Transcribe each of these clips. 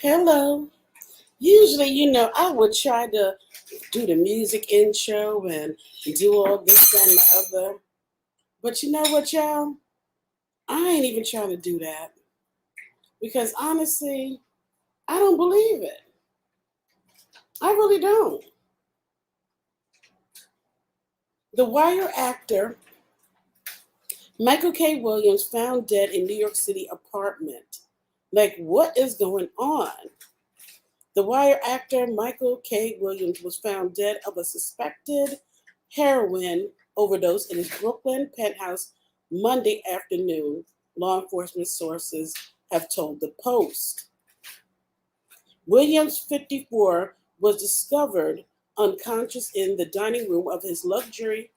Hello. Usually, I would try to do the music intro and do all this and the other. But you know what, y'all? I ain't even trying to do that because honestly, I don't believe it. I really don't. The Wire actor Michael K. Williams found dead in New York City apartment. Like, what is going on? The Wire actor Michael K. Williams was found dead of a suspected heroin overdose in his Brooklyn penthouse Monday afternoon, law enforcement sources have told the Post. Williams, 54, was discovered unconscious in the dining room of his luxury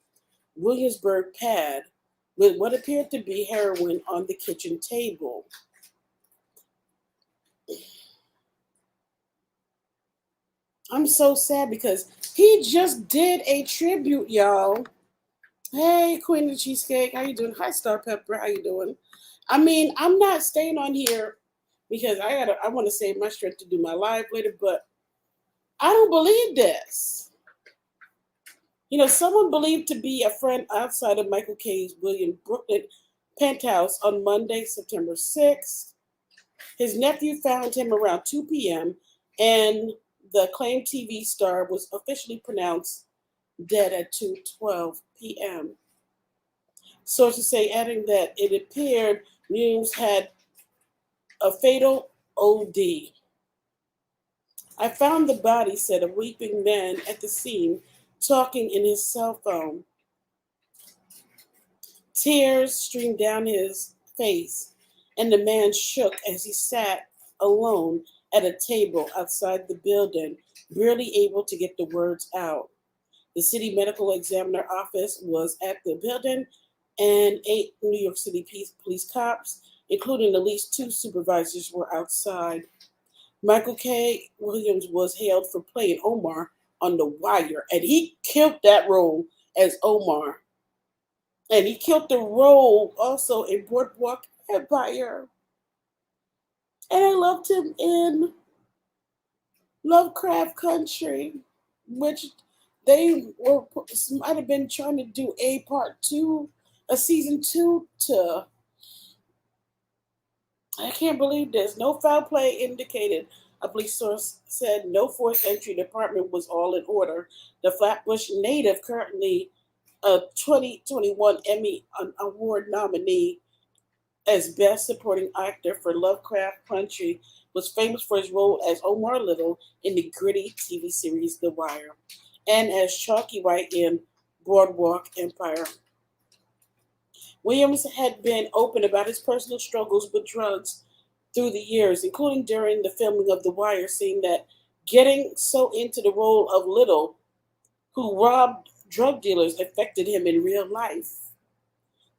Williamsburg pad with what appeared to be heroin on the kitchen table. I'm so sad because he just did a tribute, y'all. Hey, Queen of the Cheesecake, how you doing? Hi, Star Pepper, how you doing? I mean, I'm not staying on here because I want to save my strength to do my live later, but I don't believe this. Someone believed to be a friend outside of Michael K's William Brooklyn penthouse on Monday, September 6th. His nephew found him around 2 p.m., and the acclaimed TV star was officially pronounced dead at 2:12 p.m. Sources say, adding that it appeared Williams had a fatal OD. I found the body, said a weeping man at the scene, talking in his cell phone. Tears streamed down his face, and the man shook as he sat alone at a table outside the building, barely able to get the words out. The city medical examiner office was at the building, and 8 New York City police cops, including at least 2 supervisors, were outside. Michael K. Williams was hailed for playing Omar on The Wire, and he killed that role as Omar. And he killed the role also in Boardwalk Empire. And I loved him in Lovecraft Country, which they were might have been trying to do a part two, a season two to. I can't believe this. No foul play indicated. A police source said no forced entry. Department was all in order. The Flatbush native, currently a 2021 Emmy Award nominee as Best Supporting Actor for Lovecraft Country, was famous for his role as Omar Little in the gritty TV series The Wire, and as Chalky White in Boardwalk Empire. Williams had been open about his personal struggles with drugs through the years, including during the filming of The Wire, saying that getting so into the role of Little, who robbed drug dealers, affected him in real life.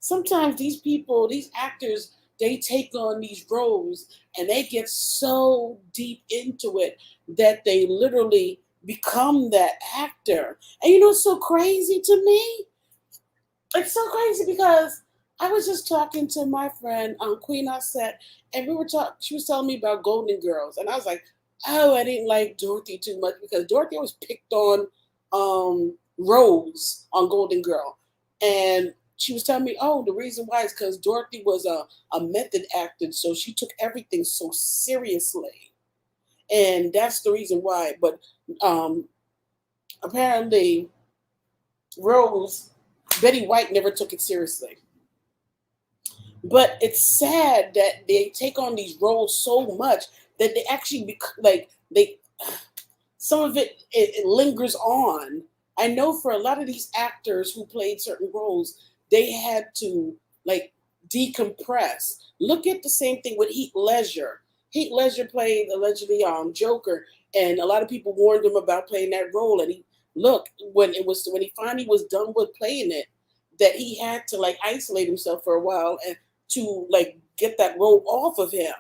Sometimes these people, these actors, they take on these roles and they get so deep into it that they literally become that actor. And it's so crazy to me? It's so crazy because I was just talking to my friend Queen Osset, and we were talking. She was telling me about Golden Girls, and I was like, "Oh, I didn't like Dorothy too much because Dorothy always picked on Rose on Golden Girl," and she was telling me, "Oh, the reason why is because Dorothy was a method actor, so she took everything so seriously, and that's the reason why." But um, apparently, Rose Betty White never took it seriously. But it's sad that they take on these roles so much that they actually like they some of it lingers on. I know for a lot of these actors who played certain roles, they had to like decompress. Look at the same thing with Heath Ledger. Heath Ledger played allegedly Joker, and a lot of people warned him about playing that role. And he look when he finally was done with playing it, that he had to like isolate himself for a while and to like get that role off of him.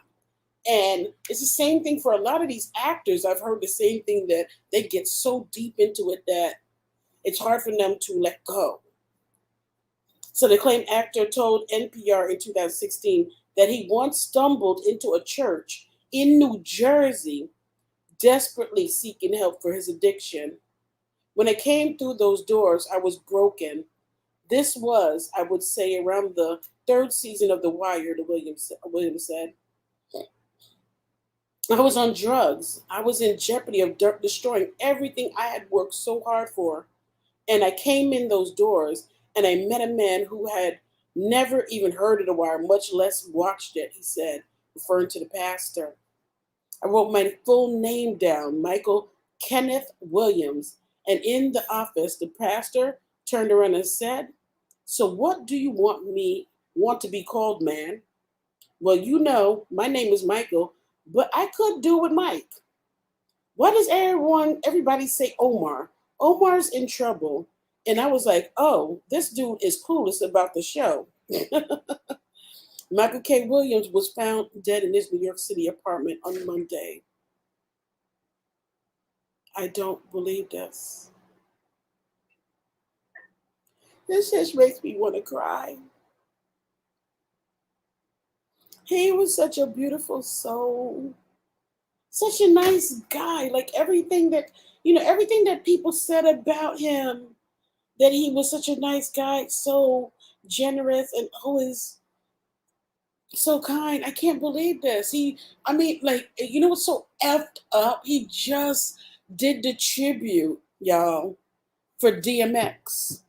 And it's the same thing for a lot of these actors. I've heard the same thing, that they get so deep into it that it's hard for them to let go. So the acclaimed actor told NPR in 2016 that he once stumbled into a church in New Jersey, desperately seeking help for his addiction. When I came through those doors, I was broken. This was, I would say, around the third season of The Wire, Williams said. I was on drugs. I was in jeopardy of destroying everything I had worked so hard for. And I came in those doors and I met a man who had never even heard of The Wire, much less watched it, he said, referring to the pastor. I wrote my full name down, Michael Kenneth Williams. And in the office, the pastor turned around and said, "So what do you want to be called, man?" "Well, my name is Michael, but I could do with Mike." "Why does everybody say Omar? Omar's in trouble." And I was like, "Oh, this dude is clueless about the show." Michael K. Williams was found dead in his New York City apartment on Monday. I don't believe this. This just makes me want to cry. He was such a beautiful soul, such a nice guy. Like everything that people said about him, that he was such a nice guy, so generous and always so kind. I can't believe this. What's so effed up? He just did the tribute, y'all, for DMX.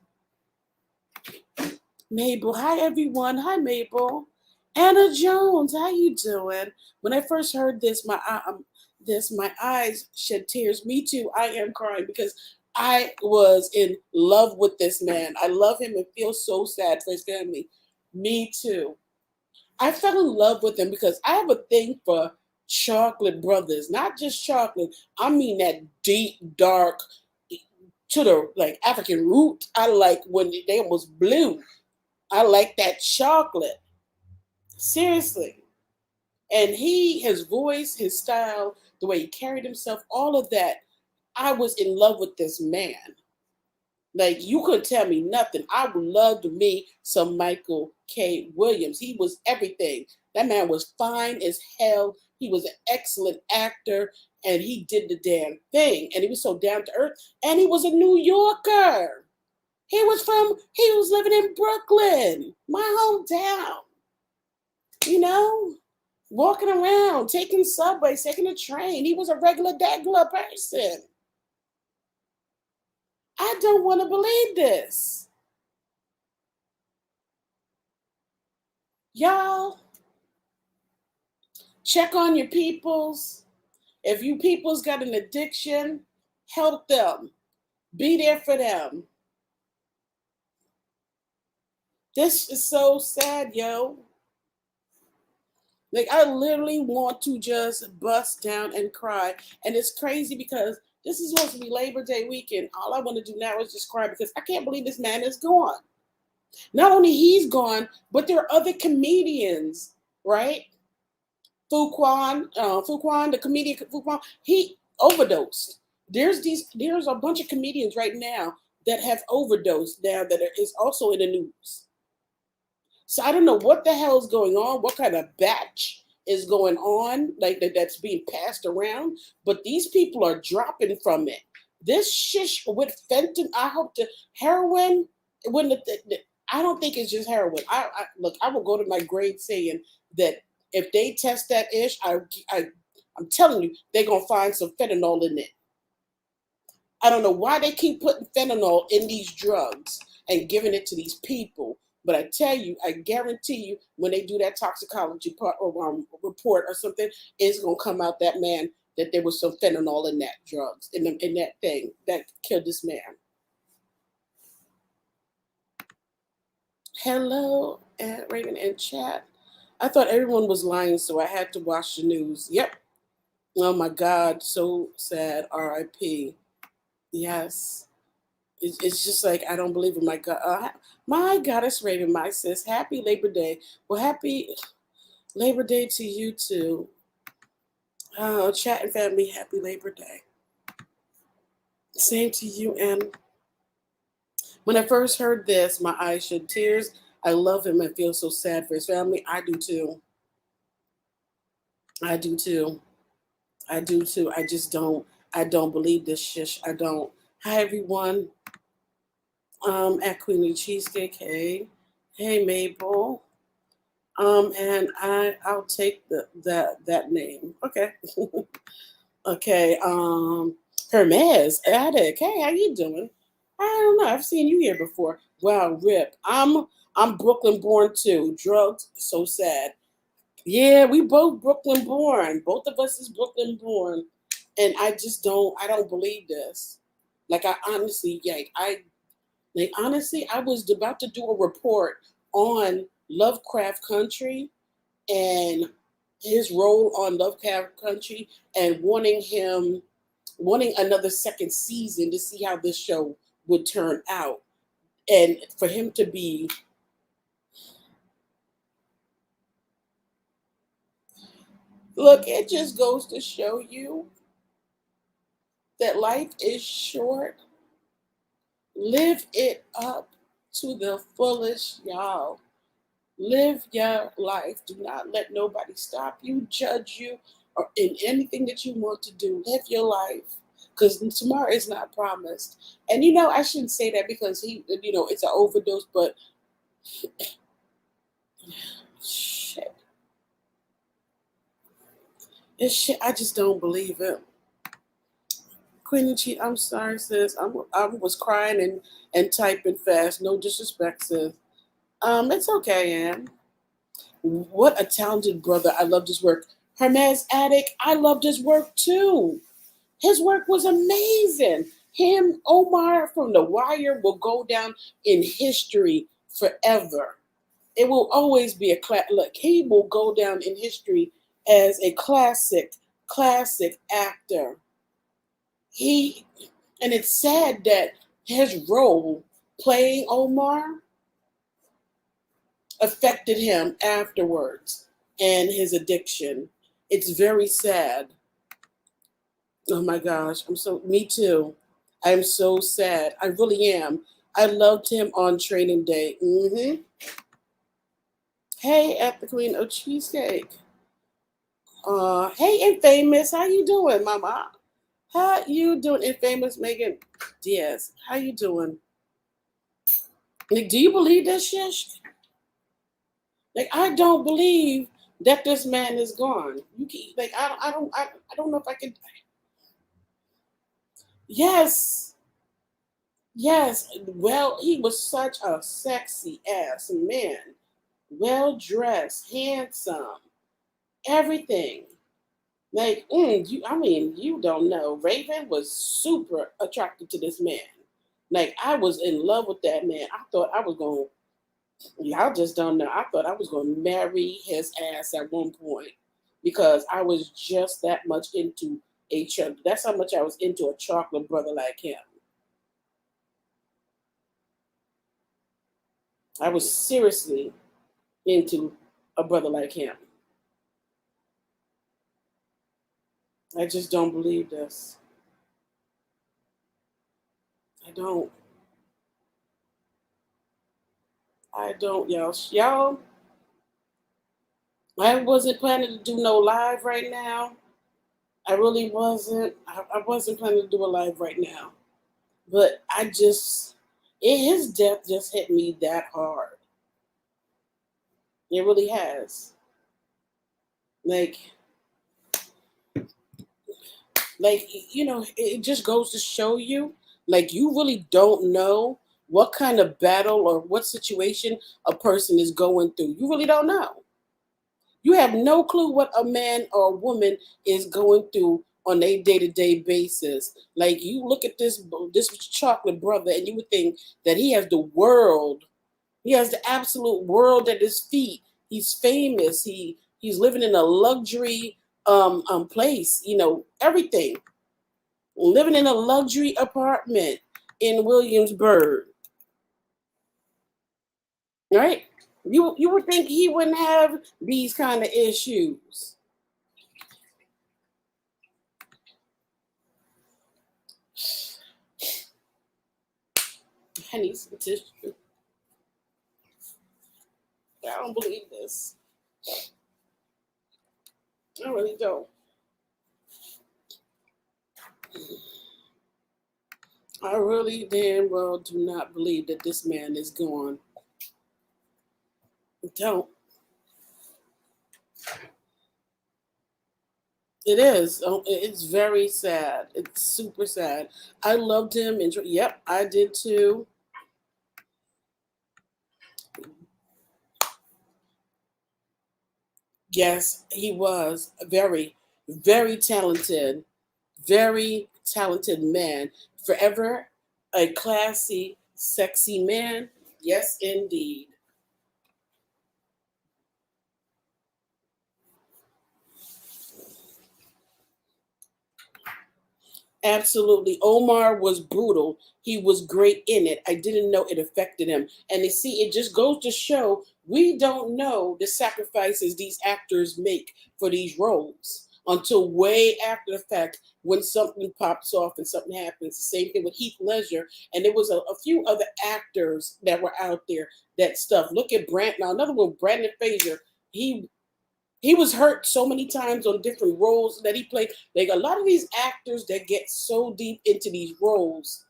Mabel, hi everyone. Hi Mabel. Anna Jones, how you doing? When I first heard my eyes shed tears. Me too. I am crying because I was in love with this man. I love him and feel so sad for his family. Me too. I fell in love with him because I have a thing for chocolate brothers, not just chocolate. I mean that deep, dark, to the like African root. I like when they almost blue. I like that chocolate. Seriously. And his voice, his style, the way he carried himself, all of that, I was in love with this man. Like you couldn't tell me nothing. I would love to meet some Michael K. Williams. He was everything. That man was fine as hell. He was an excellent actor and he did the damn thing. And he was so down to earth. And he was a New Yorker. He was living in Brooklyn, my hometown. You know, walking around, taking subways, taking a train. He was a degular person. I don't want to believe this. Y'all, check on your peoples. If you peoples got an addiction, help them. Be there for them. This is so sad, yo. Like, I literally want to just bust down and cry. And it's crazy because this is supposed to be Labor Day weekend. All I want to do now is just cry because I can't believe this man is gone. Not only he's gone, but there are other comedians, right? Fuquan, the comedian Fuquan, he overdosed. There's a bunch of comedians right now that have overdosed now that is also in the news. So I don't know what the hell is going on, what kind of batch is going on, like that's being passed around, but these people are dropping from it. This shish with fentanyl, I hope the heroin, when I don't think it's just heroin. Look, I will go to my grave saying that if they test that ish, I'm telling you, they're gonna find some fentanyl in it. I don't know why they keep putting fentanyl in these drugs and giving it to these people. But I tell you, I guarantee you, when they do that toxicology report or something, it's gonna come out that man that there was some fentanyl in that drugs in that thing that killed this man. Hello, Raven and chat. I thought everyone was lying, so I had to watch the news. Yep. Oh my God, so sad. R.I.P. Yes. It's just like I don't believe it. My goddess Raven, my sis. Happy Labor Day. Well, happy Labor Day to you too. Chat and family, happy Labor Day. Same to you. And when I first heard this, my eyes shed tears. I love him and feel so sad for his family. I do too. I do too. I do too. I don't believe this shish. I don't. Hi everyone. At Queen of the Cheesecake. Hey. Hey Mabel. And I'll take that name. Okay. Okay. Hermes Attic. Hey, how you doing? I don't know. I've seen you here before. Wow, Rip. I'm Brooklyn born too. Drugs, so sad. Yeah, we both Brooklyn born. Both of us is Brooklyn born. And I don't believe this. Like I honestly, I was about to do a report on Lovecraft Country and his role on Lovecraft Country and wanting another second season to see how this show would turn out. And for him to be, look, it just goes to show you that life is short. Live it up to the fullest, y'all. Live your life. Do not let nobody stop you, judge you, or in anything that you want to do. Live your life. Because tomorrow is not promised. And I shouldn't say that because it's an overdose, but shit. It's shit. I just don't believe it. Queen Cheat, I'm sorry, sis. I was crying and typing fast. No disrespect, sis. It's okay, Ann. What a talented brother. I loved his work. Hermes Attic, I loved his work too. His work was amazing. Him, Omar from The Wire will go down in history forever. It will always be a look. He will go down in history as a classic actor. He and it's sad that his role playing Omar affected him afterwards and his addiction. It's very sad. Oh my gosh, me too. I'm so sad. I really am. I loved him on training day. Hey, at the Queen of Cheesecake. Hey, Infamous. How you doing, Mama? How you doing, Infamous Megan Diaz? How you doing? Like, do you believe this shit? Like, I don't believe that this man is gone. Like, I don't know if I can. Yes, yes. Well, he was such a sexy ass man, well dressed, handsome, everything. Like, you don't know. Raven was super attracted to this man. Like, I was in love with that man. I thought I was going. Y'all just don't know. I thought I was going to marry his ass at one point because I was just that much into That's how much I was into a chocolate brother like him. I was seriously into a brother like him. I just don't believe this. I don't. I don't, y'all. Y'all, I wasn't planning to do no live right now. I really wasn't. I wasn't planning to do a live right now. But his death just hit me that hard. It really has. Like, it just goes to show you, like, you really don't know what kind of battle or what situation a person is going through. You really don't know. You have no clue what a man or a woman is going through on a day-to-day basis. Like, you look at this chocolate brother and you would think that he has the world. He has the absolute world at his feet. He's famous. He's living in a luxury place, everything. Living in a luxury apartment in Williamsburg. Right? You would think he wouldn't have these kind of issues. I need some tissue. I don't believe this. I really don't. I really damn well do not believe that this man is gone. I don't. It is. Oh, it's very sad. It's super sad. I loved him. Yep, I did too. Yes, he was a very, very talented, very talented man. Forever a classy, sexy man. Yes, indeed. Absolutely. Omar was brutal. He was great in it. I didn't know it affected him. And you see, it just goes to show we don't know the sacrifices these actors make for these roles until way after the fact when something pops off and something happens. The same thing with Heath Ledger. And there was a few other actors that were out there that stuff. Look at Brand now, another one, Brandon Fraser. He he was hurt so many times on different roles that he played. Like a lot of these actors that get so deep into these roles,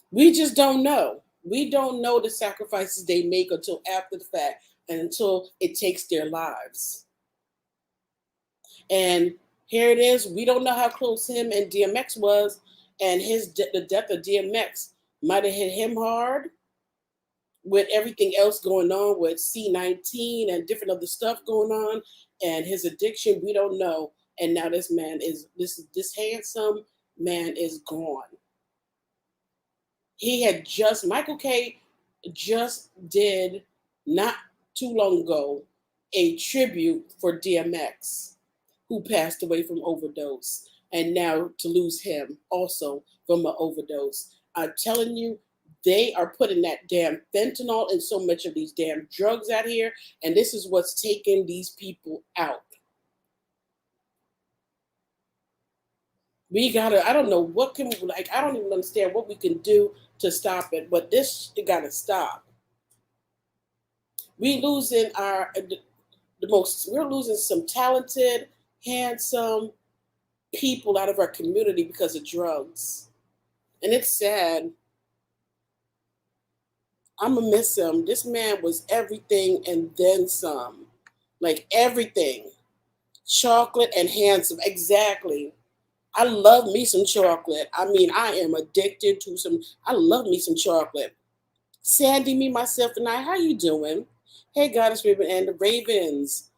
we just don't know. We don't know the sacrifices they make until after the fact and until it takes their lives. And here it is. We don't know how close him and DMX was, and the death of DMX might have hit him hard with everything else going on with C19 and different other stuff going on and his addiction, we don't know. And now this handsome man is gone. He had just Michael K just did not too long ago a tribute for DMX who passed away from overdose and now to lose him also from an overdose. I'm telling you, they are putting that damn fentanyl and so much of these damn drugs out here, and this is what's taking these people out. We gotta. I don't know what can like. I don't even understand what we can do to stop it, but this it gotta stop. We losing the most. We're losing some talented, handsome people out of our community because of drugs, and it's sad. I'm gonna miss him. This man was everything and then some. Like everything. Chocolate and handsome. Exactly. I love me some chocolate. I mean, I am addicted to some. I love me some chocolate. Sandy, me, myself, and I. How you doing? Hey, Goddess Raven and the Ravens.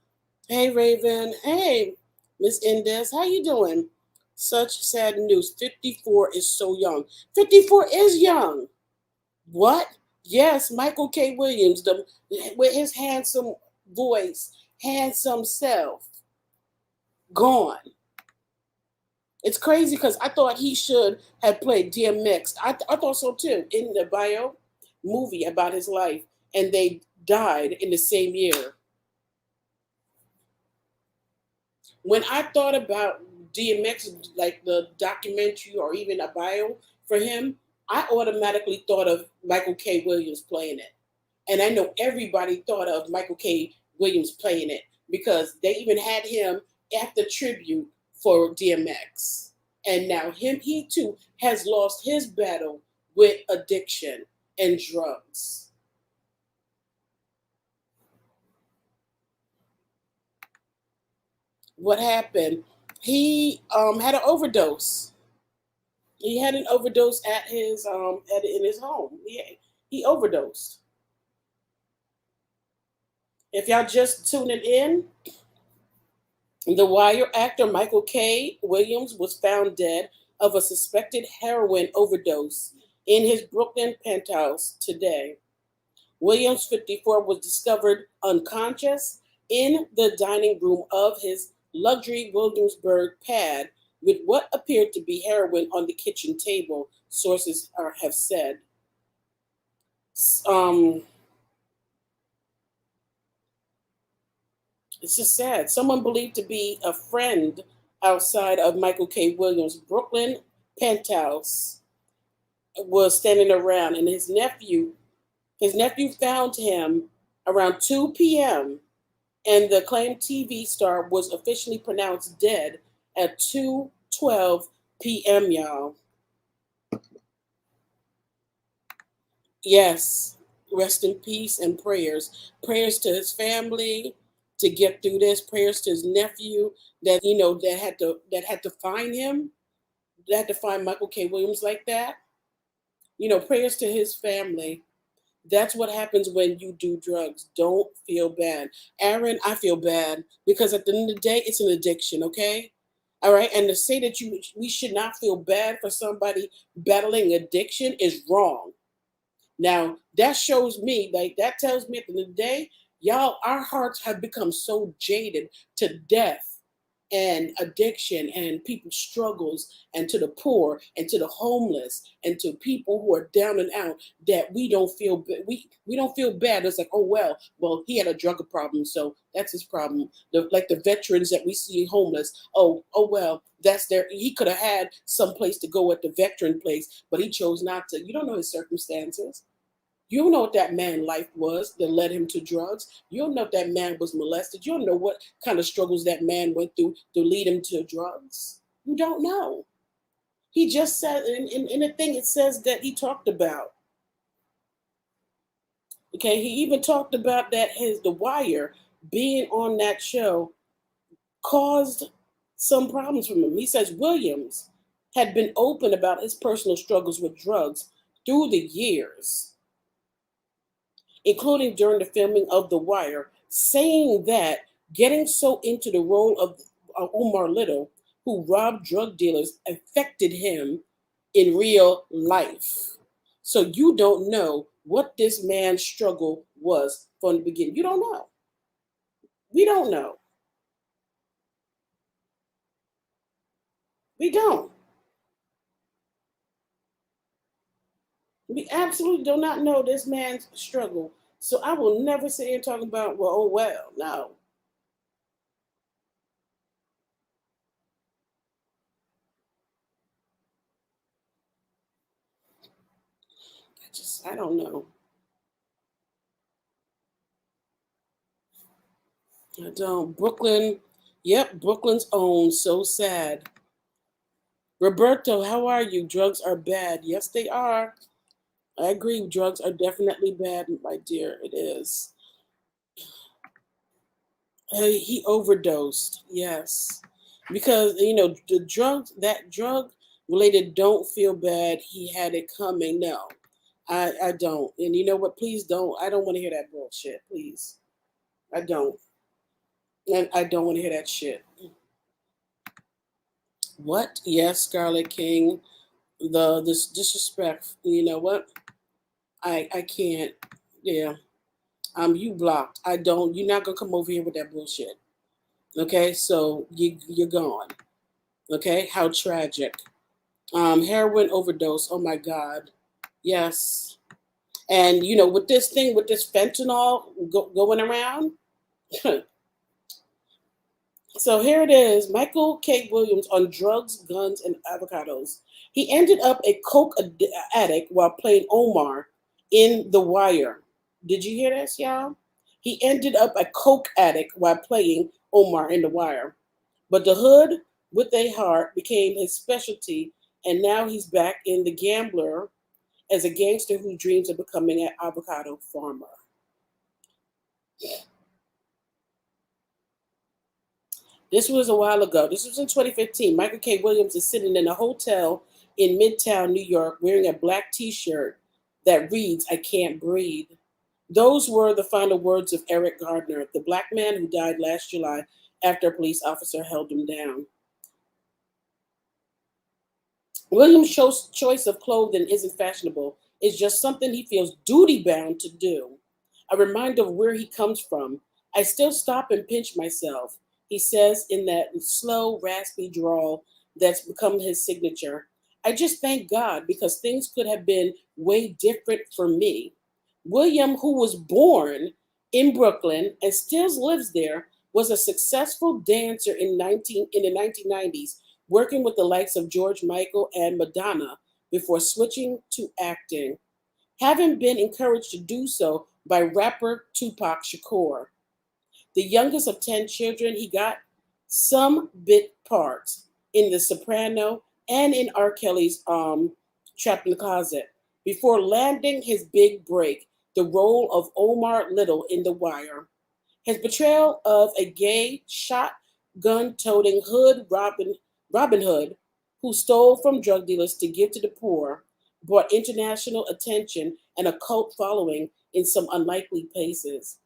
Hey, Raven. Hey, Miss Indes. How you doing? Such sad news. 54 is so young. 54 is young. What? Yes, Michael K. Williams, with his handsome voice, handsome self, gone. It's crazy because I thought he should have played DMX. I thought so too in the bio movie about his life, and they died in the same year. When I thought about DMX, like the documentary or even a bio for him, I automatically thought of Michael K. Williams playing it. And I know everybody thought of Michael K. Williams playing it because they even had him at the tribute for DMX. And now he too has lost his battle with addiction and drugs. What happened? He had an overdose. He had an overdose at his in his home. He overdosed. If y'all just tuning in, the Wire actor Michael K. Williams was found dead of a suspected heroin overdose in his Brooklyn penthouse today. Williams, 54, was discovered unconscious in the dining room of his luxury Williamsburg pad with what appeared to be heroin on the kitchen table, sources have said. Um, it's just sad. Someone believed to be a friend outside of Michael K. Williams' Brooklyn penthouse was standing around, and his nephew found him around 2 p.m. And the acclaimed TV star was officially pronounced dead at 2:12 p.m., y'all. Yes, rest in peace and prayers. Prayers to his family to get through this. Prayers to his nephew that that had to find him. That had to find Michael K. Williams like that. Prayers to his family. That's what happens when you do drugs. Don't feel bad. Aaron, I feel bad because at the end of the day, it's an addiction, okay? All right. And to say that we should not feel bad for somebody battling addiction is wrong. Now, that shows me, like, that tells me at the end of the day, y'all, our hearts have become so jaded to death and addiction and people's struggles and to the poor and to the homeless and to people who are down and out that we don't feel bad. It's like, oh well he had a drug problem, so that's his problem. Like the veterans that we see homeless, oh well, that's their he could have had some place to go at the veteran place, but he chose not to. You don't know his circumstances. You don't know what that man's life was that led him to drugs. You don't know if that man was molested. You don't know what kind of struggles that man went through to lead him to drugs. You don't know. He just said in the thing it says that he talked about. Okay, he even talked about that his The Wire being on that show caused some problems for him. He says Williams had been open about his personal struggles with drugs through the years, including during the filming of The Wire, saying that getting so into the role of Omar Little, who robbed drug dealers, affected him in real life. So you don't know what this man's struggle was from the beginning. You don't know. We don't know. We don't. We absolutely do not know this man's struggle. So I will never sit here and talk about, well, oh well. No. I don't know. I don't. Brooklyn, yep, Brooklyn's own. So sad. Roberto, how are you? Drugs are bad. Yes, they are. I agree. Drugs are definitely bad, my dear. It is. He overdosed. Yes, because the drug related. Don't feel bad. He had it coming. No, I don't. And you know what? Please don't. I don't want to hear that bullshit. Please, I don't. And I don't want to hear that shit. What? Yes, Scarlet King. This disrespect. You know what? I can't. Yeah. You blocked. I don't. You're not gonna come over here with that bullshit. Okay. So you're gone. Okay. How tragic. Heroin overdose. Oh my God. Yes. And with this thing, with this fentanyl going around. So here it is, Michael K. Williams on drugs, guns, and avocados. He ended up a coke addict while playing Omar in The Wire. Did you hear this, y'all? He ended up a coke addict while playing Omar in The Wire. But the hood with a heart became his specialty, and now he's back in The Gambler as a gangster who dreams of becoming an avocado farmer. This was a while ago. This was in 2015. Michael K. Williams is sitting in a hotel in Midtown, New York, wearing a black t shirt that reads, I can't breathe. Those were the final words of Eric Gardner, the black man who died last July after a police officer held him down. Williams' choice of clothing isn't fashionable. It's just something he feels duty bound to do. A reminder of where he comes from. I still stop and pinch myself, he says in that slow, raspy drawl that's become his signature. I just thank God because things could have been way different for me. William, who was born in Brooklyn and still lives there, was a successful dancer in the 1990s, working with the likes of George Michael and Madonna before switching to acting, having been encouraged to do so by rapper Tupac Shakur. The youngest of 10 children, he got some bit parts in The Soprano and in R. Kelly's Trapped in the Closet before landing his big break, the role of Omar Little in The Wire. His portrayal of a gay shotgun toting Robin Hood who stole from drug dealers to give to the poor brought international attention and a cult following in some unlikely places.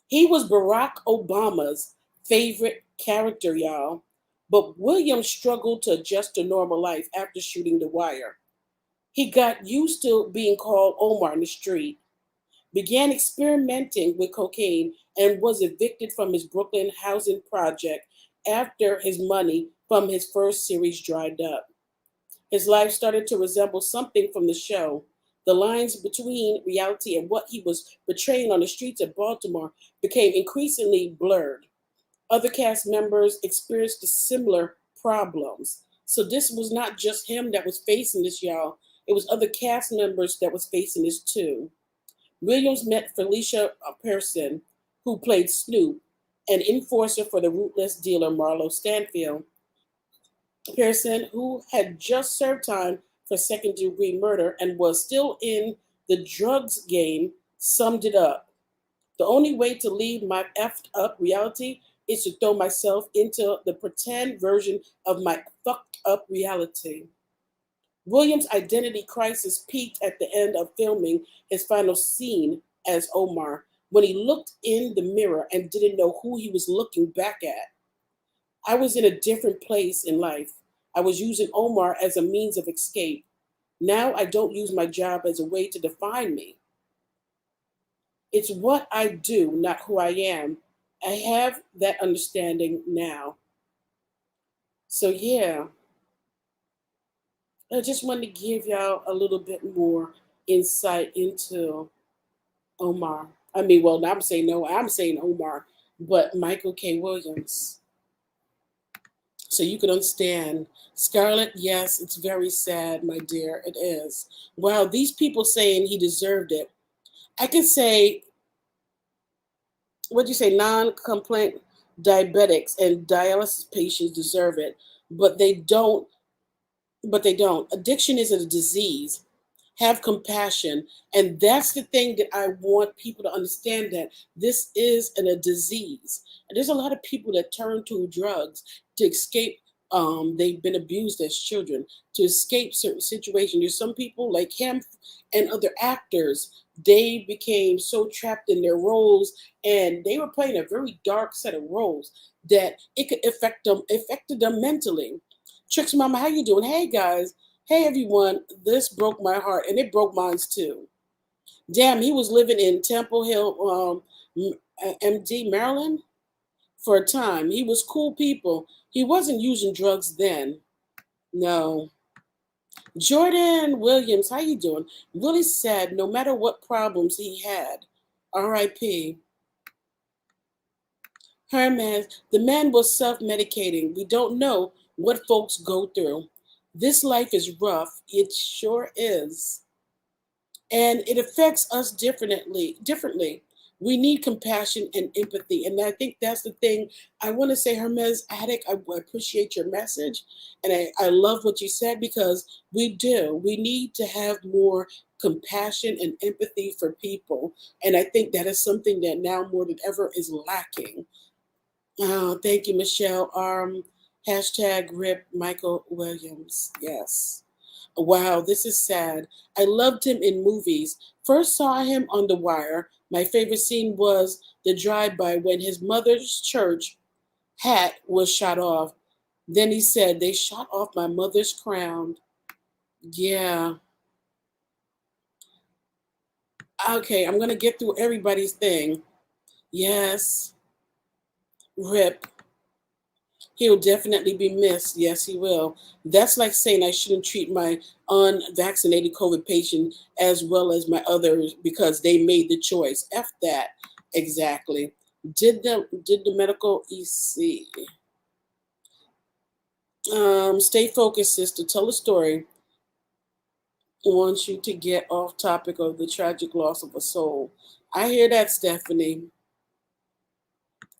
He was Barack Obama's favorite character, y'all. But Williams struggled to adjust to normal life after shooting The Wire. He got used to being called Omar in the street, began experimenting with cocaine, and was evicted from his Brooklyn housing project after his money from his first series dried up. His life started to resemble something from the show. The lines between reality and what he was portraying on the streets of Baltimore became increasingly blurred. Other cast members experienced similar problems. So this was not just him that was facing this, y'all. It was other cast members that was facing this too. Williams met Felicia Pearson, who played Snoop, an enforcer for the ruthless dealer Marlo Stanfield. Pearson, who had just served time for second degree murder and was still in the drugs game, summed it up. The only way to leave my effed up reality is to throw myself into the pretend version of my fucked up reality. Williams' identity crisis peaked at the end of filming his final scene as Omar when he looked in the mirror and didn't know who he was looking back at. I was in a different place in life. I was using Omar as a means of escape. Now I don't use my job as a way to define me. It's what I do, not who I am. I have that understanding now. So, yeah, I just wanted to give y'all a little bit more insight into Omar. I mean, well, I'm saying no, I'm saying Omar, but Michael K. Williams. So you can understand. Scarlett, yes, it's very sad, my dear. It is. Wow, these people saying he deserved it. I can say, what'd you say, non-complaint diabetics and dialysis patients deserve it, but they don't. But they don't. Addiction is a disease. Have compassion. And that's the thing that I want people to understand, that this is a disease. And there's a lot of people that turn to drugs to escape. They've been abused as children to escape certain situations. There's some people like him and other actors. They became so trapped in their roles, and they were playing a very dark set of roles that it could affected them mentally. Tricks Mama, how you doing? Hey guys, hey everyone. This broke my heart, and it broke mine too. Damn, he was living in Temple Hill, MD, Maryland, for a time. He was cool people. He wasn't using drugs then. No. Jordan Williams, how you doing? Really sad. No matter what problems he had. R.I.P. Herman, the man was self-medicating. We don't know what folks go through. This life is rough. It sure is. And it affects us differently. We need compassion and empathy. And I think that's the thing. I want to say, Hermes Attic, I appreciate your message. And I love what you said, because we do. We need to have more compassion and empathy for people. And I think that is something that now more than ever is lacking. Oh, thank you, Michelle. Hashtag rip Michael Williams. Yes. Wow, this is sad. I loved him in movies. First saw him on The Wire. My favorite scene was the drive-by when his mother's church hat was shot off. Then he said, "They shot off my mother's crown." Yeah. Okay, I'm gonna get through everybody's thing. Yes. Rip. He'll definitely be missed. Yes, he will. That's like saying I shouldn't treat my unvaccinated COVID patient as well as my others because they made the choice. F that. Exactly. Did the medical EC. Stay focused, sister. Tell a story. Want you to get off topic of the tragic loss of a soul. I hear that, Stephanie.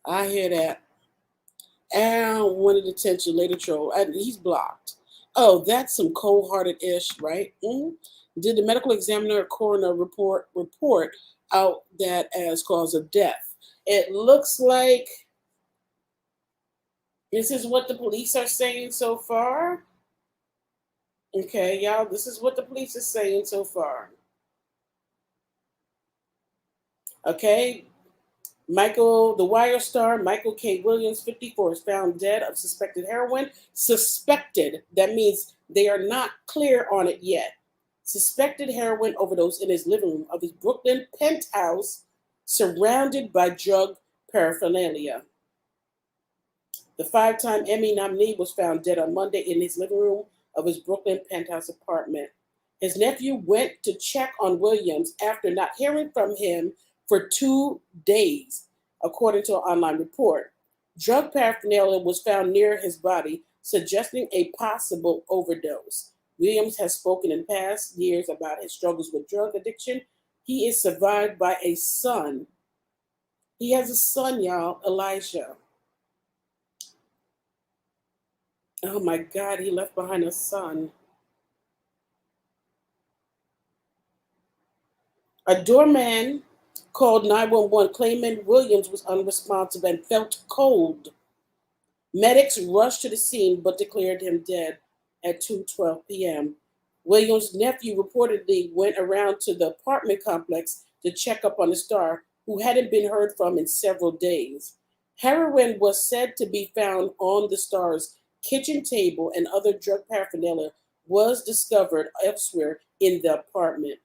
I hear that. And wanted attention later troll. And he's blocked. Oh, that's some cold-hearted ish, right? Did the medical examiner coroner report out that as cause of death? It looks like this is what the police are saying so far. Okay, y'all, this is what the police is saying so far. Okay, The Wire star Michael K. Williams, 54, is found dead of suspected heroin. Suspected. That means they are not clear on it yet. Suspected heroin overdose in his living room of his Brooklyn penthouse, surrounded by drug paraphernalia. The five-time Emmy nominee was found dead on Monday in his living room of his Brooklyn penthouse apartment. His nephew went to check on Williams after not hearing from him for 2 days, according to an online report. Drug paraphernalia was found near his body, suggesting a possible overdose. Williams has spoken in past years about his struggles with drug addiction. He is survived by a son. He has a son, y'all, Elijah. Oh my God, he left behind a son. A doorman called 911 claiming Williams was unresponsive and felt cold. Medics rushed to the scene but declared him dead at 2:12 p.m. Williams' nephew reportedly went around to the apartment complex to check up on the star, who hadn't been heard from in several days. Heroin was said to be found on the star's kitchen table, and other drug paraphernalia was discovered elsewhere in the apartment.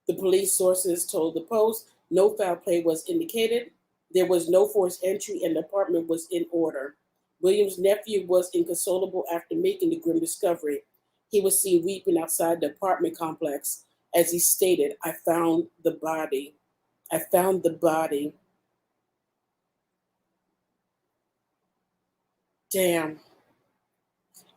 The police sources told the Post no foul play was indicated. There was no forced entry, and the apartment was in order. Williams' nephew was inconsolable after making the grim discovery. He was seen weeping outside the apartment complex as he stated, "I found the body. I found the body." Damn.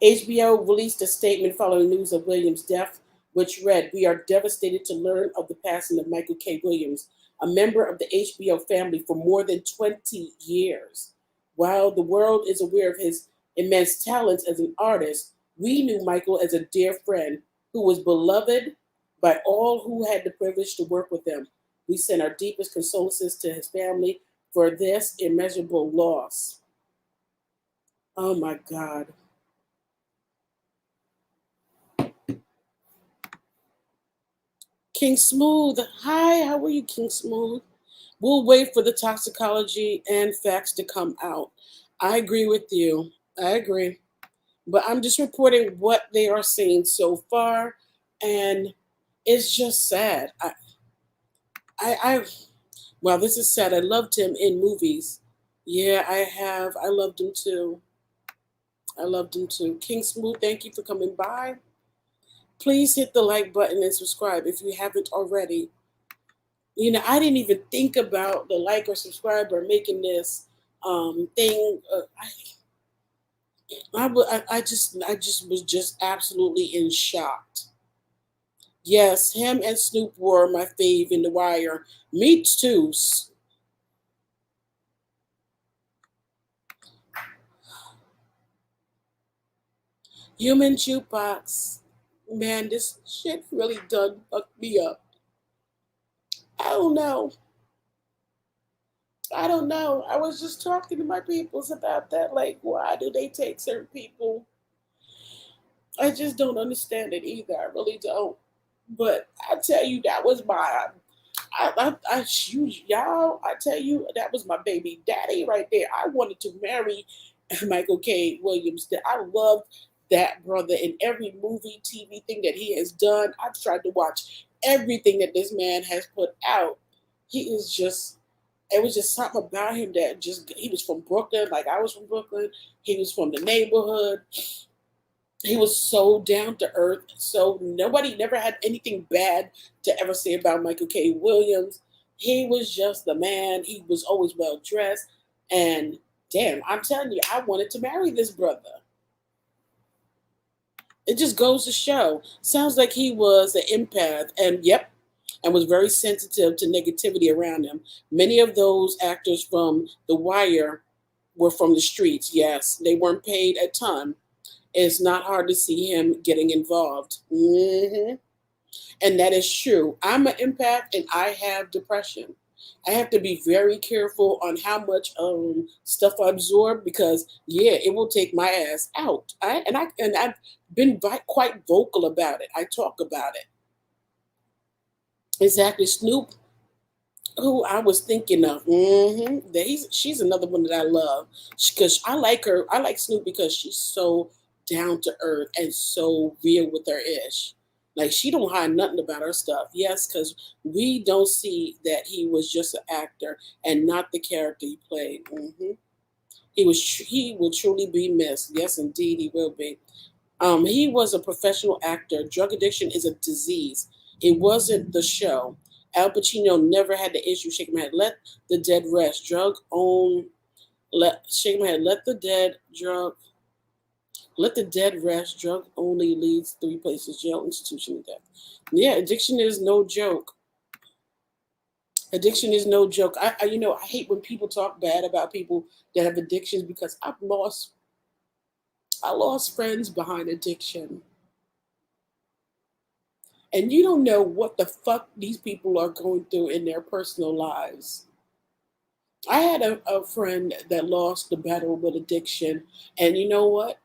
HBO released a statement following news of Williams' death, which read, "We are devastated to learn of the passing of Michael K. Williams, a member of the HBO family for more than 20 years. While the world is aware of his immense talents as an artist, we knew Michael as a dear friend who was beloved by all who had the privilege to work with him. We send our deepest condolences to his family for this immeasurable loss." Oh my God. King Smooth. Hi, how are you, King Smooth? We'll wait for the toxicology and facts to come out. I agree with you. I agree. But I'm just reporting what they are saying so far, and it's just sad. I well, this is sad. I loved him in movies. Yeah, I have. I loved him too. I loved him too. King Smooth, thank you for coming by. Please hit the like button and subscribe if you haven't already. I didn't even think about the like or subscribe or making this thing. I just was just absolutely in shock. Yes, him and Snoop were my fave in The Wire. Me too. Human jukebox. Man, this shit really done fucked me up. I don't know. I don't know. I was just talking to my peoples about that. Like, why do they take certain people? I just don't understand it either. I really don't. But I tell you, that was my, y'all. I tell you, that was my baby daddy right there. I wanted to marry Michael K. Williams. I loved that brother in every movie, TV thing that he has done. I've tried to watch everything that this man has put out. He is just, it was just something about him that just, he was from Brooklyn, like I was from Brooklyn. He was from the neighborhood. He was so down to earth. So nobody never had anything bad to ever say about Michael K. Williams. He was just the man. He was always well dressed. And damn, I'm telling you, I wanted to marry this brother. It just goes to show. Sounds like he was an empath. And yep, and was very sensitive to negativity around him. Many of those actors from The Wire were from the streets. Yes, they weren't paid a ton. It's not hard to see him getting involved. And that is true. I'm an empath and I have depression. I have to be very careful on how much stuff I absorb because yeah, it will take my ass out. I've been quite vocal about it. I talk about it. Exactly, Snoop, who I was thinking of. She's another one that I love because I like her. I like Snoop because she's so down to earth and so real with her ish. Like she don't hide nothing about her stuff. Yes, because we don't see that he was just an actor and not the character he played. He will truly be missed. Yes, indeed, he will be. He was a professional actor. Drug addiction is a disease. It wasn't the show. Al Pacino never had the issue. Shake my head. Let the dead rest. Drug own. Let shake my head. Let the dead drug. Let the dead rest. Drug only leads three places: jail, institution, and death. Yeah, addiction is no joke. Addiction is no joke. I hate when people talk bad about people that have addictions because I lost friends behind addiction. And you don't know what the fuck these people are going through in their personal lives. I had a friend that lost the battle with addiction, and you know what?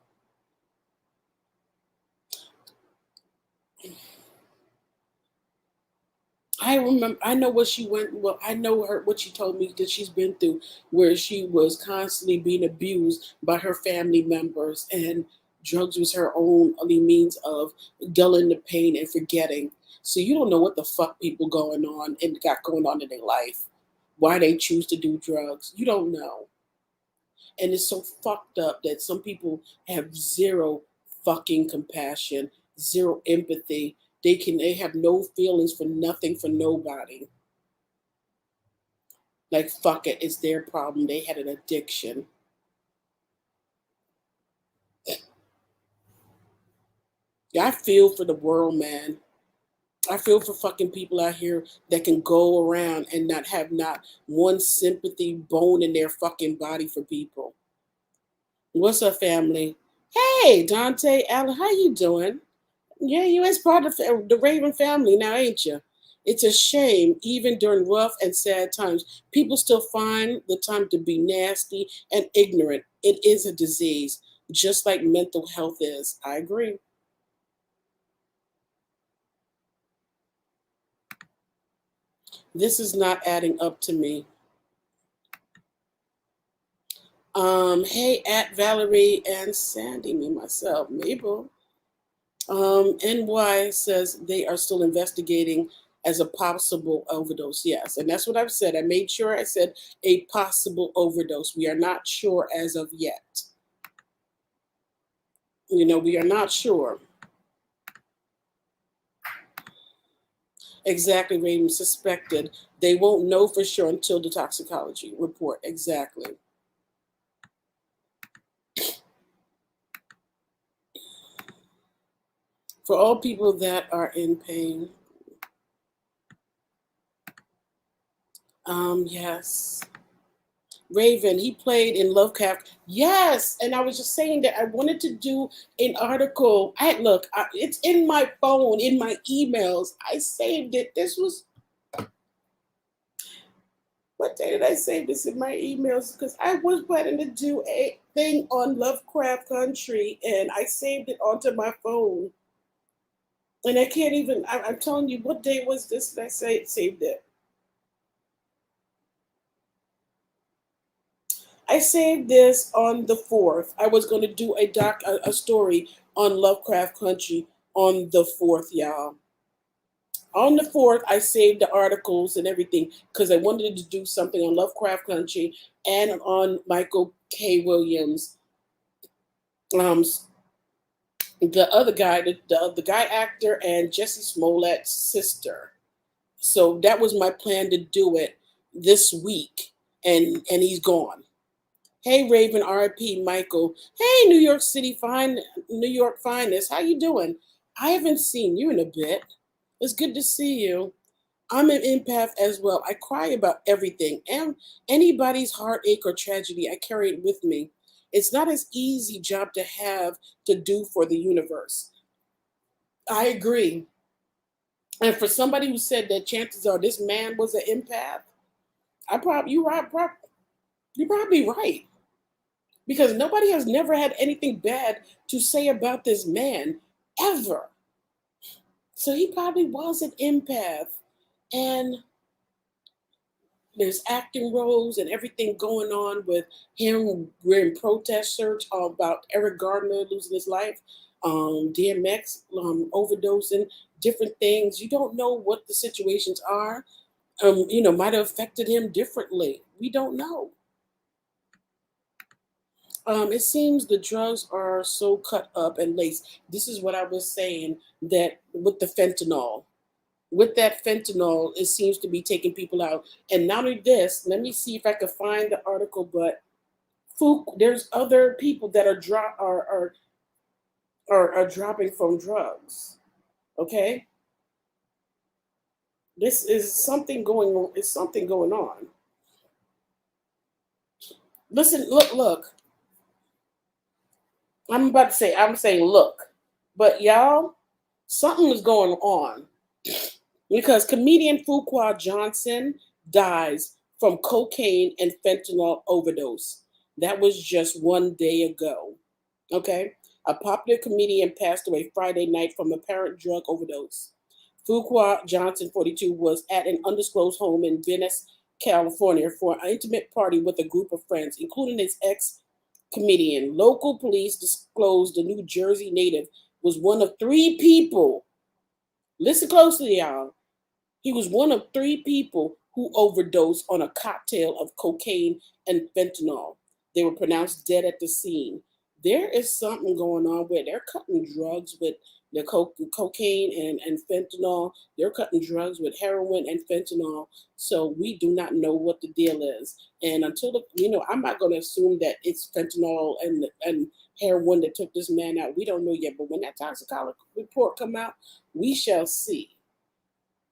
I remember. I know what she went. Well, I know her what she told me that she's been through, where she was constantly being abused by her family members, and drugs was her only means of dulling the pain and forgetting. So you don't know what the fuck people going on and got going on in their life, why they choose to do drugs. You don't know, and it's so fucked up that some people have zero fucking compassion, zero empathy. They have no feelings for nothing for nobody. Like fuck it, it's their problem. They had an addiction. Yeah, I feel for the world, man. I feel for fucking people out here that can go around and not have not one sympathy bone in their fucking body for people. What's up, family? Hey, Dante, Allen, how you doing? Yeah, you is part of the Raven family now, ain't you? It's a shame, even during rough and sad times, people still find the time to be nasty and ignorant. It is a disease, just like mental health is. I agree. This is not adding up to me. Hey, at Valerie and Sandy, me myself, Mabel. NY says they are still investigating as a possible overdose. Yes, and that's what I've said. I made sure I said a possible overdose. We are not sure as of yet. We are not sure. Exactly, Raven suspected. They won't know for sure until the toxicology report. Exactly. For all people that are in pain. Yes. Raven, he played in Lovecraft. Yes, and I was just saying that I wanted to do an article. It's in my phone, in my emails. I saved it. This was what day did I save this in my emails? Because I was planning to do a thing on Lovecraft Country, and I saved it onto my phone. And I can't even. I'm telling you, what day was this that I saved it? I saved this on the 4th. I was going to do a story on Lovecraft Country on the 4th, y'all. On the 4th, I saved the articles and everything because I wanted to do something on Lovecraft Country and on Michael K. Williams, um, the other guy, the guy actor, and Jesse Smollett's sister. So that was my plan to do it this week, and he's gone. Hey Raven, R.I.P. Michael. Hey New York finest. How you doing? I haven't seen you in a bit. It's good to see you. I'm an empath as well. I cry about everything. And anybody's heartache or tragedy, I carry it with me. It's not an easy job to have to do for the universe. I agree. And for somebody who said that chances are this man was an empath, I probably you're probably right. Because nobody has never had anything bad to say about this man ever. So he probably was an empath. And there's acting roles and everything going on with him. We're in protest search about Eric Gardner losing his life, DMX overdosing, different things. You don't know what the situations are. Might have affected him differently. We don't know. It seems the drugs are so cut up and laced. This is what I was saying, that with the fentanyl. With that fentanyl, it seems to be taking people out. And not only this, let me see if I can find the article, but there's other people that are dropping from drugs. Okay? This is something going on. It's something going on. Listen, look. I'm saying look. But y'all, something is going on because comedian Fuqua Johnson dies from cocaine and fentanyl overdose. That was just 1 day ago. Okay? A popular comedian passed away Friday night from apparent drug overdose. Fuqua Johnson, 42, was at an undisclosed home in Venice, California for an intimate party with a group of friends, including his ex comedian. Local police disclosed the New Jersey native was one of three people. Listen closely, y'all. He was one of three people who overdosed on a cocktail of cocaine and fentanyl. They were pronounced dead at the scene. There is something going on where they're cutting drugs with the cocaine and fentanyl. They're cutting drugs with heroin and fentanyl. So we do not know what the deal is. And until I'm not going to assume that it's fentanyl and heroin that took this man out. We don't know yet. But when that toxicology report come out, we shall see.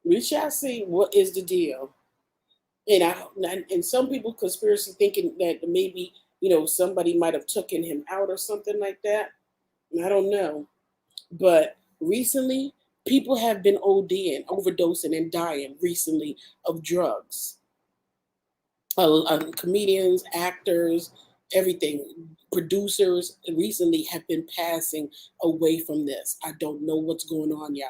We shall see what is the deal. And some people conspiracy thinking that maybe somebody might have taken him out or something like that. I don't know, but recently people have been ODing, overdosing, and dying recently of drugs. Comedians, actors, everything, producers recently have been passing away from this. I don't know what's going on, y'all.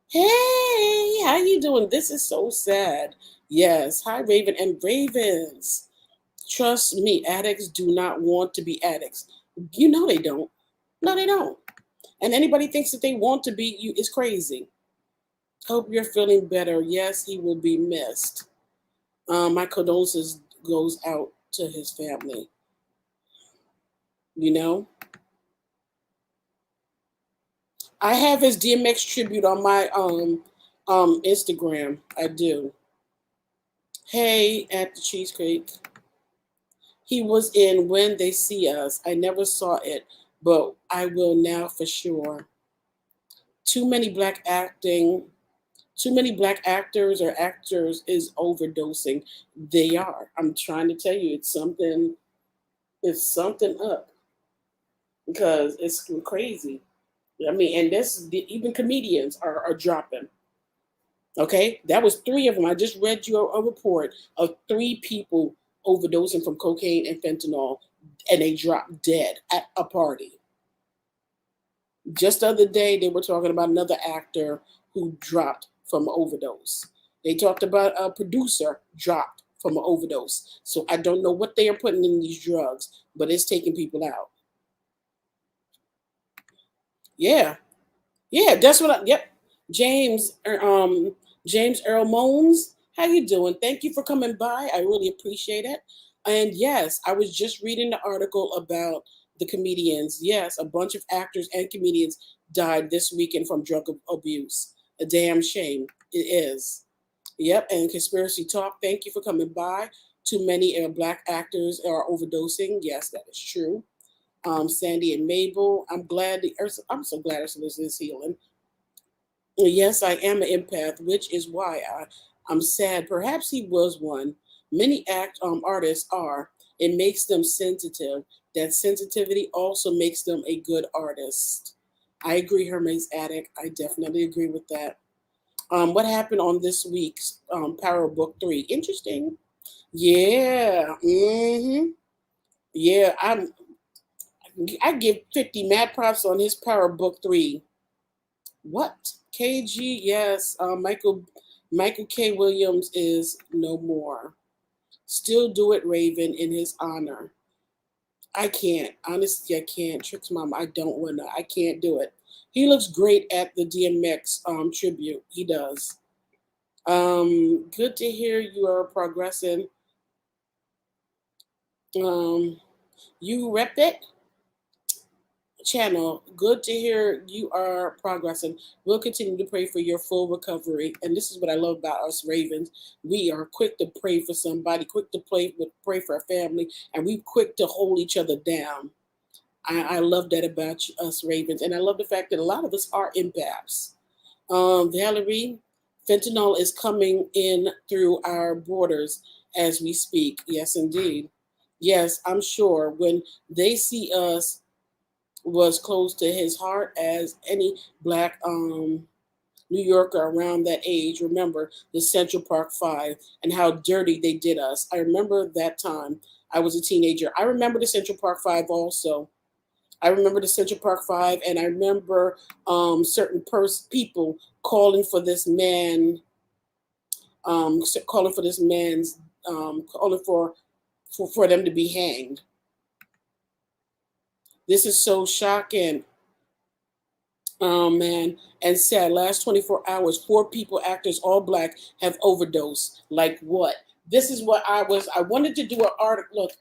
Hey, how you doing? This is so sad. Yes. Hi, Raven and Ravens. Trust me, addicts do not want to be addicts. You know they don't. No, they don't. And anybody thinks that they want to be you is crazy. Hope you're feeling better. Yes, he will be missed. My condolences goes out to his family. You know, I have his DMX tribute on my Instagram. I do. Hey, at the cheesecake. He was in When They See Us. I never saw it, but I will now for sure. Too many black acting, too many black actors or actors is overdosing. They are. I'm trying to tell you, it's something up because it's crazy. I mean, and even comedians are dropping. Okay, that was three of them. I just read you a report of three people overdosing from cocaine and fentanyl, and they dropped dead at a party. Just the other day, they were talking about another actor who dropped from an overdose. They talked about a producer dropped from an overdose. So I don't know what they are putting in these drugs, but it's taking people out. Yeah, yeah, that's what. Yep, James, James Earl Moans, how you doing? Thank you for coming by. I really appreciate it. And yes, I was just reading the article about the comedians. Yes, a bunch of actors and comedians died this weekend from drug abuse. A damn shame. It is. Yep, and conspiracy talk. Thank you for coming by. Too many black actors are overdosing. Yes, that is true. Sandy and Mabel. I'm so glad Ursula is healing. Yes, I am an empath, which is why I'm sad. Perhaps he was one. Many artists are. It makes them sensitive. That sensitivity also makes them a good artist. I agree, Hermes Attic. I definitely agree with that. What happened on this week's Power Book 3? Interesting. Yeah. Yeah, I give 50 mad props on his Power Book 3. What? KG, yes. Michael K. Williams is no more. Still do it, Raven, in his honor. I can't. Honestly, I can't. Tricks mom, I don't wanna. I can't do it. He looks great at the DMX tribute. He does. Good to hear you are progressing. Um, you rep it. Channel. Good to hear you are progressing. We'll continue to pray for your full recovery. And this is what I love about us Ravens. We are quick to pray for somebody, quick to pray for a family, and we quick to hold each other down. I love that about us Ravens. And I love the fact that a lot of us are empaths. Valerie, fentanyl is coming in through our borders as we speak. Yes, indeed. Yes, I'm sure when they see us was close to his heart as any black New Yorker around that age. Remember the Central Park Five and how dirty they did us. I remember that time. I was a teenager. I remember the Central Park Five also. I remember the Central Park Five, and I remember certain people calling for this man, calling for this man's, calling for them to be hanged. This is so shocking. Oh man, and sad. Last 24 hours, four people, actors, all black, have overdosed. Like what? This is what I wanted to do an article. Look,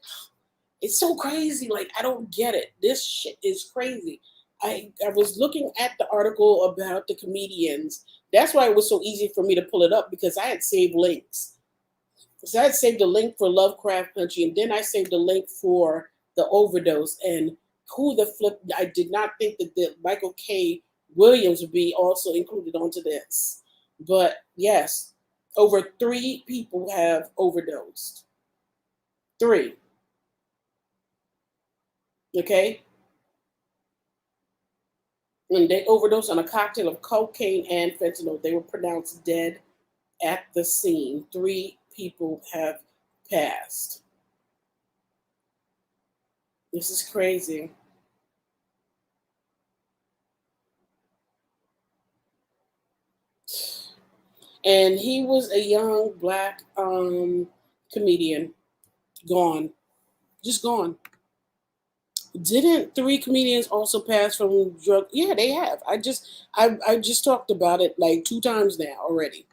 it's so crazy. Like I don't get it. This shit is crazy. I was looking at the article about the comedians. That's why it was so easy for me to pull it up because I had saved links. So I had saved a link for Lovecraft Country, and then I saved a link for the overdose. And who the flip? I did not think that the Michael K. Williams would be also included onto this. But yes, over three people have overdosed. Three. Okay, and they overdosed on a cocktail of cocaine and fentanyl. They were pronounced dead at the scene. Three people have passed. This is crazy. And he was a young black comedian, gone, just gone. Didn't three comedians also pass from drug? Yeah, they have. I just talked about it like two times now already.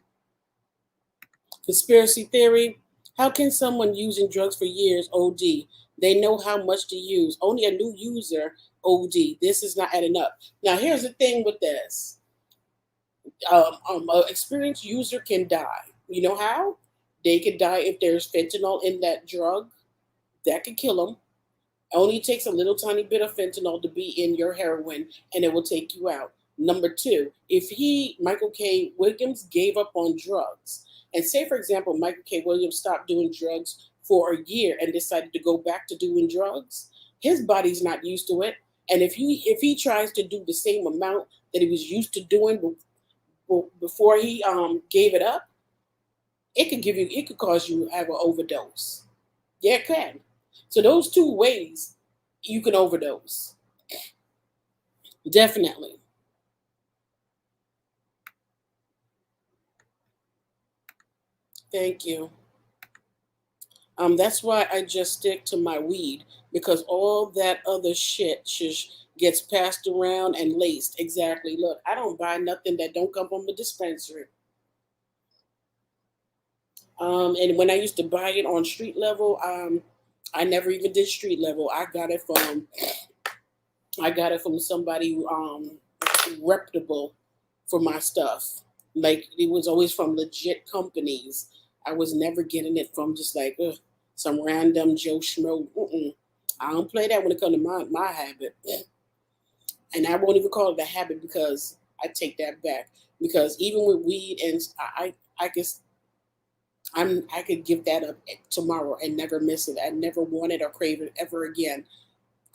Conspiracy theory. How can someone using drugs for years OD? They know how much to use. Only a new user OD. This is not adding up. Now here's the thing with this. An experienced user can die. You know how? They could die if there's fentanyl in that drug. That could kill them. Only takes a little tiny bit of fentanyl to be in your heroin, and it will take you out. Number two, if Michael K. Williams, gave up on drugs, and say, for example, Michael K. Williams stopped doing drugs for a year and decided to go back to doing drugs, his body's not used to it. And if he tries to do the same amount that he was used to doing before he gave it up, it could cause you to have an overdose. Yeah, it can. So those two ways you can overdose. Definitely. Thank you. That's why I just stick to my weed because all that other shit just gets passed around and laced. Exactly. Look, I don't buy nothing that don't come from the dispensary. And when I used to buy it on street level, I never even did street level. I got it from somebody who reputable for my stuff. Like it was always from legit companies. I was never getting it from just like some random Joe Schmo. Mm-mm. I don't play that when it comes to my habit, and I won't even call it a habit because I take that back because even with weed and I guess I could give that up tomorrow and never miss it. I never want it or crave it ever again.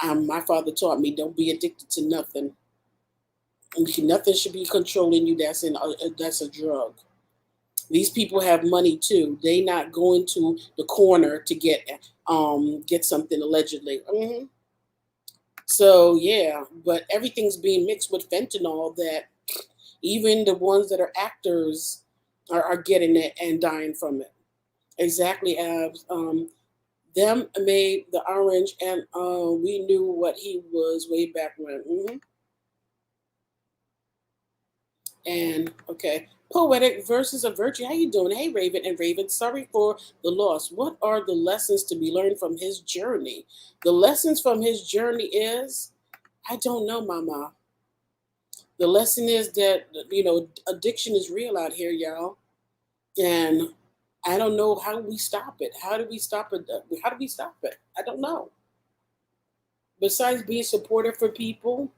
My father taught me don't be addicted to nothing. Nothing should be controlling you. That's a drug. These people have money too. They not going to the corner to get something allegedly. So yeah, but everything's being mixed with fentanyl that even the ones that are actors are getting it and dying from it. Exactly, Abs. Them made the orange, and we knew what he was way back when. And okay, poetic versus a virtue. How you doing? Hey, Raven and Raven. Sorry for the loss. What are the lessons to be learned from his journey? The lessons from his journey is, I don't know, Mama. The lesson is that addiction is real out here, y'all, and I don't know how we stop it. How do we stop it? How do we stop it? I don't know. Besides being supportive for people,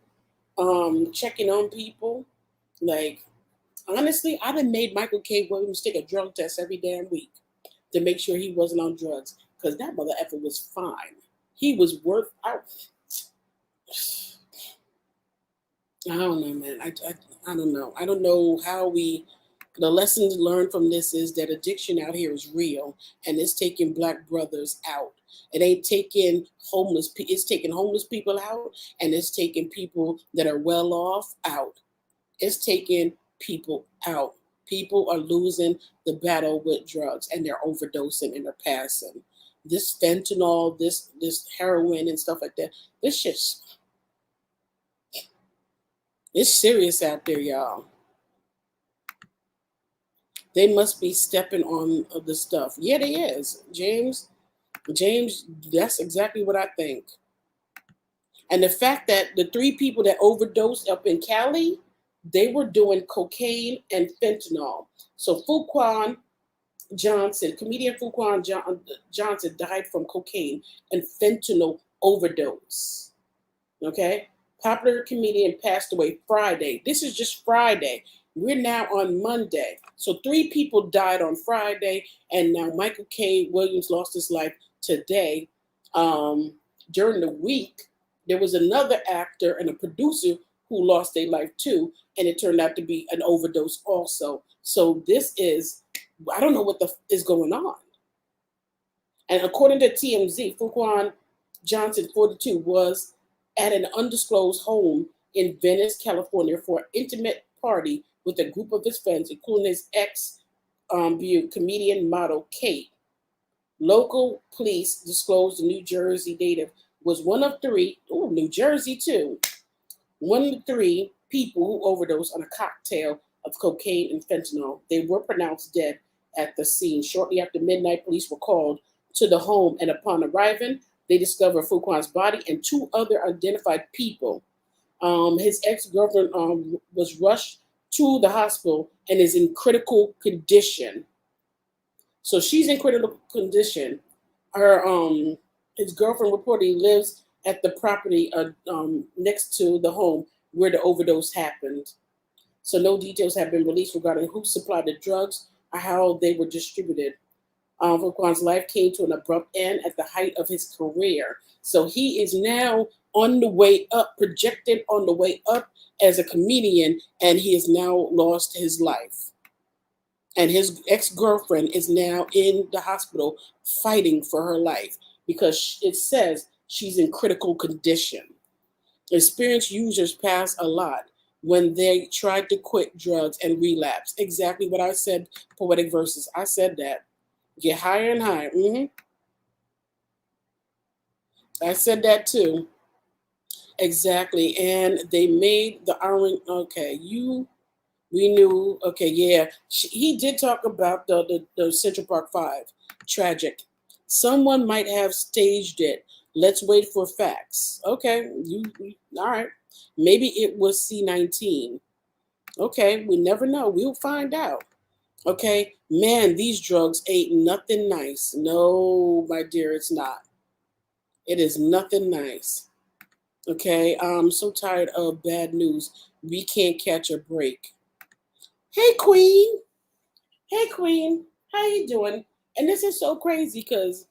checking on people, like honestly, I done made Michael K. Williams take a drug test every damn week to make sure he wasn't on drugs because that mother effer was fine. He was worth out. I don't know, man. I don't know. I don't know how we. The lessons learned from this is that addiction out here is real, and it's taking Black brothers out. It ain't taking homeless. It's taking homeless people out, and it's taking people that are well off out. It's taking people out. People are losing the battle with drugs, and they're overdosing and they're passing. This fentanyl, this heroin and stuff like that. This shit's it's serious out there, y'all. They must be stepping on the stuff. Yeah, they is. James, that's exactly what I think. And the fact that the three people that overdosed up in Cali, they were doing cocaine and fentanyl. So Fuquan Johnson, comedian Johnson died from cocaine and fentanyl overdose. Okay? Popular comedian passed away Friday. This is just Friday. We're now on Monday. So three people died on Friday, and now Michael K. Williams lost his life today. During the week, there was another actor and a producer who lost their life too, and it turned out to be an overdose also. So this is, I don't know what is going on. And according to TMZ, Fuquan Johnson, 42, was at an undisclosed home in Venice, California for an intimate party with a group of his friends, including his comedian model Kate. Local police disclosed the New Jersey native was one of three, New Jersey too, one of three people who overdosed on a cocktail of cocaine and fentanyl. They were pronounced dead at the scene. Shortly after midnight, police were called to the home, and upon arriving, they discovered Fuquan's body and two other identified people. His ex-girlfriend was rushed to the hospital and is in critical condition. So she's in critical condition. Her his girlfriend reportedly lives at the property next to the home where the overdose happened. So no details have been released regarding who supplied the drugs or how they were distributed. Fuquan's life came to an abrupt end at the height of his career. So he is now on the way up, projected on the way up as a comedian, and he has now lost his life. And his ex-girlfriend is now in the hospital fighting for her life because it says she's in critical condition. Experienced users pass a lot when they tried to quit drugs and relapse. Exactly what I said, Poetic Verses. I said that. Get higher and higher. I said that too. Exactly. And they made the orange. Okay, we knew. Okay, yeah. He did talk about the Central Park Five. Tragic. Someone might have staged it. Let's wait for facts. Okay, all right. Maybe it was C-19. Okay, we never know. We'll find out. Okay, man, these drugs ain't nothing nice. No, my dear, it's not. It is nothing nice. Okay, I'm so tired of bad news. We can't catch a break. Hey, Queen. Hey, Queen. How you doing? And this is so crazy because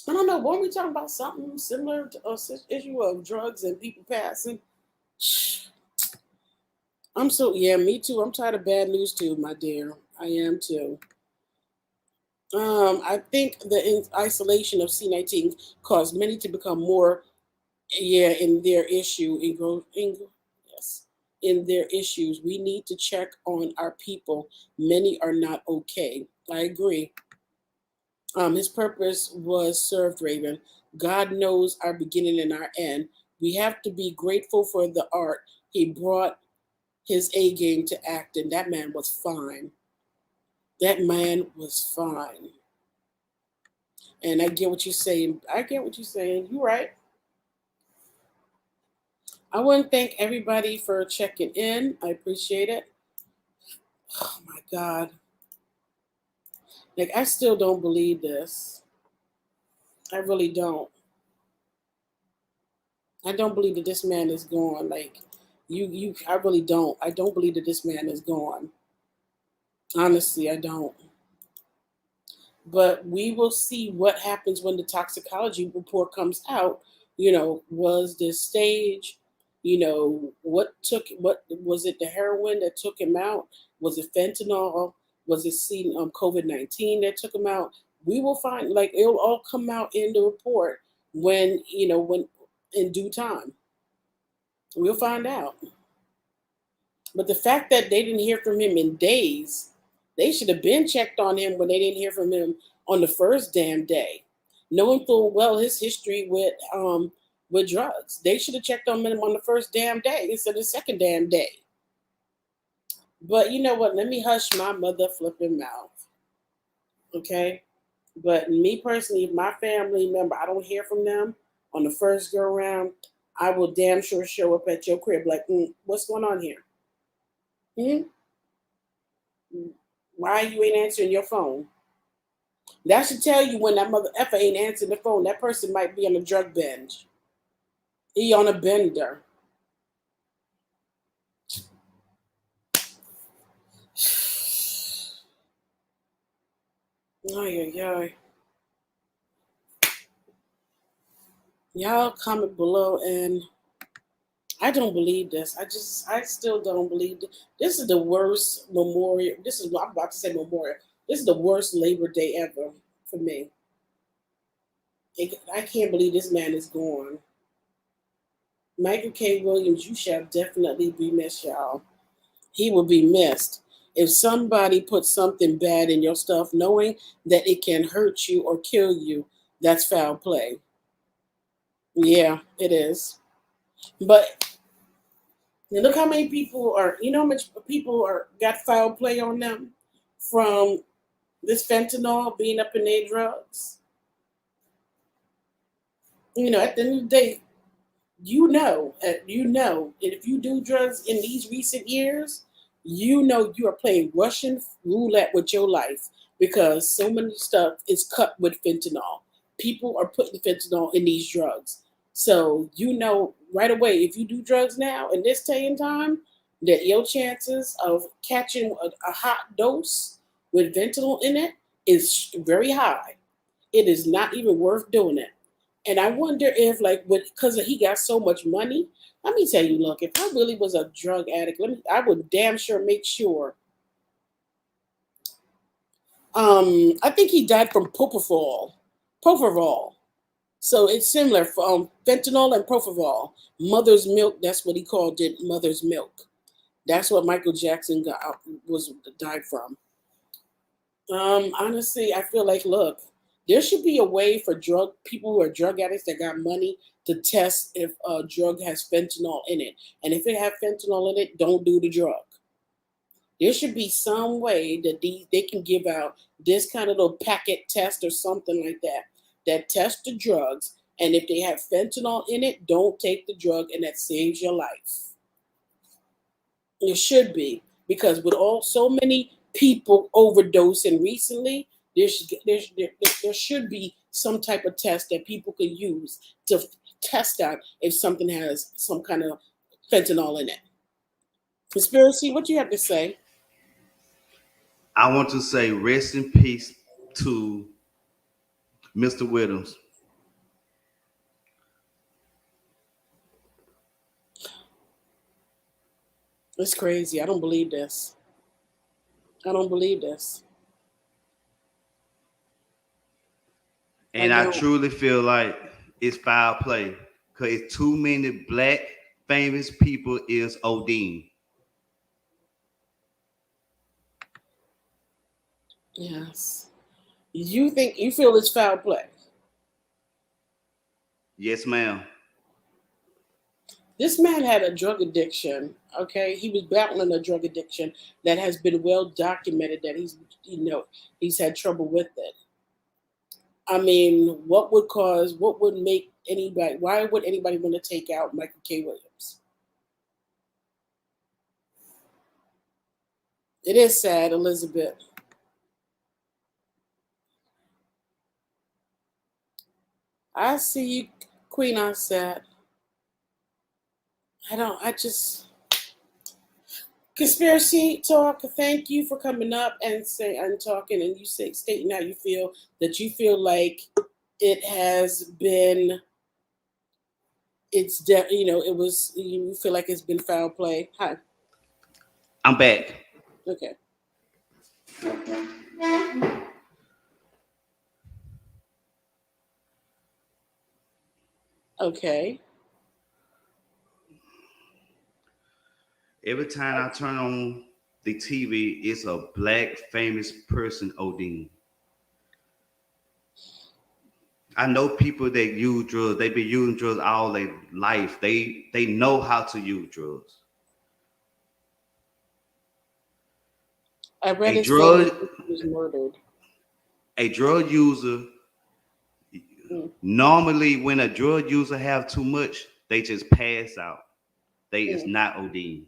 I don't know. Weren't we talking about something similar to a issue of drugs and people passing? I'm so yeah, me too. I'm tired of bad news too, my dear. I am too. I think the isolation of C-19 caused many to become more, yeah, in their issue yes, in their issues. We need to check on our people. Many are not okay. I agree. His purpose was served, Raven. God knows our beginning and our end. We have to be grateful for the art. He brought his A game to act, and that man was fine. That man was fine. And I get what you're saying. I get what you're saying. You're right. I want to thank everybody for checking in. I appreciate it. Oh my God. Like, I still don't believe this. I really don't. I don't believe that this man is gone. Like, I really don't. I don't believe that this man is gone. Honestly, I don't. But we will see what happens when the toxicology report comes out. Was this stage? What was it? The heroin that took him out? Was it fentanyl? Was it COVID-19 that took him out? We will find, like, it'll all come out in the report when in due time. We'll find out. But the fact that they didn't hear from him in days, they should have been checked on him when they didn't hear from him on the first damn day. Knowing full well his history with drugs. They should have checked on him on the first damn day instead of the second damn day. But you know what? Let me hush my mother flipping mouth. Okay? But me personally, if my family member, I don't hear from them on the first go around, I will damn sure show up at your crib like, what's going on here? Hmm? Why you ain't answering your phone? That should tell you when that mother effer ain't answering the phone. That person might be on a drug binge. He on a bender. Ay, ay, ay. Y'all comment below, and I don't believe this. I still don't believe this. This is the worst memorial. This is what I'm about to say memorial. This is the worst Labor Day ever for me. I can't believe this man is gone. Michael K. Williams, you shall definitely be missed, y'all. He will be missed. If somebody puts something bad in your stuff, knowing that it can hurt you or kill you, that's foul play. Yeah, it is. But look how many people are, how much people are got foul play on them from this fentanyl being up in their drugs. At the end of the day, and if you do drugs in these recent years, you are playing Russian roulette with your life because so many stuff is cut with fentanyl. People are putting fentanyl in these drugs. So right away, if you do drugs now in this day and time, that your chances of catching a hot dose with fentanyl in it is very high. It is not even worth doing it. And I wonder if, like, because he got so much money. Let me tell you, look, if I really was a drug addict, I would damn sure make sure. I think he died from propofol. Propofol. So it's similar from fentanyl and propofol. Mother's milk. That's what he called it. Mother's milk. That's what Michael Jackson died from. Honestly, I feel like, look, there should be a way for drug people who are drug addicts that got money to test if a drug has fentanyl in it, and if it have fentanyl in it, don't do the drug. There should be some way that they can give out this kind of little packet test or something like that test the drugs, and if they have fentanyl in it, don't take the drug, and that saves your life. It should be, because with all so many people overdosing recently, there should be some type of test that people could use to test out if something has some kind of fentanyl in it. Conspiracy, what you have to say? I want to say rest in peace to Mr. Williams. It's crazy. I don't believe this. I don't believe this. I And I don't. truly feel like it's foul play because it's too many black famous people is ODing. Yes. You think you feel it's foul play? Yes, ma'am. This man had a drug addiction. Okay, he was battling a drug addiction that has been well documented. That he's had trouble with it. I mean, what would cause? What would make anybody? Why would anybody want to take out Michael K. Williams? It is sad, Elizabeth. I see you, Queen. I said, I don't. I just conspiracy talk. Thank you for coming up and say and talking, and you say stating how you feel. That you feel like it has been. It was. You feel like it's been foul play. Hi. I'm back. Okay. Okay. Every time I turn on the TV, it's a black famous person ODing. I know people that use drugs. They've been using drugs all their life. They know how to use drugs. I read A his family drug was murdered. a drug user Mm, normally when a drug user have too much, they just pass out. They is mm. not ODing.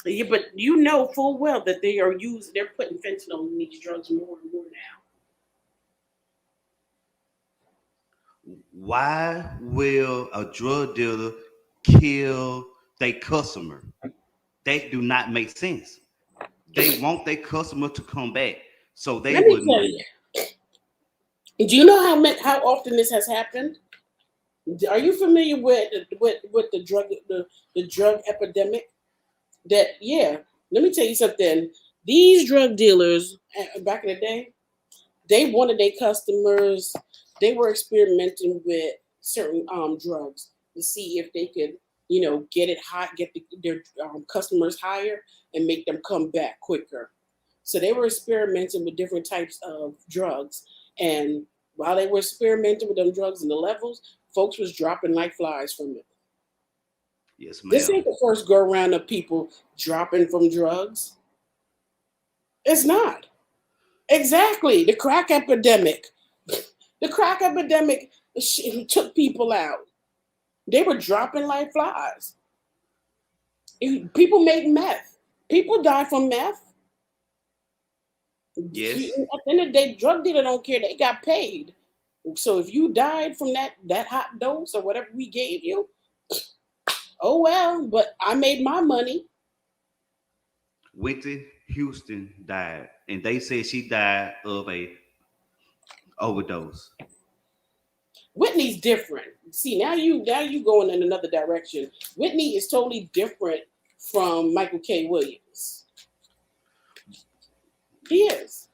Yeah, but you know full well that they are used. They're putting fentanyl in these drugs more and more now. Why will a drug dealer kill their customer? That do not make sense. They want their customer to come back, so they Let me would. tell you. Do you know how often this has happened? Are you familiar with the drug epidemic? That yeah. Let me tell you something. These drug dealers back in the day, they wanted their customers. They were experimenting with certain drugs to see if they could, get it hot, their customers higher, and make them come back quicker. So they were experimenting with different types of drugs, and while they were experimenting with them drugs and the levels, folks was dropping like flies from it. Yes, This ma'am. ain't the first go around of people dropping from drugs. It's not. Exactly. The crack epidemic. The crack epidemic took people out. They were dropping like flies. People make meth. People die from meth. At Yes. the end of the day, drug dealer don't care. They got paid. So if you died from that hot dose or whatever we gave you, oh well. But I made my money. Whitney Houston died, and they said she died of a overdose. Whitney's different. See, now you going in another direction. Whitney is totally different from Michael K. Williams. He is.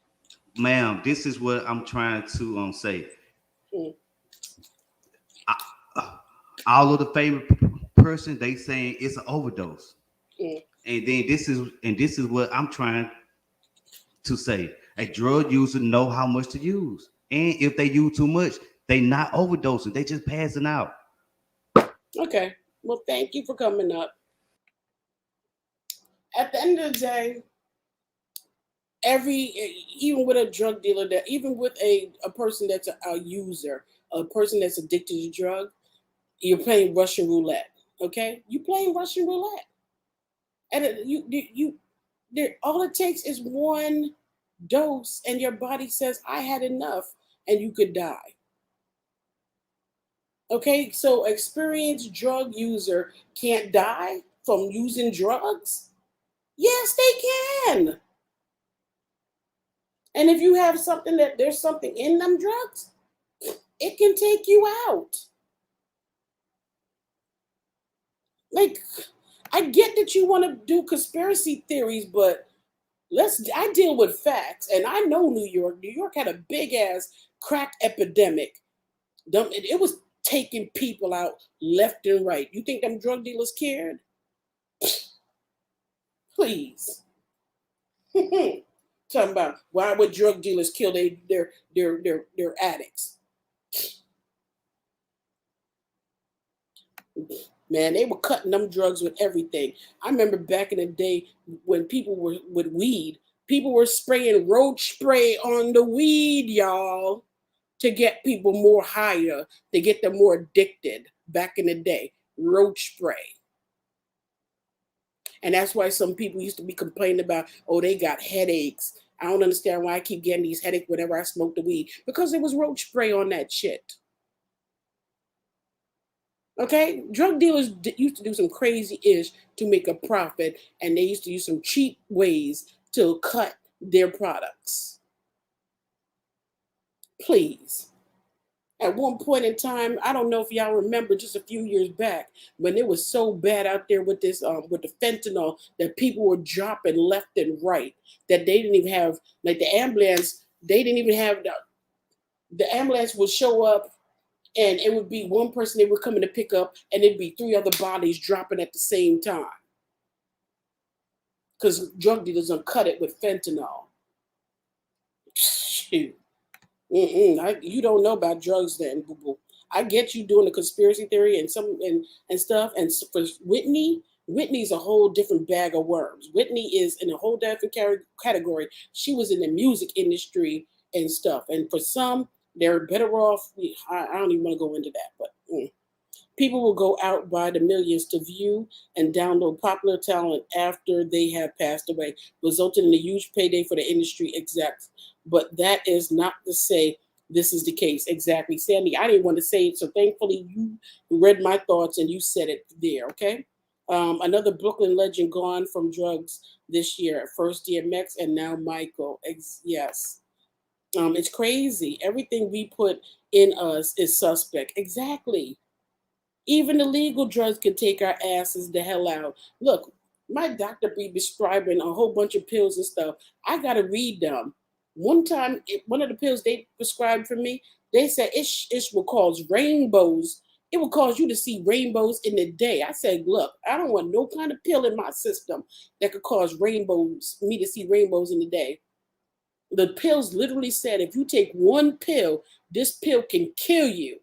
Ma'am, this is what I'm trying to say. Mm, I, all of the favorite person they saying it's an overdose, mm. and then this is what I'm trying to say. A drug user know how much to use, and if they use too much, they not overdosing. They just passing out. Okay. Well, thank you for coming up. At the end of the day, every even with a drug dealer, that even with a person that's a user, a person that's addicted to drug, you're playing Russian roulette. Okay, you playing Russian roulette, and all it takes is one dose, and your body says, "I had enough," and you could die. Okay, so experienced drug user can't die from using drugs? Yes, they can. And if you have something that there's something in them drugs, it can take you out. Like, I get that you want to do conspiracy theories, but I deal with facts. And I know New York. New York had a big ass crack epidemic. It was taking people out left and right. You think them drug dealers cared? Please. Talking about why would drug dealers kill their addicts? Man, they were cutting them drugs with everything. I remember back in the day when people were with weed, people were spraying roach spray on the weed, y'all, to get people more higher, to get them more addicted. Back in the day, roach spray. And that's why some people used to be complaining about, oh, they got headaches. I don't understand why I keep getting these headaches whenever I smoke the weed. Because there was roach spray on that shit. Okay? Drug dealers used to do some crazy ish to make a profit, and they used to use some cheap ways to cut their products. Please. At one point in time, I don't know if y'all remember, just a few years back, when it was so bad out there with this with the fentanyl that people were dropping left and right, that they didn't even have, like, the ambulance. They didn't even have the ambulance would show up, and it would be one person they were coming to pick up, and it'd be three other bodies dropping at the same time because drug dealers don't cut it with fentanyl. Shoot. You don't know about drugs then, boo boo. I get you doing the conspiracy theory and and stuff. And for Whitney's a whole different bag of worms. Whitney is in a whole different category. She was in the music industry and stuff. And for some, they're better off. I don't even want to go into that, but. People will go out by the millions to view and download popular talent after they have passed away, resulting in a huge payday for the industry execs. But that is not to say this is the case. Exactly. Sandy, I didn't want to say it, so thankfully you read my thoughts and you said it there, okay? Another Brooklyn legend gone from drugs this year. First DMX and now Michael. Yes. It's crazy. Everything we put in us is suspect. Exactly. Even the legal drugs can take our asses the hell out. Look, my doctor be prescribing a whole bunch of pills and stuff. I gotta read them. One time, one of the pills they prescribed for me, they said it will cause rainbows. It will cause you to see rainbows in the day. I said, look, I don't want no kind of pill in my system that could cause me to see rainbows in the day. The pills literally said if you take one pill, this pill can kill you.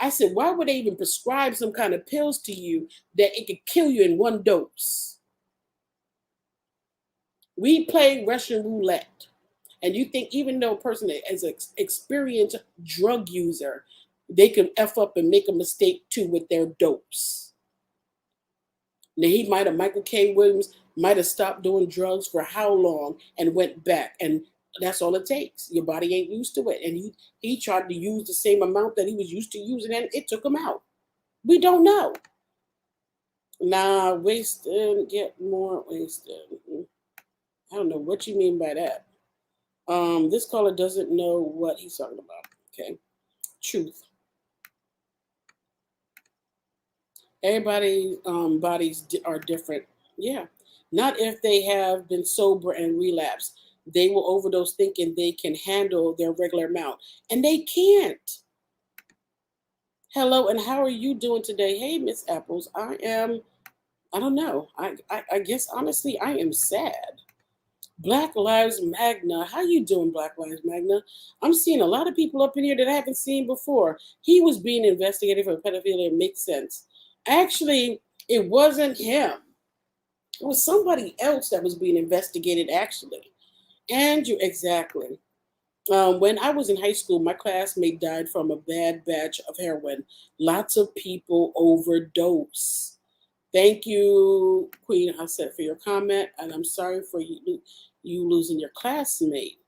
I said, why would they even prescribe some kind of pills to you that it could kill you in one dose? We play Russian roulette. And you think even though a person is an experienced drug user, they can F up and make a mistake too with their dose. Now Michael K. Williams might have stopped doing drugs for how long and went back. And that's all it takes. Your body ain't used to it. And he tried to use the same amount that he was used to using, and it took him out. We don't know. Nah, wasted, get more wasted. I don't know what you mean by that. This caller doesn't know what he's talking about. Okay. Truth. Everybody's bodies are different. Yeah. Not if they have been sober and relapsed. They will overdose thinking they can handle their regular amount. And they can't. Hello, and how are you doing today? Hey, Miss Apples. I don't know. I guess honestly, I am sad. Black Lives Magna. How you doing, Black Lives Magna? I'm seeing a lot of people up in here that I haven't seen before. He was being investigated for pedophilia. It makes sense. Actually, it wasn't him. It was somebody else that was being investigated, actually. Andrew, exactly. When I was in high school, my classmate died from a bad batch of heroin. Lots of people overdose. Thank you, Queen Hasset, for your comment, and I'm sorry for you losing your classmate.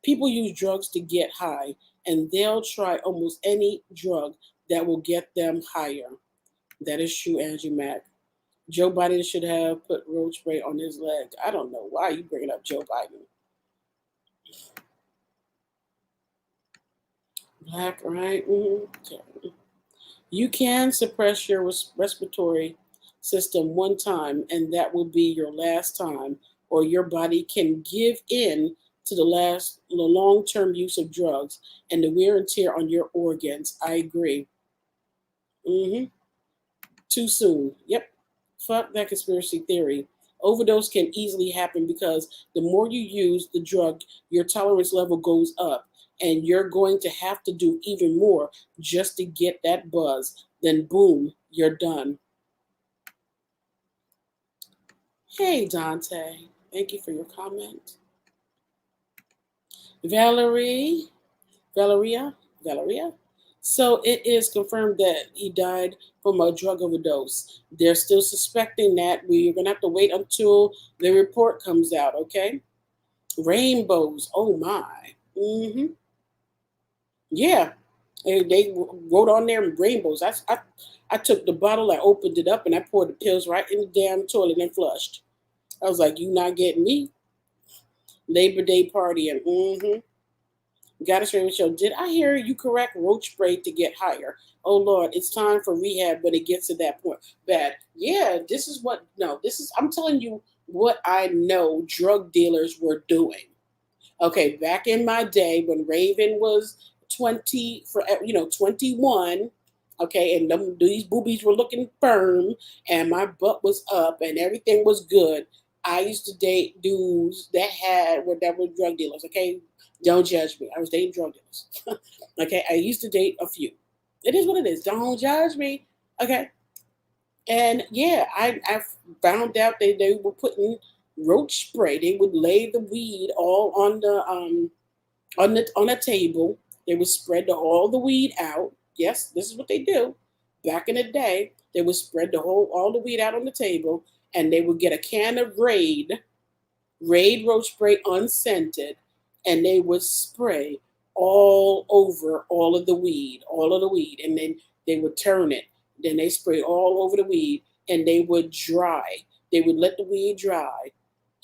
People use drugs to get high, and they'll try almost any drug that will get them higher. That is true, Angie Mack. Joe Biden should have put road spray on his leg. I don't know why you bringing up Joe Biden. Black, right? Okay. You can suppress your respiratory system one time, and that will be your last time, or your body can give in to the long-term use of drugs and the wear and tear on your organs. I agree. hmm Too soon. Yep. Fuck that conspiracy theory. Overdose can easily happen because the more you use the drug, your tolerance level goes up, and you're going to have to do even more just to get that buzz. Then, boom, you're done. Hey, Dante. Thank you for your comment. Valerie, Valeria. So it is confirmed that he died from a drug overdose. They're still suspecting that. We're going to have to wait until the report comes out, okay? Rainbows. Oh, my. Yeah. And they wrote on there rainbows. I took the bottle, I opened it up, and I poured the pills right in the damn toilet and flushed. I was like, you not getting me. Labor Day partying. Goddess Raven Show. Did I hear you correct? Roach spray to get higher. Oh Lord, it's time for rehab when it gets to that point. Bad. Yeah, this is what no, this is I'm telling you what I know drug dealers were doing. Okay, back in my day when Raven was 21, okay, and these boobies were looking firm and my butt was up and everything was good. I used to date dudes that were drug dealers, okay? Don't judge me. I was dating drug dealers. Okay, I used to date a few. It is what it is. Don't judge me. Okay. And yeah, I found out they were putting roach spray. They would lay the weed all on a table. They would spread all the weed out. Yes, this is what they do. Back in the day, they would spread all the weed out on the table, and they would get a can of Raid roach spray unscented, and they would spray all over all of the weed, and then they would turn it. Then they spray all over the weed, and they would dry. They would let the weed dry,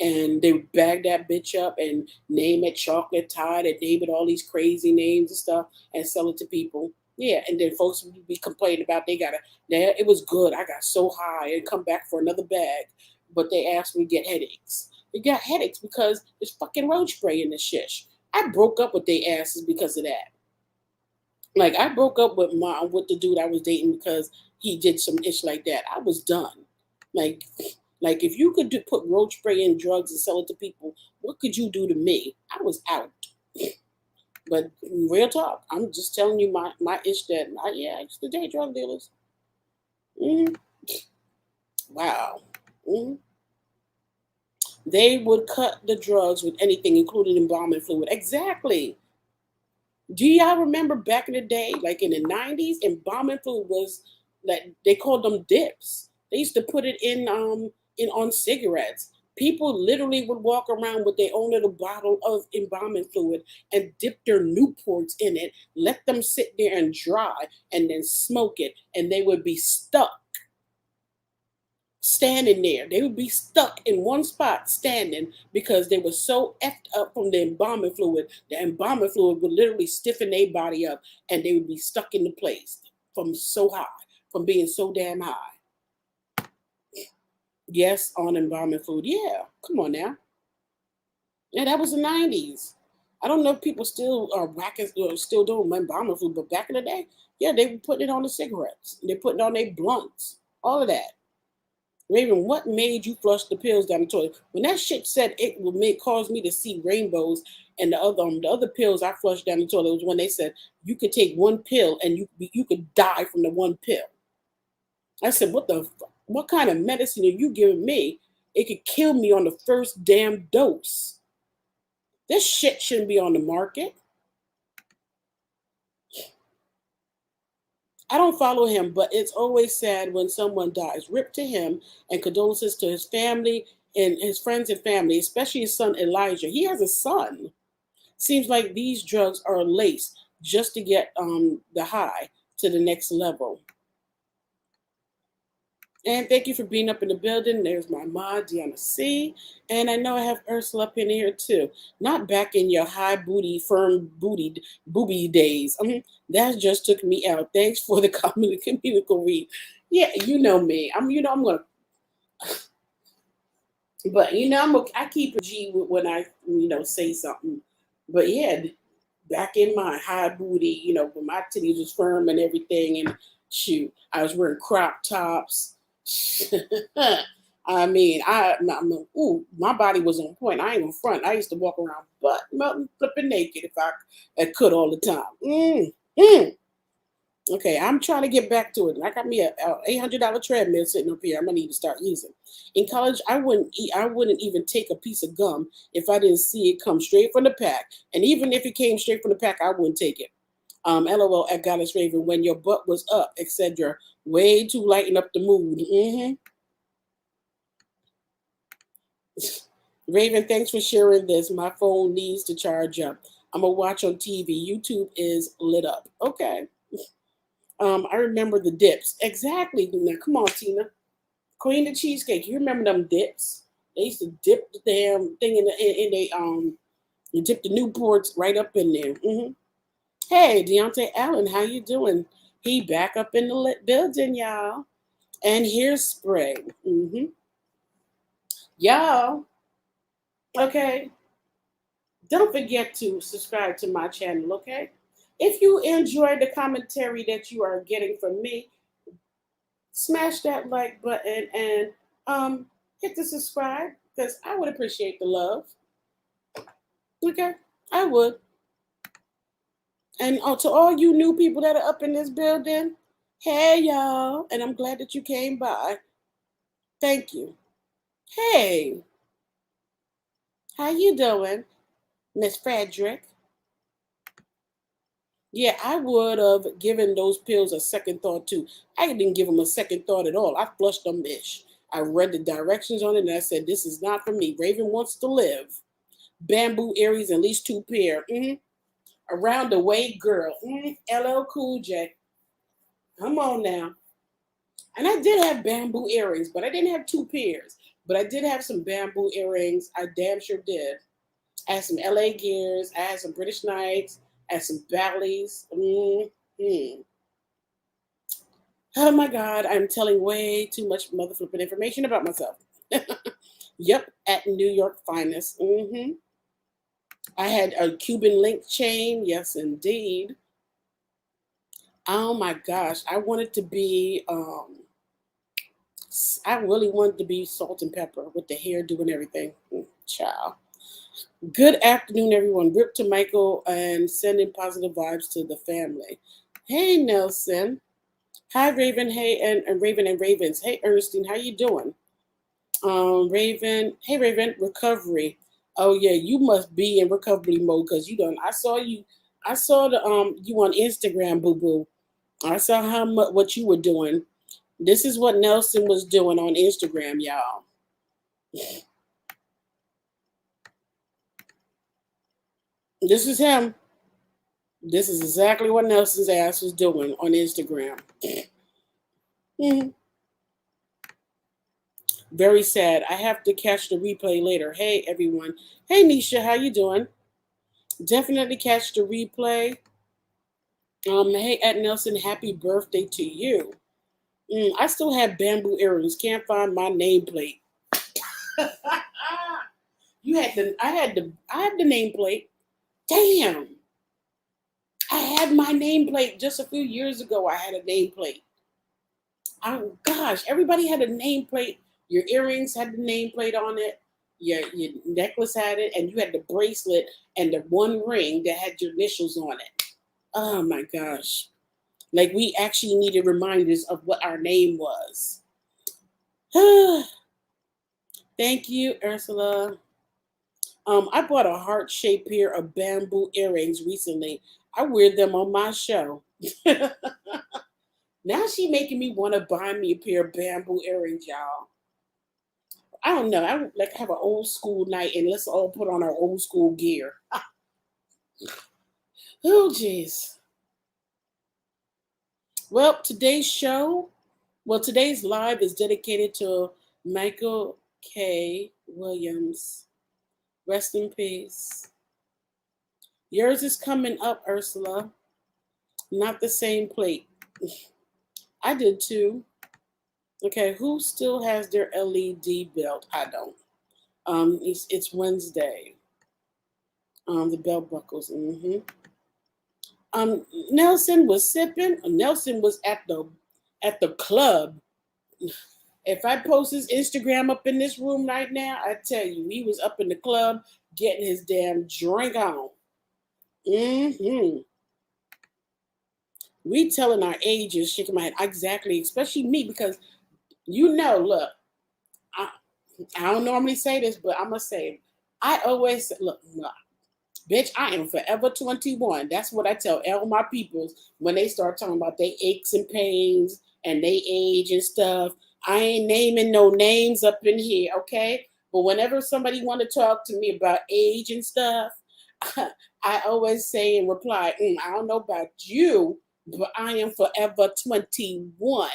and they would bag that bitch up and name it chocolate tide and name it all these crazy names and stuff and sell it to people. Yeah, and then folks would be complaining about it was good. I got so high and come back for another bag, but they asked me to get headaches. They got headaches because there's fucking roach spray in the shish. I broke up with their asses because of that. Like I broke up with the dude I was dating because he did some ish like that. I was done. Like like if you could put roach spray in drugs and sell it to people, what could you do to me? I was out. But real talk, I'm just telling you my ish that I used to date drug dealers. hmm Wow. hmm They would cut the drugs with anything, including embalming fluid. Exactly. Do y'all remember back in the day, like in the 90s, embalming fluid was like they called them dips. They used to put it in on cigarettes. People literally would walk around with their own little bottle of embalming fluid and dip their Newports in it, let them sit there and dry, and then smoke it, and they would be stuck standing there. They would be stuck in one spot standing because they were so effed up from the embalming fluid. The embalming fluid would literally stiffen their body up and they would be stuck in the place from being so damn high. Yes, on embalming fluid. Yeah, come on now. Yeah, that was the 90s. I don't know if people still are whacking or still doing embalming fluid, but back in the day, yeah, they were putting it on the cigarettes. They putting it on their blunts. All of that. Raven, what made you flush the pills down the toilet? When that shit said it would cause me to see rainbows, and the other pills I flushed down the toilet was when they said you could take one pill and you could die from the one pill. I said, what kind of medicine are you giving me? It could kill me on the first damn dose. This shit shouldn't be on the market. I don't follow him, but it's always sad when someone dies. Rip to him and condolences to his family and his friends and family, especially his son Elijah. He has a son. Seems like these drugs are laced just to get the high. to the next level. And thank you for being up in the building. There's my ma, Deanna C. And I know I have Ursula up in here too. Not back in your high booty, firm booty, booby days. That just took me out. Thanks for the communical read. Yeah, you know me. I'm gonna, but I keep a G when I, say something. But yeah, back in my high booty, when my titties was firm and everything, and shoot, I was wearing crop tops. Ooh, my body was on point. I ain't gonna front. I used to walk around butt flipping naked if I could all the time. Mm. Okay, I'm trying to get back to it. I got me a $800 treadmill sitting up here. I'm gonna need to start using. In college, I wouldn't eat. I wouldn't even take a piece of gum if I didn't see it come straight from the pack. And even if it came straight from the pack, I wouldn't take it. LOL at Goddess Raven, when your butt was up, etc. Way to lighten up the mood. Raven, thanks for sharing this. My phone needs to charge up. I'm gonna watch on TV. YouTube is lit up. Okay. I remember the dips. Exactly. Now, come on, Tina. Queen of Cheesecake. You remember them dips? They used to dip the damn thing in they you dip the Newports right up in there. Hey, Deontay Allen, how you doing? He back up in the building, y'all. And here's Spray. Y'all, okay. Don't forget to subscribe to my channel, okay? If you enjoy the commentary that you are getting from me, smash that like button and hit the subscribe because I would appreciate the love. Okay, I would. And to all you new people that are up in this building, hey y'all, and I'm glad that you came by. Thank you. Hey, how you doing, Miss Frederick? Yeah, I would have given those pills a second thought too. I didn't give them a second thought at all. I flushed them ish. I read the directions on it and I said, this is not for me. Raven wants to live. Bamboo earrings, at least 2 pair. Around the way, girl. LL Cool J. Come on now. And I did have bamboo earrings, but I didn't have 2 pairs. But I did have some bamboo earrings. I damn sure did. I had some LA Gears. I had some British Knights. I had some Bally's. Oh my God, I'm telling way too much mother flipping information about myself. Yep, at New York Finest. I had a Cuban link chain. Yes, indeed. Oh my gosh, I wanted to be. I really wanted to be salt and pepper with the hairdo and everything. Ciao. Good afternoon, everyone. Rip to Michael and sending positive vibes to the family. Hey, Nelson. Hi, Raven. Hey, and Raven and Ravens. Hey, Ernestine. How you doing? Raven. Hey, Raven. Recovery. Oh yeah, you must be in recovery mode because you done. I saw you. I saw the you on Instagram, boo boo. I saw how much what you were doing. This is what Nelson was doing on Instagram, y'all. This is him. This is exactly what Nelson's ass was doing on Instagram. Mhm. Very sad. I have to catch the replay later. Hey everyone. Hey Nisha, how you doing? Definitely catch the replay. Hey Ed Nelson, happy birthday to you. I still have bamboo earrings. Can't find my nameplate. You had the I had the nameplate. Damn. I had my nameplate just a few years ago. I had a nameplate. Oh gosh, everybody had a nameplate. Your earrings had the nameplate on it. Your necklace had it, and you had the bracelet and the one ring that had your initials on it. Oh my gosh. Like we actually needed reminders of what our name was. Thank you, Ursula. I bought a heart-shaped pair of bamboo earrings recently. I wear them on my show. Now she making me want to buy me a pair of bamboo earrings, y'all. I don't know. I would like have an old school night and let's all put on our old school gear. Oh, jeez. Well, today's live is dedicated to Michael K. Williams. Rest in peace. Yours is coming up, Ursula. Not the same plate. I did too. Okay, who still has their LED belt? I don't. It's Wednesday. The belt buckles. Nelson was sipping. Nelson was at the club. If I post his Instagram up in this room right now, I tell you, he was up in the club getting his damn drink on. Mm-hmm. We telling our ages, shaking my head. Exactly, especially me, because look, I, I don't normally say this, but I'm gonna say it. I always say, look, bitch, I am forever 21. That's what I tell all my peoples when they start talking about their aches and pains and they age and stuff. I ain't naming no names up in here, okay? But whenever somebody want to talk to me about age and stuff, I always say in reply, I don't know about you, but I am forever 21.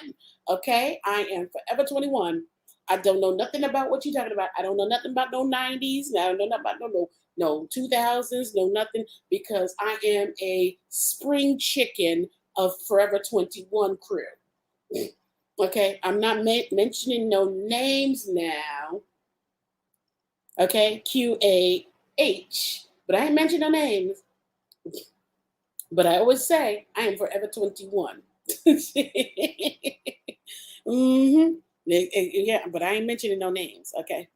Okay? I am forever 21. I don't know nothing about what you're talking about. I don't know nothing about no 90s. I don't know nothing about no 2000s, no nothing, because I am a spring chicken of Forever 21 crew. Okay? I'm not mentioning no names now. Okay? QAH. But I ain't mentioning no names. But I always say I am forever 21. Mm-hmm. Yeah, but I ain't mentioning no names, okay?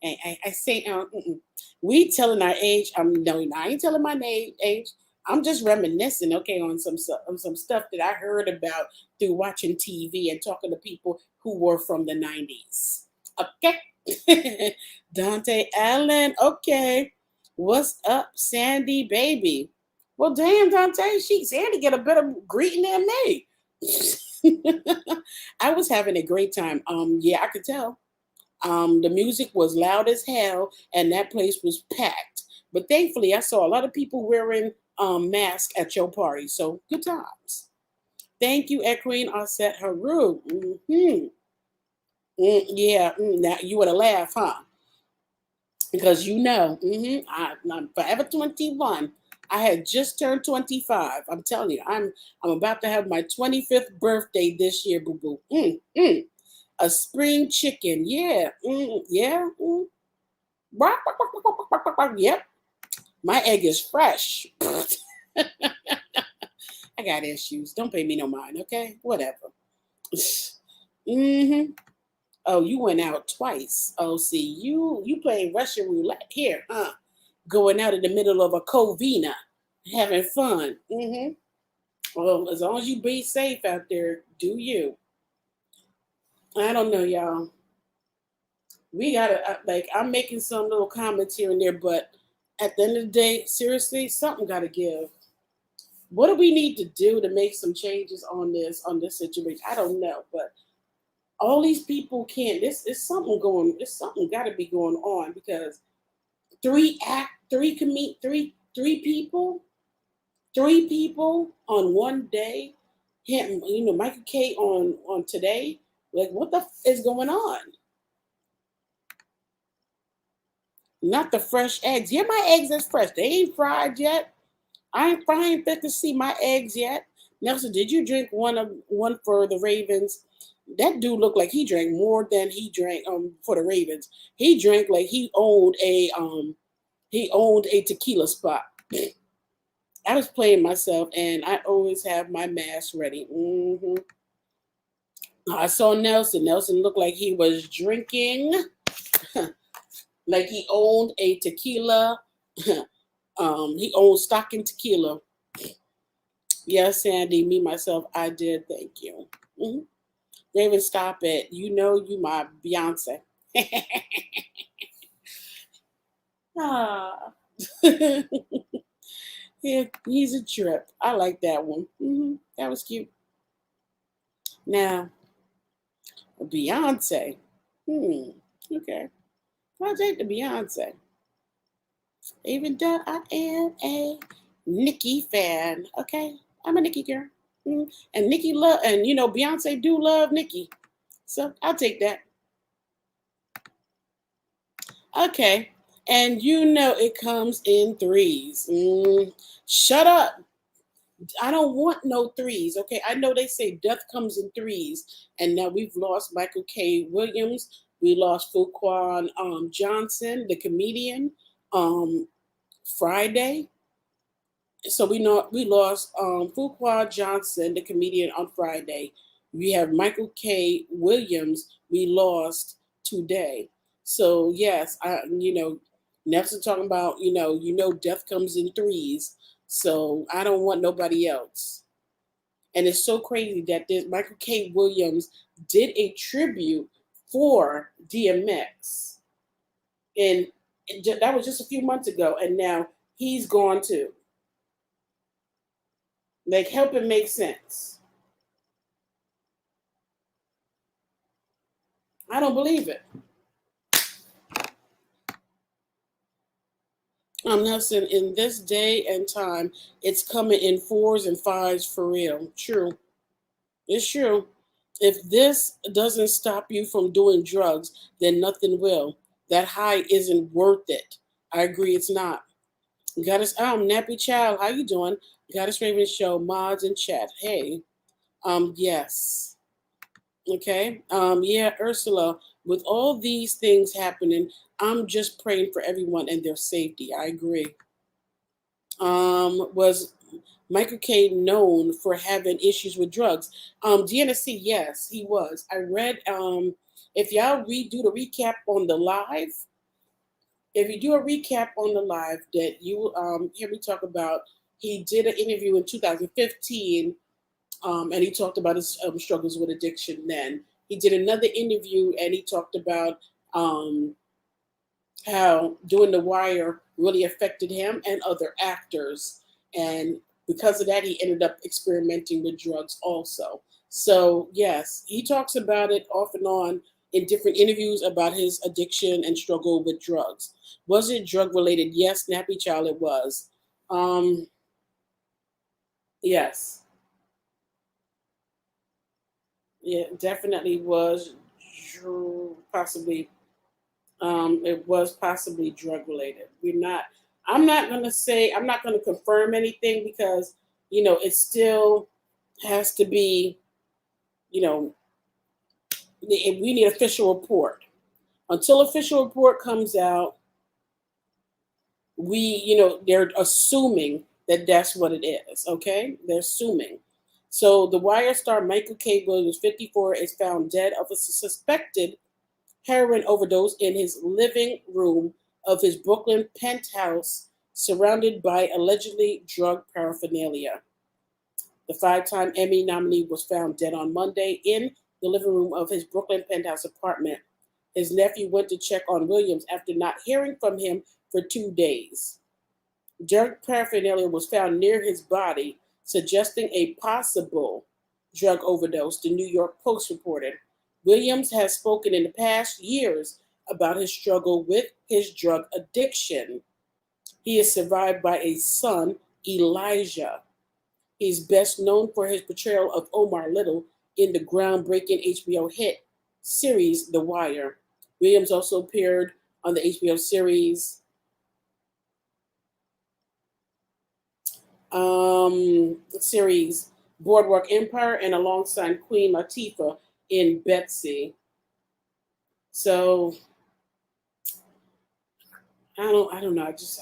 I say, we telling our age. No, I ain't telling my age. I'm just reminiscing, okay, on some stuff that I heard about through watching TV and talking to people who were from the 90s. Okay, Dante Allen. Okay, what's up, Sandy baby? Well, damn, Dante, Sandy get a better greeting than me. I was having a great time. Yeah, I could tell. The music was loud as hell, and that place was packed. But thankfully, I saw a lot of people wearing masks at your party. So good times. Thank you, Equine Osset Haru. Yeah, now you would have laughed, huh? Because I'm forever 21. I had just turned 25. I'm telling you, I'm about to have my 25th birthday this year, boo boo. A spring chicken, yeah, yeah. Yep, my egg is fresh. I got issues. Don't pay me no mind, okay? Whatever. mm-hmm. Oh, you went out twice. Oh, see, you playing Russian roulette here, huh? Going out in the middle of a covina, having fun. Well, as long as you be safe out there, do you? I don't know, y'all. We gotta like. I'm making some little comments here and there, but at the end of the day, seriously, something gotta give. What do we need to do to make some changes on this situation? I don't know, but all these people can't. This is something going. There's something got to be going on, because three people on one day. Him, Michael K on today. Like, what the is going on? Not the fresh eggs. Yeah, my eggs is fresh. They ain't fried yet. I ain't fit to see my eggs yet. Nelson, did you drink one for the Ravens? That dude looked like he drank more than he drank for the Ravens. He drank like he owned a tequila spot. I was playing myself, and I always have my mask ready. I saw Nelson. Nelson looked like he was drinking, like he owned a tequila. He owned stock in tequila. Yes, Sandy, me myself, I did. Thank you. Raven, stop it. You know you my Beyonce. ah. Yeah, he's a trip. I like that one. That was cute. Now, Beyonce. Okay. I'll take the Beyonce. Even though I am a Nicki fan. Okay. I'm a Nicki girl. And Nicki love, and Beyonce do love Nicki. So I'll take that. Okay. And it comes in threes. Shut up. I don't want no threes. Okay. I know they say death comes in threes. And now we've lost Michael K. Williams. We lost Fuquan Johnson, the comedian, um, Friday. So we lost Fuqua Johnson, the comedian, on Friday. We have Michael K. Williams. We lost today. So yes, Nelson talking about death comes in threes. So I don't want nobody else. And it's so crazy that this Michael K. Williams did a tribute for DMX, and that was just a few months ago, and now he's gone too. Like, help it make sense. I don't believe it. Nelson, in this day and time, it's coming in fours and fives for real. True. It's true. If this doesn't stop you from doing drugs, then nothing will. That high isn't worth it. I agree it's not. Goddess, Nappy Child, how you doing? Goddess Raven Show, mods and chat. Hey, yes. Okay. Yeah, Ursula, with all these things happening, I'm just praying for everyone and their safety. I agree. Was Michael K known for having issues with drugs? DNSC, yes, he was. I read if y'all redo the recap on the live, if you do a recap on the live that you hear me talk about, he did an interview in 2015, and he talked about his struggles with addiction then. He did another interview and he talked about how doing The Wire really affected him and other actors. And because of that, he ended up experimenting with drugs also. So, yes, he talks about it off and on in different interviews about his addiction and struggle with drugs. Was it drug related? Yes, Nappy Child, it was. Um, yes. Yeah, definitely was possibly it was possibly drug related. I'm not gonna confirm anything because it still has to be, you know, we need official report. Until official report comes out, they're assuming that that's what it is. Okay, they're assuming. So the Wire star Michael K. Williams, 54, is found dead of a suspected heroin overdose in his living room of his Brooklyn penthouse, surrounded by allegedly drug paraphernalia. The five-time Emmy nominee was found dead on Monday in the living room of his Brooklyn penthouse apartment. His nephew went to check on Williams after not hearing from him for 2 days. Drug paraphernalia was found near his body, suggesting a possible drug overdose, the New York Post reported. Williams has spoken in the past years about his struggle with his drug addiction. He is survived by a son, Elijah. He's best known for his portrayal of Omar Little in the groundbreaking HBO hit series The Wire. Williams also appeared on the HBO series Boardwalk Empire and alongside Queen Latifah in Betsy. So I don't know. I just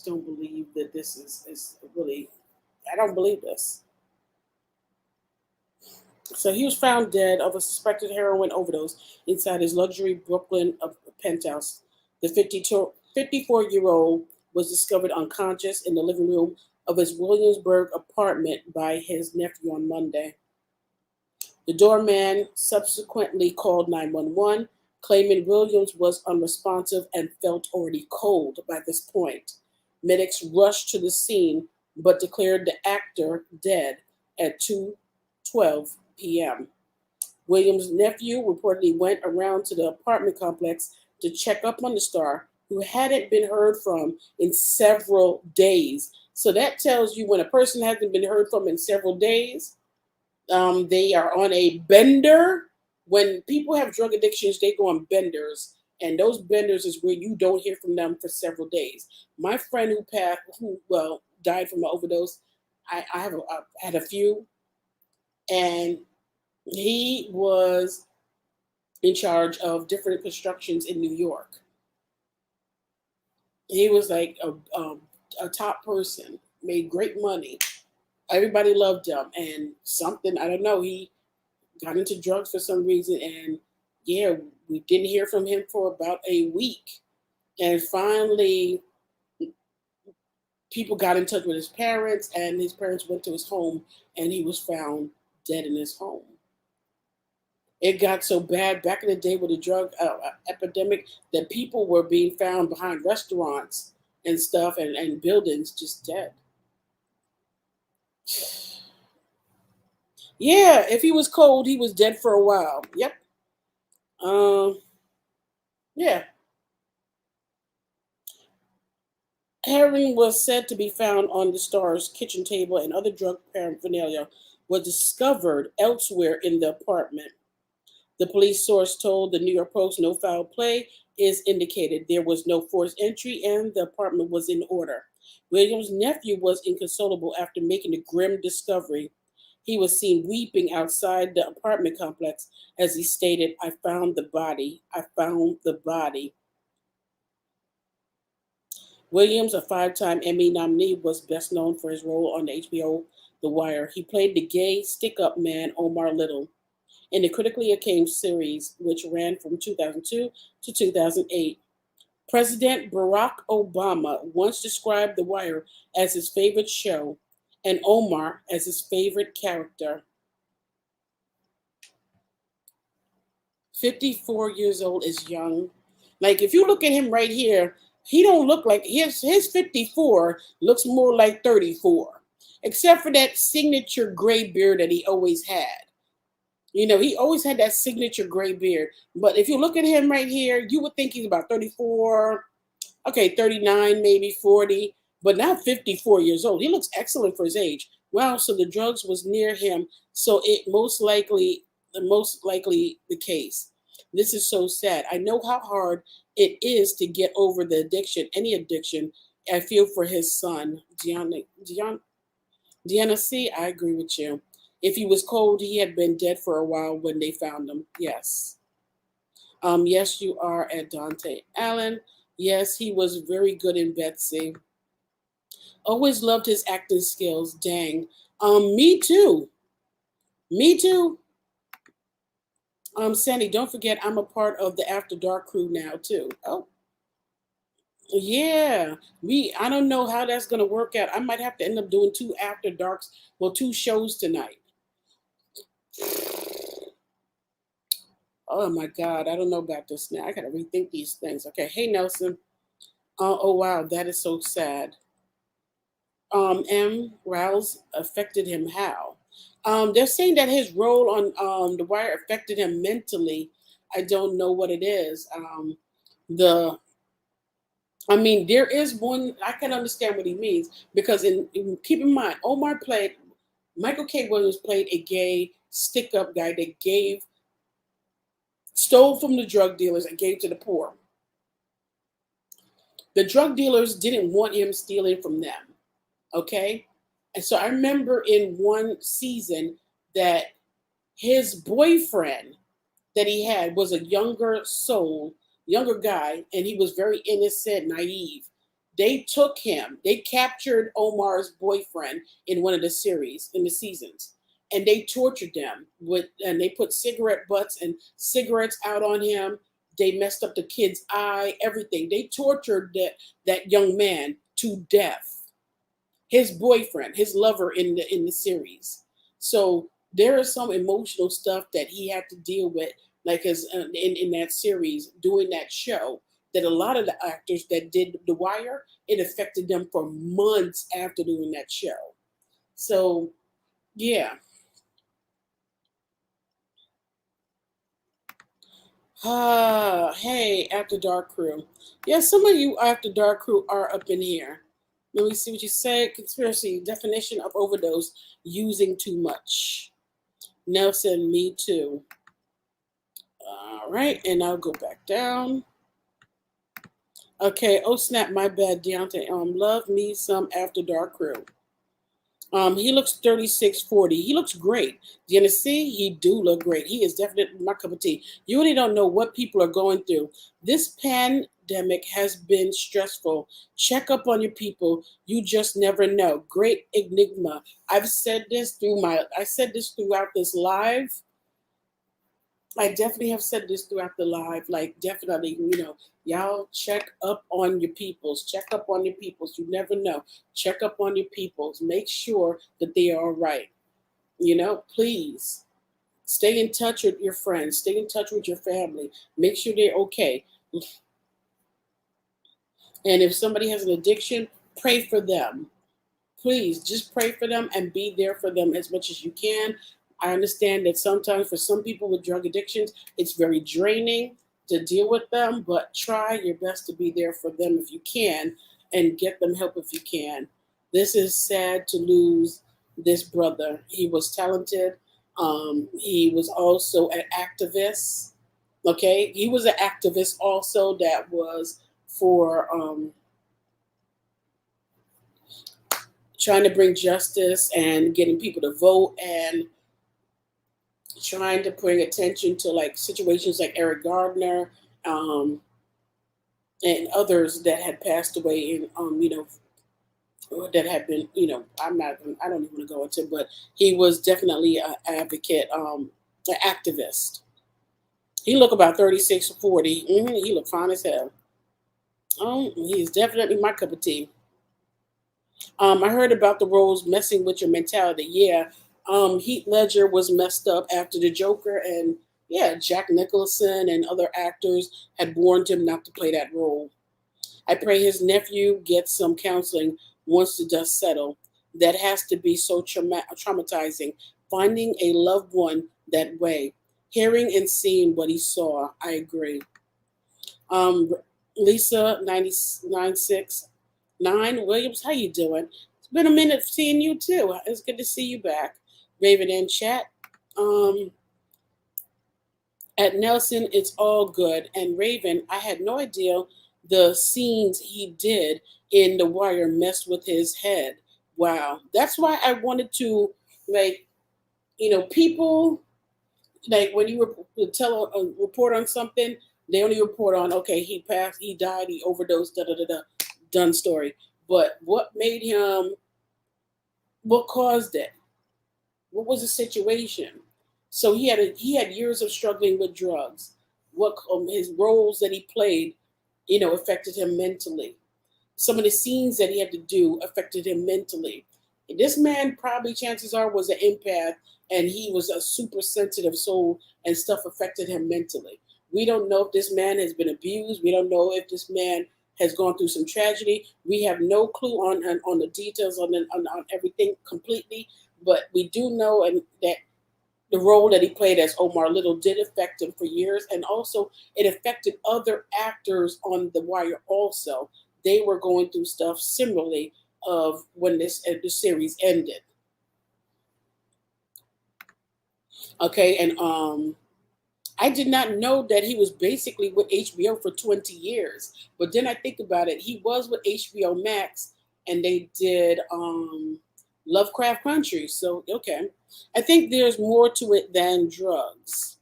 don't believe that this is really. I don't believe this. So he was found dead of a suspected heroin overdose inside his luxury Brooklyn penthouse. The 54-year-old was discovered unconscious in the living room of his Williamsburg apartment by his nephew on Monday. The doorman subsequently called 911, claiming Williams was unresponsive and felt already cold by this point. Medics rushed to the scene but declared the actor dead at 2:12 p.m. Williams' nephew reportedly went around to the apartment complex to check up on the star, who hadn't been heard from in several days, So that tells you when a person hasn't been heard from in several days, they are on a bender. When people have drug addictions, they go on benders, and those benders is where you don't hear from them for several days. My friend who passed, who well died from an overdose, I had a few, and he was in charge of different constructions in New York. He was like a top person, made great money. Everybody loved him, and something I don't know. He got into drugs for some reason, and yeah, we didn't hear from him for about a week. And finally, people got in touch with his parents, and his parents went to his home, and he was found dead in his home. It got so bad back in the day with the drug epidemic that people were being found behind restaurants and stuff and buildings just dead. Yeah, if he was cold, he was dead for a while. Yep. Um, yeah. Heroin was said to be found on the star's kitchen table, and other drug paraphernalia was discovered elsewhere in the apartment. The police source told the New York Post no foul play is indicated. There was no forced entry, and the apartment was in order. Williams' nephew was inconsolable after making the grim discovery. He was seen weeping outside the apartment complex as he stated, "I found the body. I found the body." Williams, a five-time Emmy nominee, was best known for his role on the HBO The Wire. He played the gay stick-up man Omar Little in the critically acclaimed series, which ran from 2002 to 2008. President Barack Obama once described The Wire as his favorite show and Omar as his favorite character. 54 years old is young. Like if you look at him right here, he don't look like his 54 looks more like 34. Except for that signature gray beard that he always had. You know, he always had that signature gray beard. But if you look at him right here, you would think he's about 34, okay, 39, maybe 40, but now 54 years old. He looks excellent for his age. Wow, so the drugs was near him, so it most likely the case. This is so sad. I know how hard it is to get over the addiction, any addiction. I feel for his son, Deanna C. I agree with you. If he was cold, he had been dead for a while when they found him. Yes. Yes, you are at Dante Allen. Yes, he was very good in Betsy. Always loved his acting skills. Dang. Me too. Me too. Sandy, don't forget I'm a part of the After Dark crew now too. Oh, yeah. I don't know how that's gonna work out. I might have to end up doing two After Darks, well, two shows tonight. Oh my God, I don't know about this now. I gotta rethink these things. Okay, hey Nelson. Oh wow, that is so sad. Rouse affected him how? They're saying that his role on The Wire affected him mentally. I don't know what it is. The I mean, there is one I can understand what he means because keep in mind, Michael K. Williams played a gay stick-up guy that stole from the drug dealers and gave to the poor. The drug dealers didn't want him stealing from them. Okay, and so I remember in one season that his boyfriend that he had was a younger guy, and he was very innocent, naive. They captured Omar's boyfriend in one of the series, in the seasons, and they tortured and they put cigarette butts and cigarettes out on him. They messed up the kid's eye, everything. They tortured that young man to death, his boyfriend, his lover in the series. So there is some emotional stuff that he had to deal with, like as in that series, doing that show. That a lot of the actors that did The Wire, it affected them for months after doing that show. So yeah. Hey, After Dark crew. Yeah, some of you After Dark crew are up in here. Let me see what you say. Conspiracy definition of overdose: using too much. Nelson, me too. All right, and I'll go back down. Okay. Oh snap! My bad, Deontay. Love me some After Dark crew. He looks 36, 40. He looks great. You gonna see? He do look great. He is definitely my cup of tea. You really don't know what people are going through. This pandemic has been stressful. Check up on your people. You just never know. Great enigma. I said this throughout this live. I definitely have said this throughout the live. Like, definitely, y'all check up on your peoples. Check up on your peoples. You never know. Check up on your peoples. Make sure that they are all right. Please stay in touch with your friends. Stay in touch with your family. Make sure they're okay. And if somebody has an addiction, pray for them. Please just pray for them and be there for them as much as you can. I understand that sometimes for some people with drug addictions, it's very draining to deal with them, but try your best to be there for them if you can and get them help if you can. This is sad to lose this brother. He was talented. He was also an activist. Okay, he was an activist also that was for trying to bring justice and getting people to vote and trying to bring attention to like situations like Eric Gardner and others that had passed away in that had been I don't even want to go into, but he was definitely an advocate, an activist. He looked about 36 or 40. He looked fine as hell. He's definitely my cup of tea. I heard about the roles messing with your mentality. Yeah, Heath Ledger was messed up after the Joker, and yeah, Jack Nicholson and other actors had warned him not to play that role. I pray his nephew gets some counseling once the dust settle. That has to be so traumatizing. Finding a loved one that way, hearing and seeing what he saw. I agree. Um, Lisa 996 9 Williams, how you doing? It's been a minute seeing you too. It's good to see you back. Raven in chat. Um, at Nelson, it's all good. And Raven, I had no idea the scenes he did in The Wire messed with his head. Wow. That's why I wanted to, like, people, like when you tell a report on something, they only report on, okay, he passed, he died, he overdosed, da da da da, done story. But what made him, what caused it? What was the situation? So he had years of struggling with drugs. What his roles that he played, affected him mentally. Some of the scenes that he had to do affected him mentally. And this man probably, chances are, was an empath, and he was a super sensitive soul, and stuff affected him mentally. We don't know if this man has been abused. We don't know if this man has gone through some tragedy. We have no clue on the details on everything completely, but we do know and that the role that he played as Omar Little did affect him for years, and also it affected other actors on The Wire. Also, they were going through stuff similarly of when the series ended. Okay, and I did not know that he was basically with HBO for 20 years. But then I think about it, he was with HBO Max, and they did Lovecraft Country. So okay, I think there's more to it than drugs.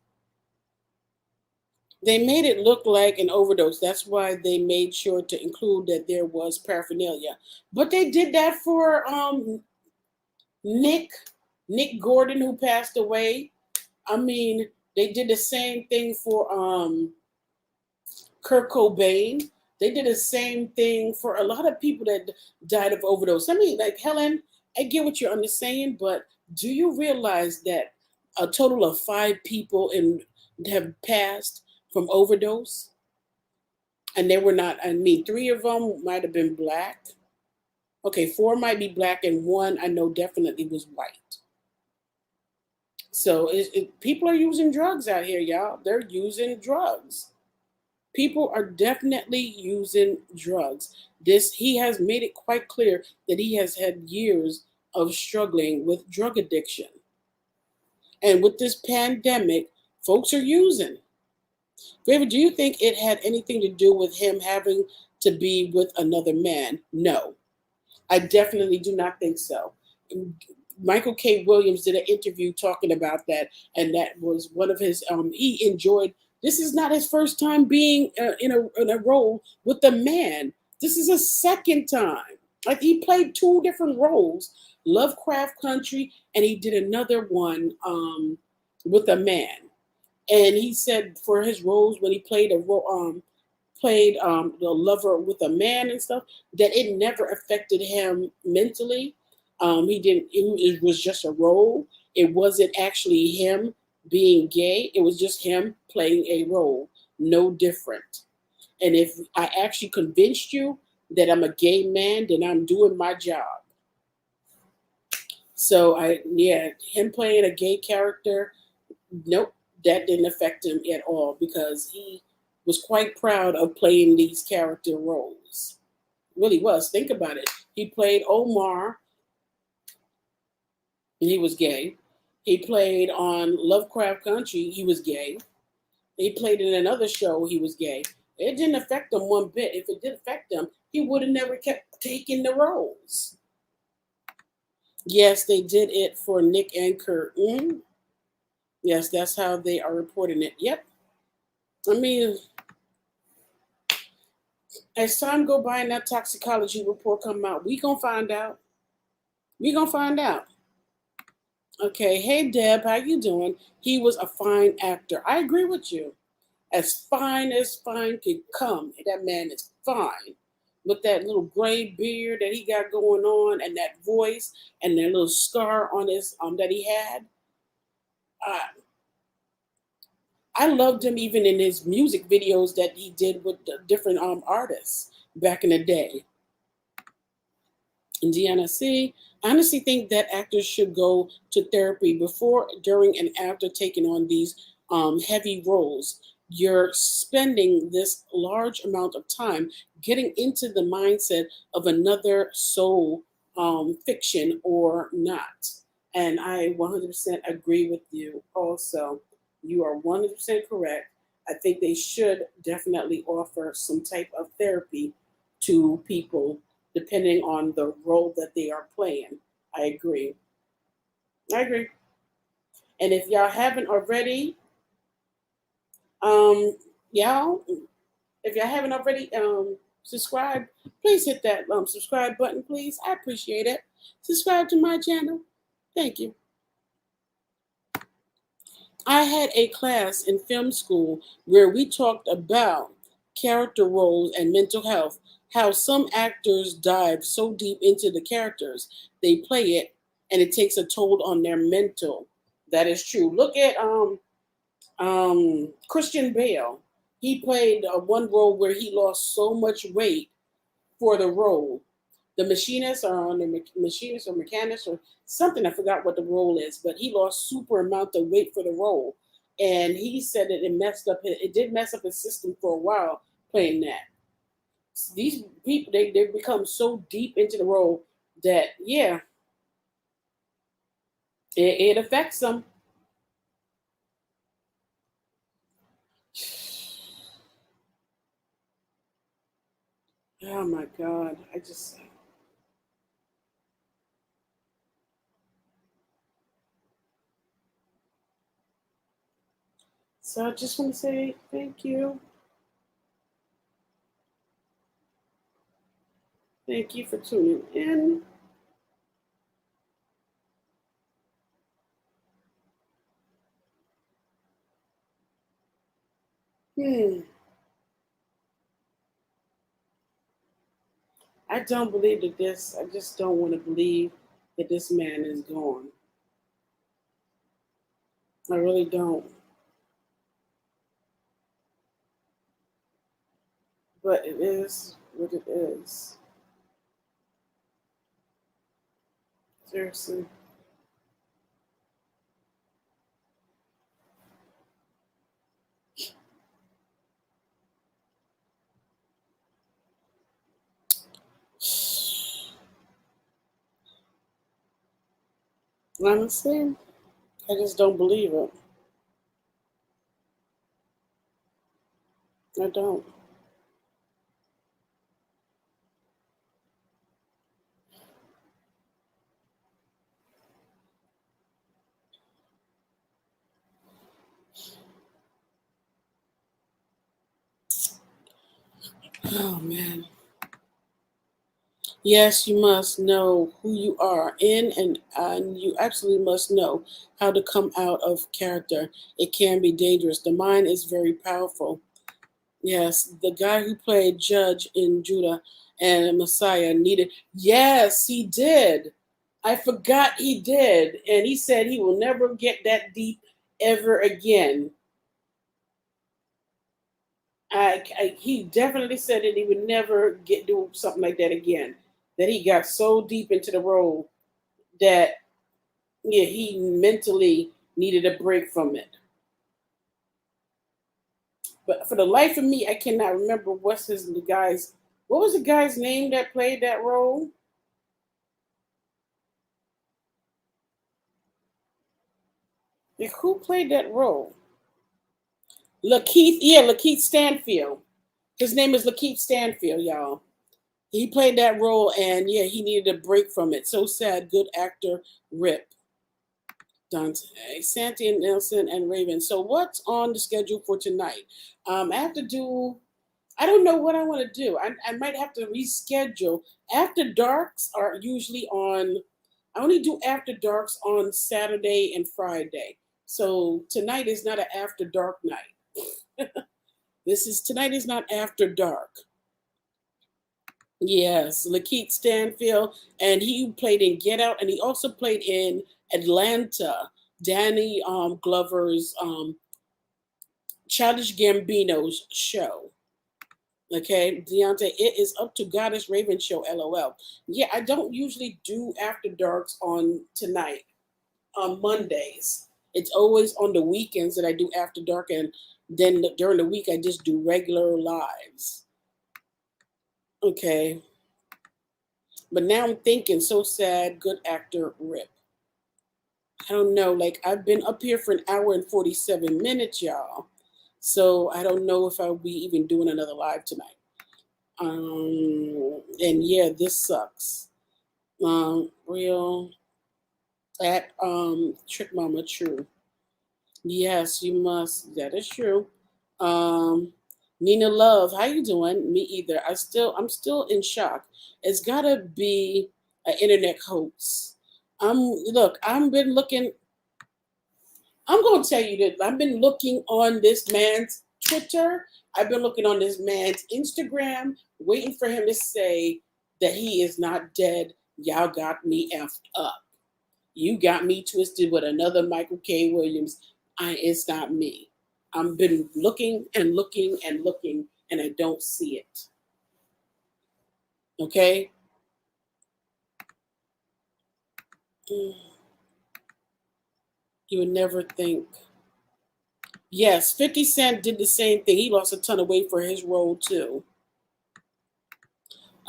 They made it look like an overdose. That's why they made sure to include that there was paraphernalia. But they did that for Nick Nick Gordon, who passed away. I mean, they did the same thing for Kurt Cobain. They did the same thing for a lot of people that died of overdose. I mean, like Helen, I get what you're saying, but do you realize that a total of 5 people have passed from overdose? And they were not, I mean, 3 of them might have been black. Okay, 4 might be black, and 1 I know definitely was white. So people are using drugs out here, y'all. They're using drugs. People are definitely using drugs. This he has made it quite clear that he has had years of struggling with drug addiction. And with this pandemic, folks are using. David, do you think it had anything to do with him having to be with another man? No, I definitely do not think so. Michael K. Williams did an interview talking about that, and that was one of his. He enjoyed. This is not his first time being in a role with a man. This is a second time. Like he played two different roles, Lovecraft Country, and he did another one with a man. And he said for his roles when he played the lover with a man and stuff, that it never affected him mentally. He didn't. It was just a role. It wasn't actually him being gay. It was just him playing a role, no different. And if I actually convinced you that I'm a gay man, then I'm doing my job. So yeah, him playing a gay character, nope, that didn't affect him at all because he was quite proud of playing these character roles. Really was. Think about it. He played Omar, and he was gay. He played on Lovecraft Country, he was gay. He played in another show, he was gay. It didn't affect him one bit. If it did affect him, he would have never kept taking the roles. Yes, they did it for Nick and Kurt. Yes, that's how they are reporting it. Yep. I mean, as time go by and that toxicology report come out, we gonna find out. We gonna find out. Okay, hey Deb, how you doing? He was a fine actor. I agree with you. As fine can come. That man is fine. With that little gray beard that he got going on and that voice and that little scar on his that he had. Uh, I loved him even in his music videos that he did with the different artists back in the day. And Deanna C. I honestly think that actors should go to therapy before, during, and after taking on these heavy roles. You're spending this large amount of time getting into the mindset of another soul, fiction or not. And I 100% agree with you also. You are 100% correct. I think they should definitely offer some type of therapy to people depending on the role that they are playing. I agree. I agree. And if y'all haven't already, um, y'all, if y'all haven't already subscribed, please hit that subscribe button, please. I appreciate it. Subscribe to my channel. Thank you. I had a class in film school where we talked about character roles and mental health, how some actors dive so deep into the characters they play it and it takes a toll on their mental. That is true. Look at Christian Bale. He played one role where he lost so much weight for the role. The machinist or on the machinist or mechanist or something. I forgot what the role is, but he lost super amount of weight for the role, and he said that it messed up. It did mess up his system for a while playing that. These people they become so deep into the role that yeah, it affects them. Oh my God, I just so I just want to say thank you. Thank you for tuning in. Hmm. I don't believe that this. I just don't want to believe that this man is gone. I really don't. But it is what it is. Seriously. Honestly, I just don't believe it. I don't. Oh man. Yes, you must know who you are in, and you absolutely must know how to come out of character. It can be dangerous. The mind is very powerful. Yes, the guy who played Judge in Judah and Messiah needed. Yes, he did. I forgot he did, and he said he will never get that deep ever again. He definitely said that he would never get do something like that again. That he got so deep into the role that yeah, he mentally needed a break from it. But for the life of me, I cannot remember what's his the guy's. What was the guy's name that played that role? Like who played that role? Lakeith, yeah, Lakeith Stanfield. His name is Lakeith Stanfield, y'all. He played that role, and yeah, he needed a break from it. So sad. Good actor, Rip. Dante, Santi and Nelson and Raven. So what's on the schedule for tonight? I have to do. I don't know what I want to do. I might have to reschedule. After darks are usually on. I only do after darks on Saturday and Friday. So tonight is not an after dark night. This is tonight is not after dark. Yes, Lakeith Stanfield, and he played in Get Out, and he also played in Atlanta. Danny Glover's Childish Gambino's show. Okay, Deontay, it is up to Goddess Raven show. LOL. Yeah, I don't usually do after darks on tonight on Mondays. It's always on the weekends that I do after dark, and then during the week I just do regular lives. Okay, but now I'm thinking, so sad. Good actor, Rip. I don't know. Like I've been up here for an hour and 47 minutes, y'all. So I don't know if I'll be even doing another live tonight. And yeah, this sucks. Real at Trick Mama True. Yes, you must. That is true. Um, Nina Love, how you doing? Me either. I'm still in shock. It's gotta be an internet hoax. Look, I've been looking. I'm gonna tell you that I've been looking on this man's Twitter. I've been looking on this man's Instagram, waiting for him to say that he is not dead. Y'all got me effed up. You got me twisted with another Michael K. Williams. It's not me. I've been looking and looking and looking, and I don't see it. Okay? Mm, you would never think. Yes, 50 Cent did the same thing. He lost a ton of weight for his role, too.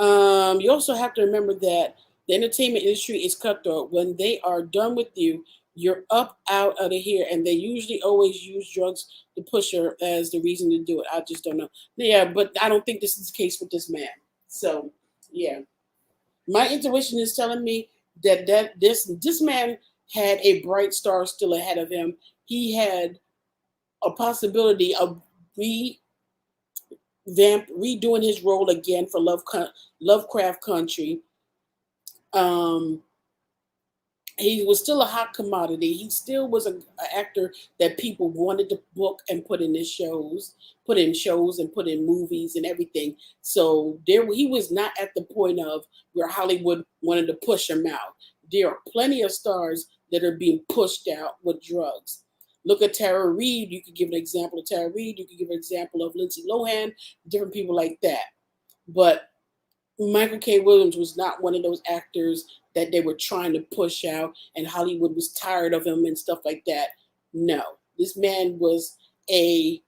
You also have to remember that the entertainment industry is cutthroat. When they are done with you, you're up out of here, and they usually always use drugs to push her as the reason to do it. I just don't know. Yeah, but I don't think this is the case with this man. So, yeah, my intuition is telling me that this man had a bright star still ahead of him. He had a possibility of redoing his role again for Lovecraft Country. Um, he was still a hot commodity. He still was an actor that people wanted to book and put in shows and put in movies and everything. So he was not at the point of where Hollywood wanted to push him out. There are plenty of stars that are being pushed out with drugs. Look at Tara Reid. You could give an example of Tara Reid. You could give an example of Lindsay Lohan, different people like that. But Michael K. Williams was not one of those actors that they were trying to push out and Hollywood was tired of him and stuff like that. No. This man was he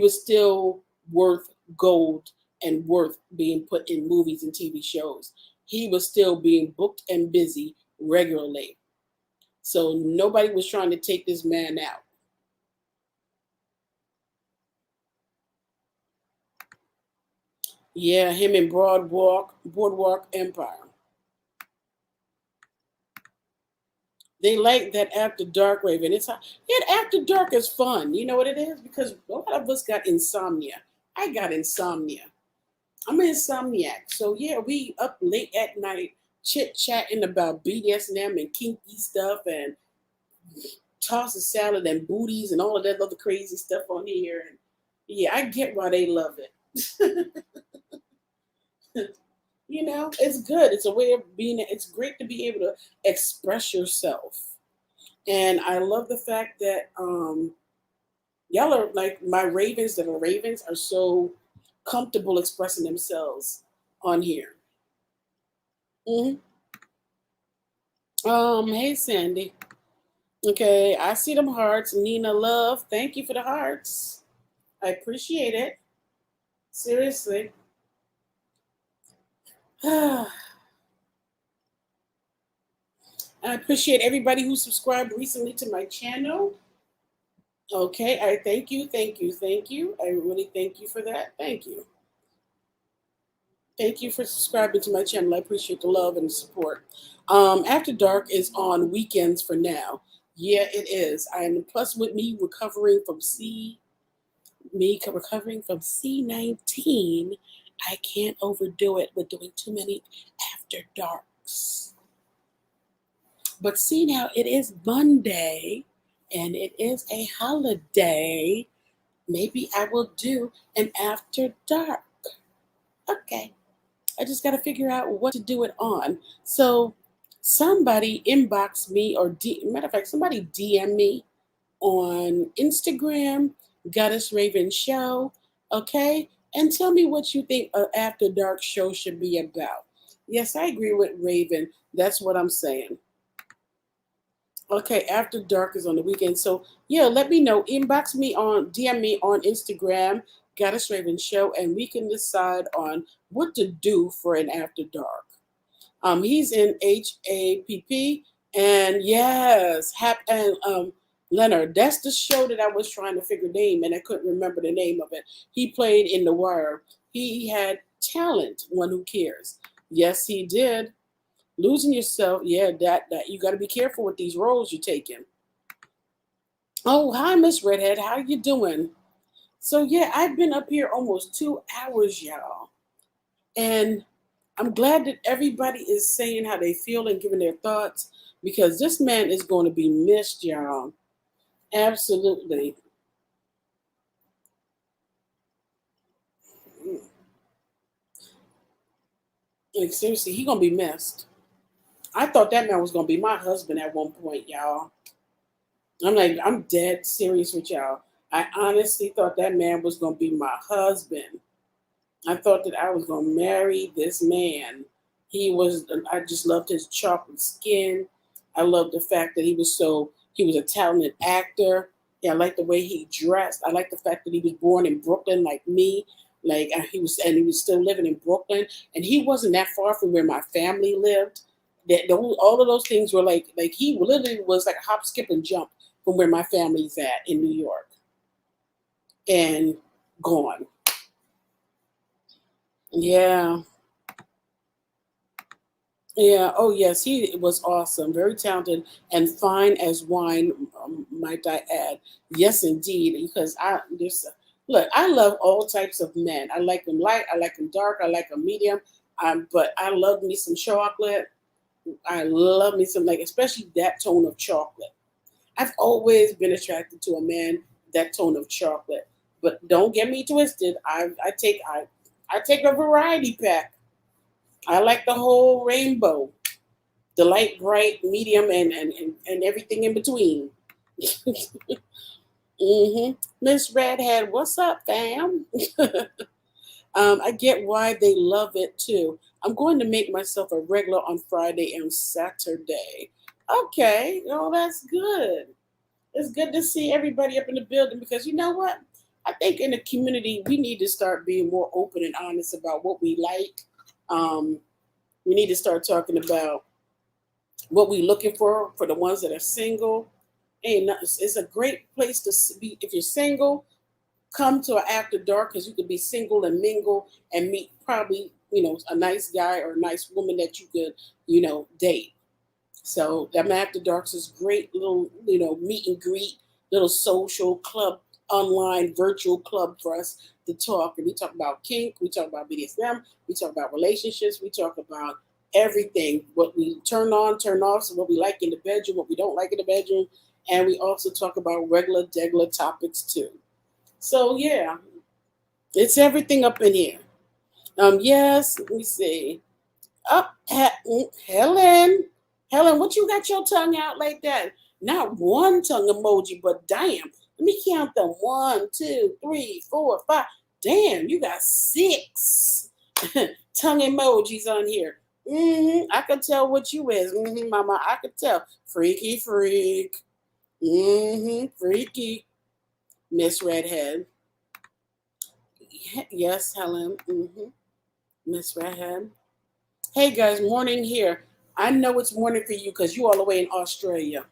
was still worth gold and worth being put in movies and TV shows. He was still being booked and busy regularly. So nobody was trying to take this man out. Yeah, him and Boardwalk Empire. They like that after dark Raven. It's after dark is fun. You know what it is? Because a lot of us got insomnia. I got insomnia. I'm an insomniac. So yeah, we up late at night chit chatting about BDSM and kinky stuff and toss a salad and booties and all of that other crazy stuff on here. And yeah, I get why they love it. It's good. It's a way of being. It's great to be able to express yourself. And I love the fact that y'all are like my ravens that are ravens are so comfortable expressing themselves on here. hmm Hey Sandy. Okay, I see them hearts. Nina Love, thank you for the hearts. I appreciate it. Seriously. I appreciate everybody who subscribed recently to my channel. Okay, I thank you, thank you, thank you. I really thank you for that. Thank you. Thank you for subscribing to my channel. I appreciate the love and the support. After Dark is on weekends for now. Yeah, it is. And plus with me recovering from C19, I can't overdo it with doing too many after darks. But see now, it is Monday and it is a holiday. Maybe I will do an after dark. Okay. I just got to figure out what to do it on. So somebody inbox me matter of fact, somebody DM me on Instagram, Goddess Raven Show, okay? And tell me what you think an After Dark show should be about. Yes, I agree with Raven. That's what I'm saying. Okay, After Dark is on the weekend. So, yeah, let me know. Inbox me DM me on Instagram, Goddess Raven Show, and we can decide on what to do for an After Dark. He's in HAPP, and yes, Hap and Leonard. That's the show that I was trying to figure name, and I couldn't remember the name of it. He played in The Wire. He had talent. One Who Cares. Yes, he did. Losing yourself, yeah, that you got to be careful with these roles you're taking. Oh, hi, Miss Redhead. How you doing? So yeah, I've been up here almost 2 hours, y'all, and I'm glad that everybody is saying how they feel and giving their thoughts because this man is going to be missed, y'all. Absolutely. Like seriously, he gonna be missed. I thought that man was gonna be my husband at one point, y'all. I'm like, I'm dead serious with y'all. I honestly thought that man was gonna be my husband. I thought that I was gonna marry this man. I just loved his chocolate skin. I loved the fact that he was a talented actor. Yeah, I like the way he dressed. I like the fact that he was born in Brooklyn like me. Like he was still living in Brooklyn, and he wasn't that far from where my family lived. All of those things were like he literally was like a hop, skip, and jump from where my family's at in New York, and gone. Yeah. Yeah. Oh, yes. He was awesome. Very talented and fine as wine, might I add. Yes, indeed. Because look, I love all types of men. I like them light. I like them dark. I like them medium. But I love me some chocolate. I love me some, like, especially that tone of chocolate. I've always been attracted to a man that tone of chocolate. But don't get me twisted. I take a variety pack. I like the whole rainbow, the light, bright, medium, and everything in between. Miss Redhead, what's up, fam? I get why they love it too. I'm going to make myself a regular on Friday and Saturday. Okay, oh, that's good. It's good to see everybody up in the building because you know what? I think in the community we need to start being more open and honest about what we like. We need to start talking about what we looking for the ones that are single. Ain't nothing. It's a great place to be if you're single. Come to an after dark because you could be single and mingle and meet probably a nice guy or a nice woman that you could date. So that after darks is great little meet and greet, little social club, online virtual club for us to talk. And we talk about kink, we talk about BDSM, we talk about relationships, we talk about everything, what we turn on, turn off, so what we like in the bedroom, what we don't like in the bedroom, and we also talk about regular degular topics too. So yeah, it's everything up in here. Yes, let me see. Up, Helen. Helen, what you got your tongue out like that? Not one tongue emoji, but damn. Let me count them. 1, 2, 3, 4, 5. Damn, you got 6 tongue emojis on here. I could tell what you is. Mama, I could tell. Freaky freak. Freaky. Miss Redhead. Yes, Helen. Miss Redhead. Hey guys, morning here. I know it's morning for you because you all the way in Australia.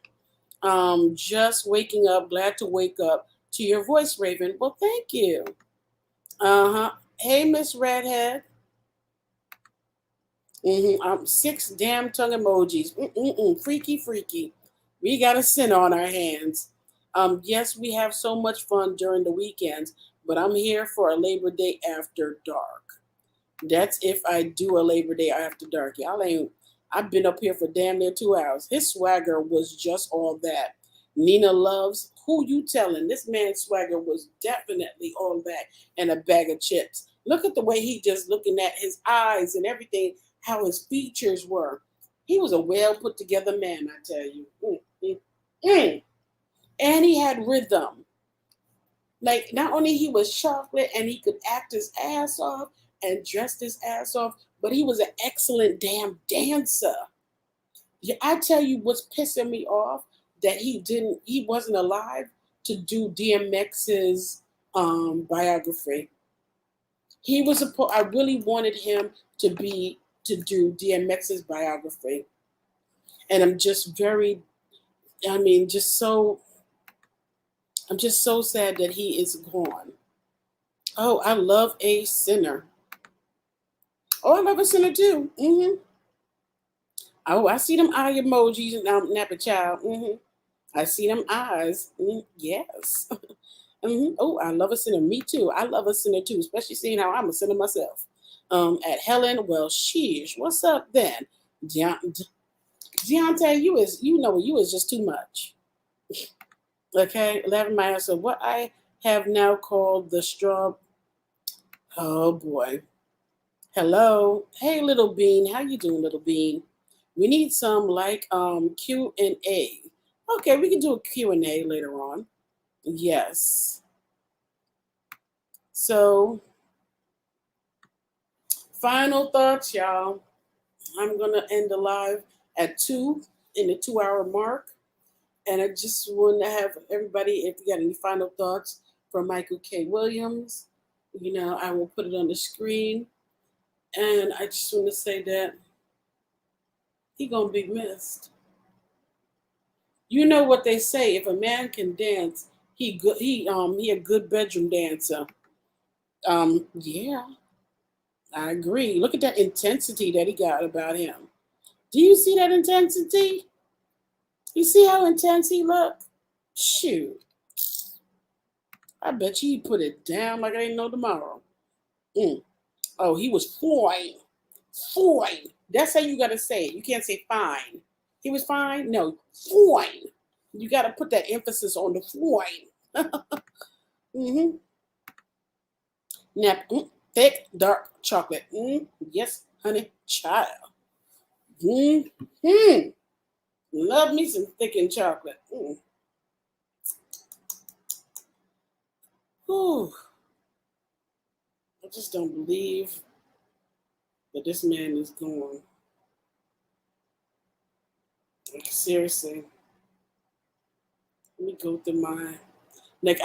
Just waking up, glad to wake up to your voice, Raven. Well, thank you. Hey, Miss Redhead. 6 damn tongue emojis. Freaky, freaky. We got a sin on our hands. Yes, we have so much fun during the weekends, but I'm here for a Labor Day after dark. That's if I do a Labor Day after dark. Y'all ain't. I've been up here for damn near 2 hours. His swagger was just all that. Nina loves. Who you telling? This man's swagger was definitely all that and a bag of chips. Look at the way he just looking at his eyes and everything, how his features were. He was a well put together man, I tell you. And he had rhythm. Like not only he was chocolate and he could act his ass off and dressed his ass off, but he was an excellent damn dancer. Yeah, I tell you what's pissing me off that he wasn't alive to do DMX's biography. He was I really wanted him to do DMX's biography. And I'm just very I mean just so I'm just so sad that he is gone. Oh, I love a sinner. Oh, I love a sinner too. Oh, I see them eye emojis and Napa Child. I see them eyes. Yes. Oh, I love a sinner. Me too. I love a sinner too, especially seeing how I'm a sinner myself. At Helen, well, sheesh. What's up then? Deontay, you is just too much. Okay, 11 miles. So what I have now called the straw. Oh boy. Hello. Hey, little bean. How you doing, little bean? We need some like Q&A. Okay, we can do a Q&A later on. Yes. So, final thoughts, y'all. I'm going to end the live at 2 in the 2-hour mark. And I just want to have everybody, if you got any final thoughts from Michael K. Williams, I will put it on the screen. And I just want to say that he gonna be missed. You know what they say: if a man can dance, he a good bedroom dancer. Yeah, I agree. Look at that intensity that he got about him. Do you see that intensity? You see how intense he looked? Shoot, I bet you he put it down like I ain't no tomorrow. Oh, he was fine. Fine. That's how you gotta say it. You can't say fine. He was fine? No, fine. You gotta put that emphasis on the fine. mm-hmm. Now, thick, dark chocolate. Yes, honey, child. Love me some thickened chocolate. Whew. I just don't believe that this man is gone. Seriously. Let me go through my like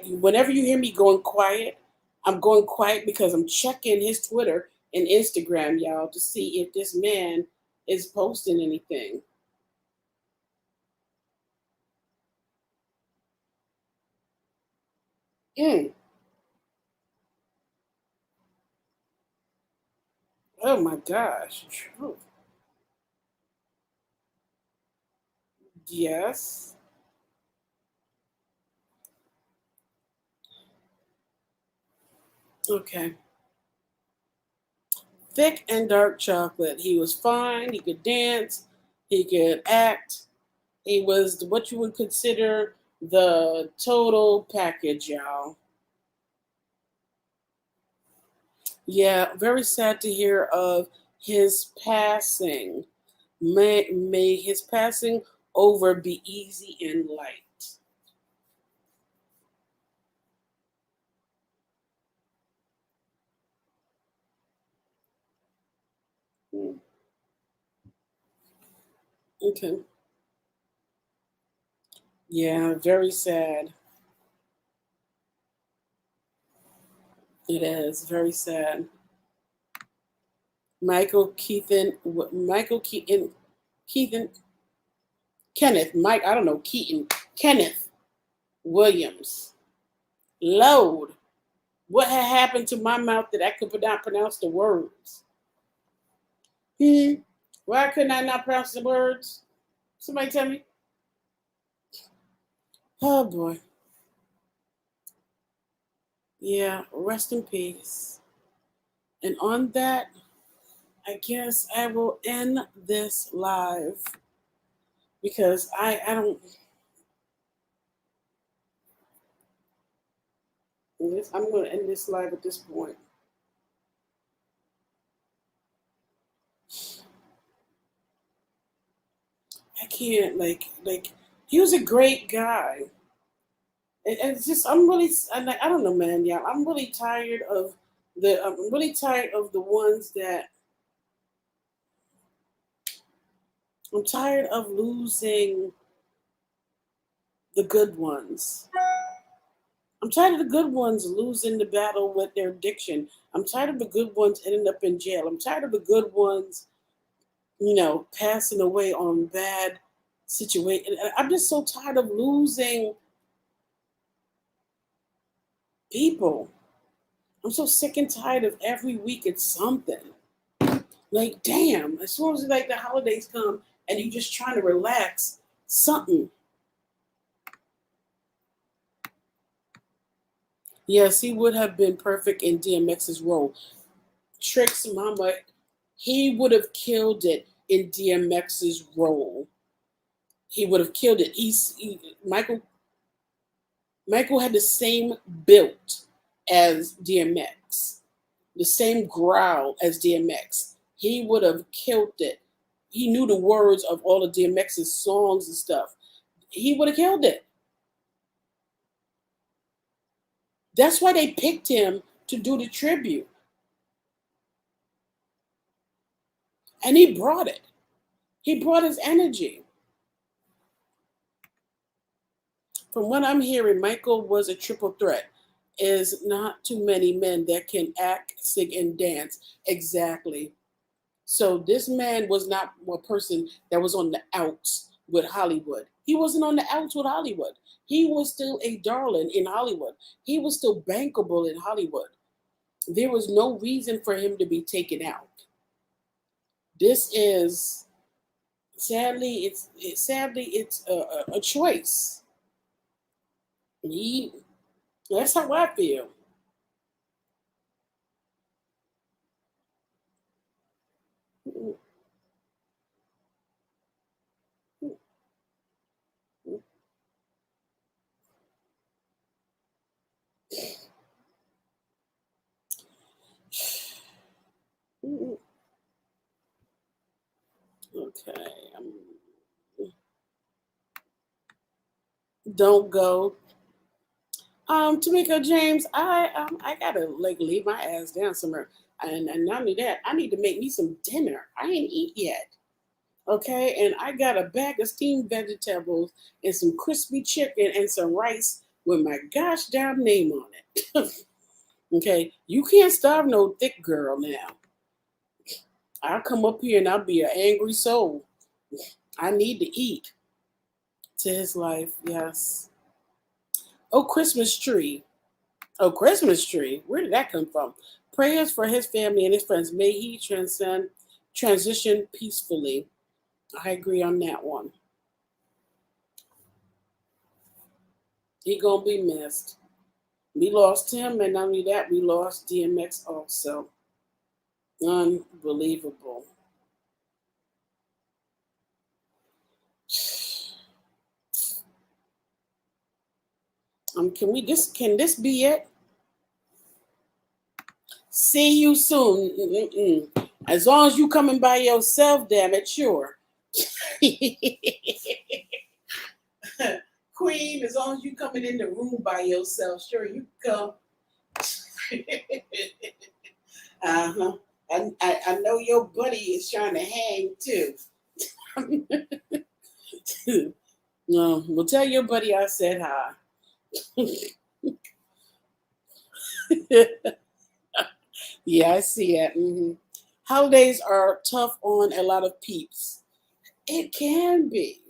whenever you hear me going quiet, I'm going quiet because I'm checking his Twitter and Instagram, y'all, to see if this man is posting anything. Mm. Oh my gosh. True. Yes. Okay. Thick and dark chocolate. He was fine. He could dance. He could act. He was what you would consider the total package, y'all. Yeah, very sad to hear of his passing. May his passing over be easy and light. Mm, okay. Yeah, very sad. It is very sad. Michael Keaton, Keaton, Kenneth, Mike, I don't know, Keaton, Kenneth Williams. Lord, what had happened to my mouth that I could not pronounce the words? Hmm. Why couldn't I not pronounce the words? Somebody tell me. Oh boy. Yeah, rest in peace. And on that, I guess I will end this live because I don't. I'm going to end this live at this point. I can't like he was a great guy. And it's just I don't know, man. Yeah, I'm really tired of I'm really tired of the ones that I'm tired of losing the good ones. I'm tired of the good ones losing the battle with their addiction. I'm tired of the good ones ending up in jail. I'm tired of the good ones, passing away on bad situation. I'm just so tired of losing people. I'm so sick and tired of every week it's something. Like, damn, as soon as like the holidays come and you just trying to relax, something. Yes, he would have been perfect in DMX's role. Trick's mama, he would have killed it in DMX's role. He would have killed it. Michael had the same build as DMX, the same growl as DMX. He would have killed it. He knew the words of all of DMX's songs and stuff. He would have killed it. That's why they picked him to do the tribute. And he brought it. He brought his energy. From what I'm hearing, Michael was a triple threat. Is not too many men that can act, sing, and dance exactly. So this man was not a person that was on the outs with Hollywood. He wasn't on the outs with Hollywood. He was still a darling in Hollywood. He was still bankable in Hollywood. There was no reason for him to be taken out. This is sadly it's a choice. He, that's how I feel. Okay. Don't go. Tamika James, I gotta like leave my ass down somewhere. And not only that, I need to make me some dinner. I ain't eat yet. Okay, and I got a bag of steamed vegetables and some crispy chicken and some rice with my gosh damn name on it. Okay, you can't starve no thick girl now. I'll come up here and I'll be an angry soul. I need to eat to his life, yes. Oh, Christmas tree. Oh, Christmas tree. Where did that come from? Prayers for his family and his friends. May he transition peacefully. I agree on that one. He gonna be missed. We lost him, and not only that, we lost DMX also. Unbelievable. Can this be it? See you soon. Mm-mm. As long as you coming by yourself, damn it, sure. Queen, as long as you coming in the room by yourself, sure you come. Uh-huh. I know your buddy is trying to hang too. No, well, tell your buddy I said hi. Yeah, I see that. Holidays are tough on a lot of peeps. It can be.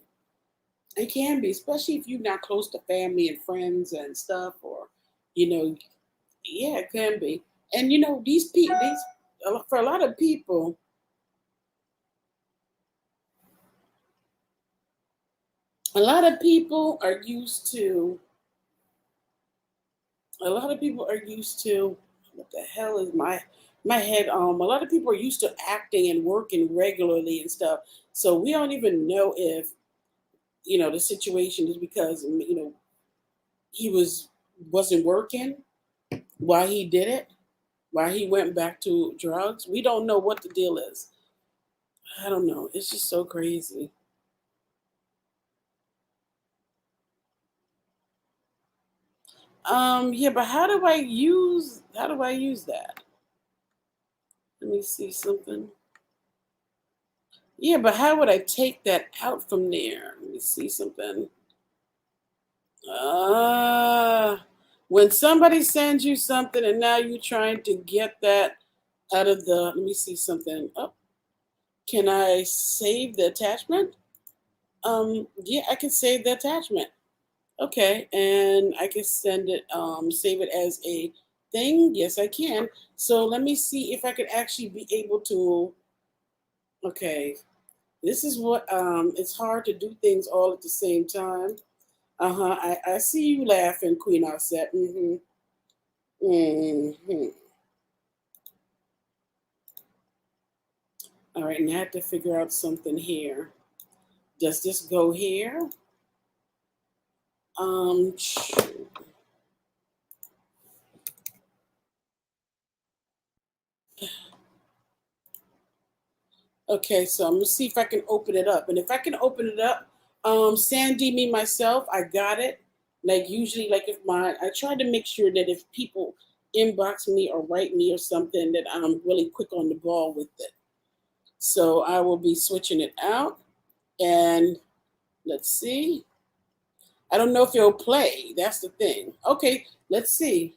It can be, especially if you're not close to family and friends and stuff, or you know, yeah, it can be. And these people, for a lot of people, a lot of people are used to. A lot of people are used to. What the hell is my head? A lot of people are used to acting and working regularly and stuff. So we don't even know if the situation is because he wasn't working while he did it, while he went back to drugs. We don't know what the deal is. I don't know. It's just so crazy. Yeah, but how do I use that? Let me see something. Yeah, but how would I take that out from there? Let me see something. Uh when somebody sends you something and now you're trying to get that out of the let me see something. Oh, can I save the attachment? Yeah, I can save the attachment. Okay, and I can send it, save it as a thing. Yes, I can. So let me see if I could actually be able to. Okay, this is what it's hard to do things all at the same time. Uh huh. I see you laughing, Queen Offset. Mm-hmm. Mm-hmm. All right, now I have to figure out something here. Does this go here? Um. Okay, so I'm gonna see if I can open it up, and if I can open it up, Sandy, me myself, I got it. Like usually, like if I try to make sure that if people inbox me or write me or something, that I'm really quick on the ball with it. So I will be switching it out, and let's see. I don't know if it'll play. That's the thing. Okay, let's see.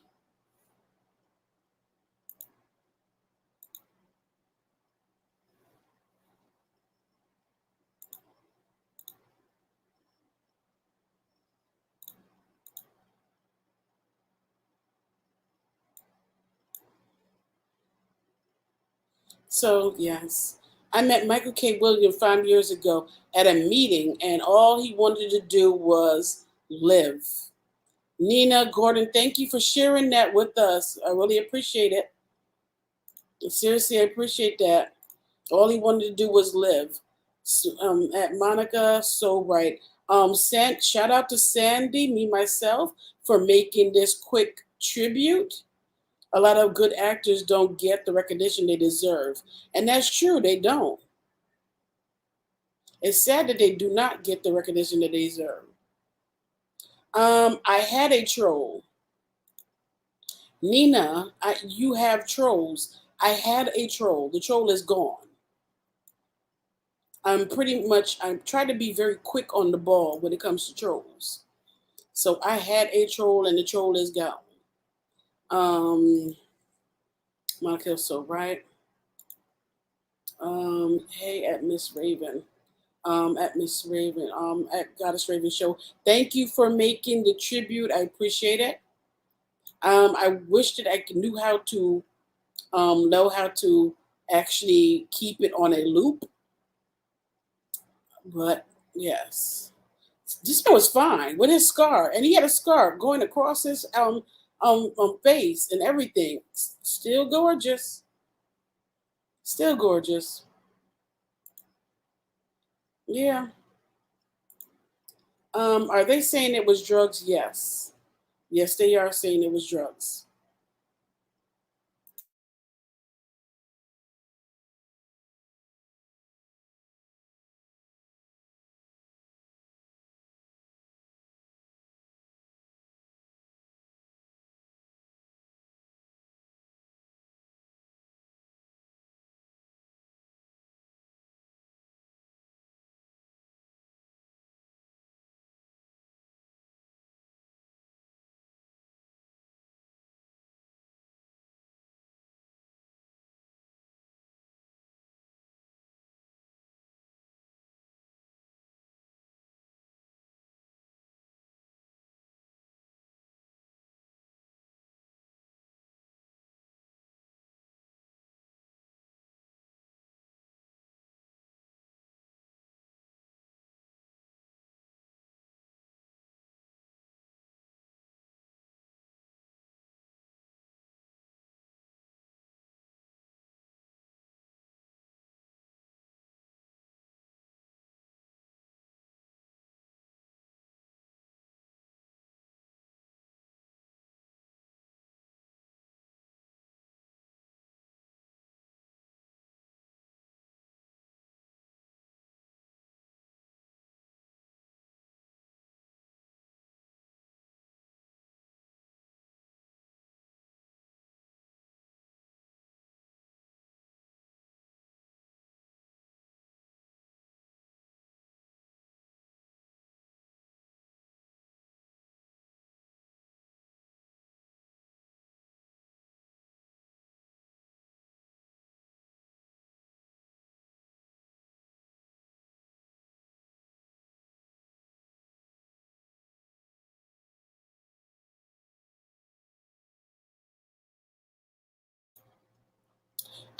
So, yes, I met Michael K. Williams 5 years ago at a meeting, and all he wanted to do was live. Nina Gordon, thank you for sharing that with us. I really appreciate it. Seriously, I appreciate that. All he wanted to do was live. At Monica, so right. Shout out to Sandy, me myself, for making this quick tribute. A lot of good actors don't get the recognition they deserve. And that's true, they don't. It's sad that they do not get the recognition that they deserve. I had a troll. Nina, you have trolls. I had a troll. The troll is gone. I try to be very quick on the ball when it comes to trolls. So I had a troll and the troll is gone. Um, Monica, so right. Hey, at Miss Raven. At Miss Raven, at Goddess Raven Show. Thank you for making the tribute. I appreciate it. I wish that knew how to know how to actually keep it on a loop, but yes, this guy was fine with his scar, and he had a scar going across his face and everything. Still gorgeous, still gorgeous. Yeah. Are they saying it was drugs? Yes. Yes, they are saying it was drugs.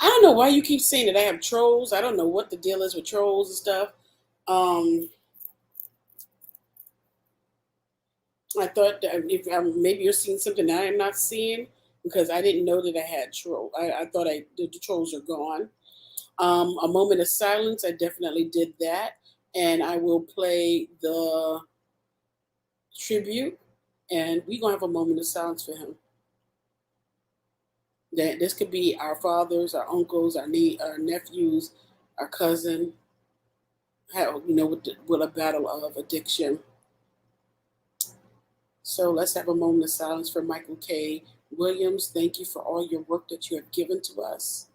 I don't know why you keep saying that I have trolls. I don't know what the deal is with trolls and stuff. Um, I thought that if maybe you're seeing something I am not seeing because I didn't know that I had troll. I thought the trolls are gone. A moment of silence. I definitely did that, and I will play the tribute, and we're gonna have a moment of silence for him. That this could be our fathers, our uncles, our nephews, our cousin. How with a battle of addiction. So let's have a moment of silence for Michael K. Williams. Thank you for all your work that you have given to us,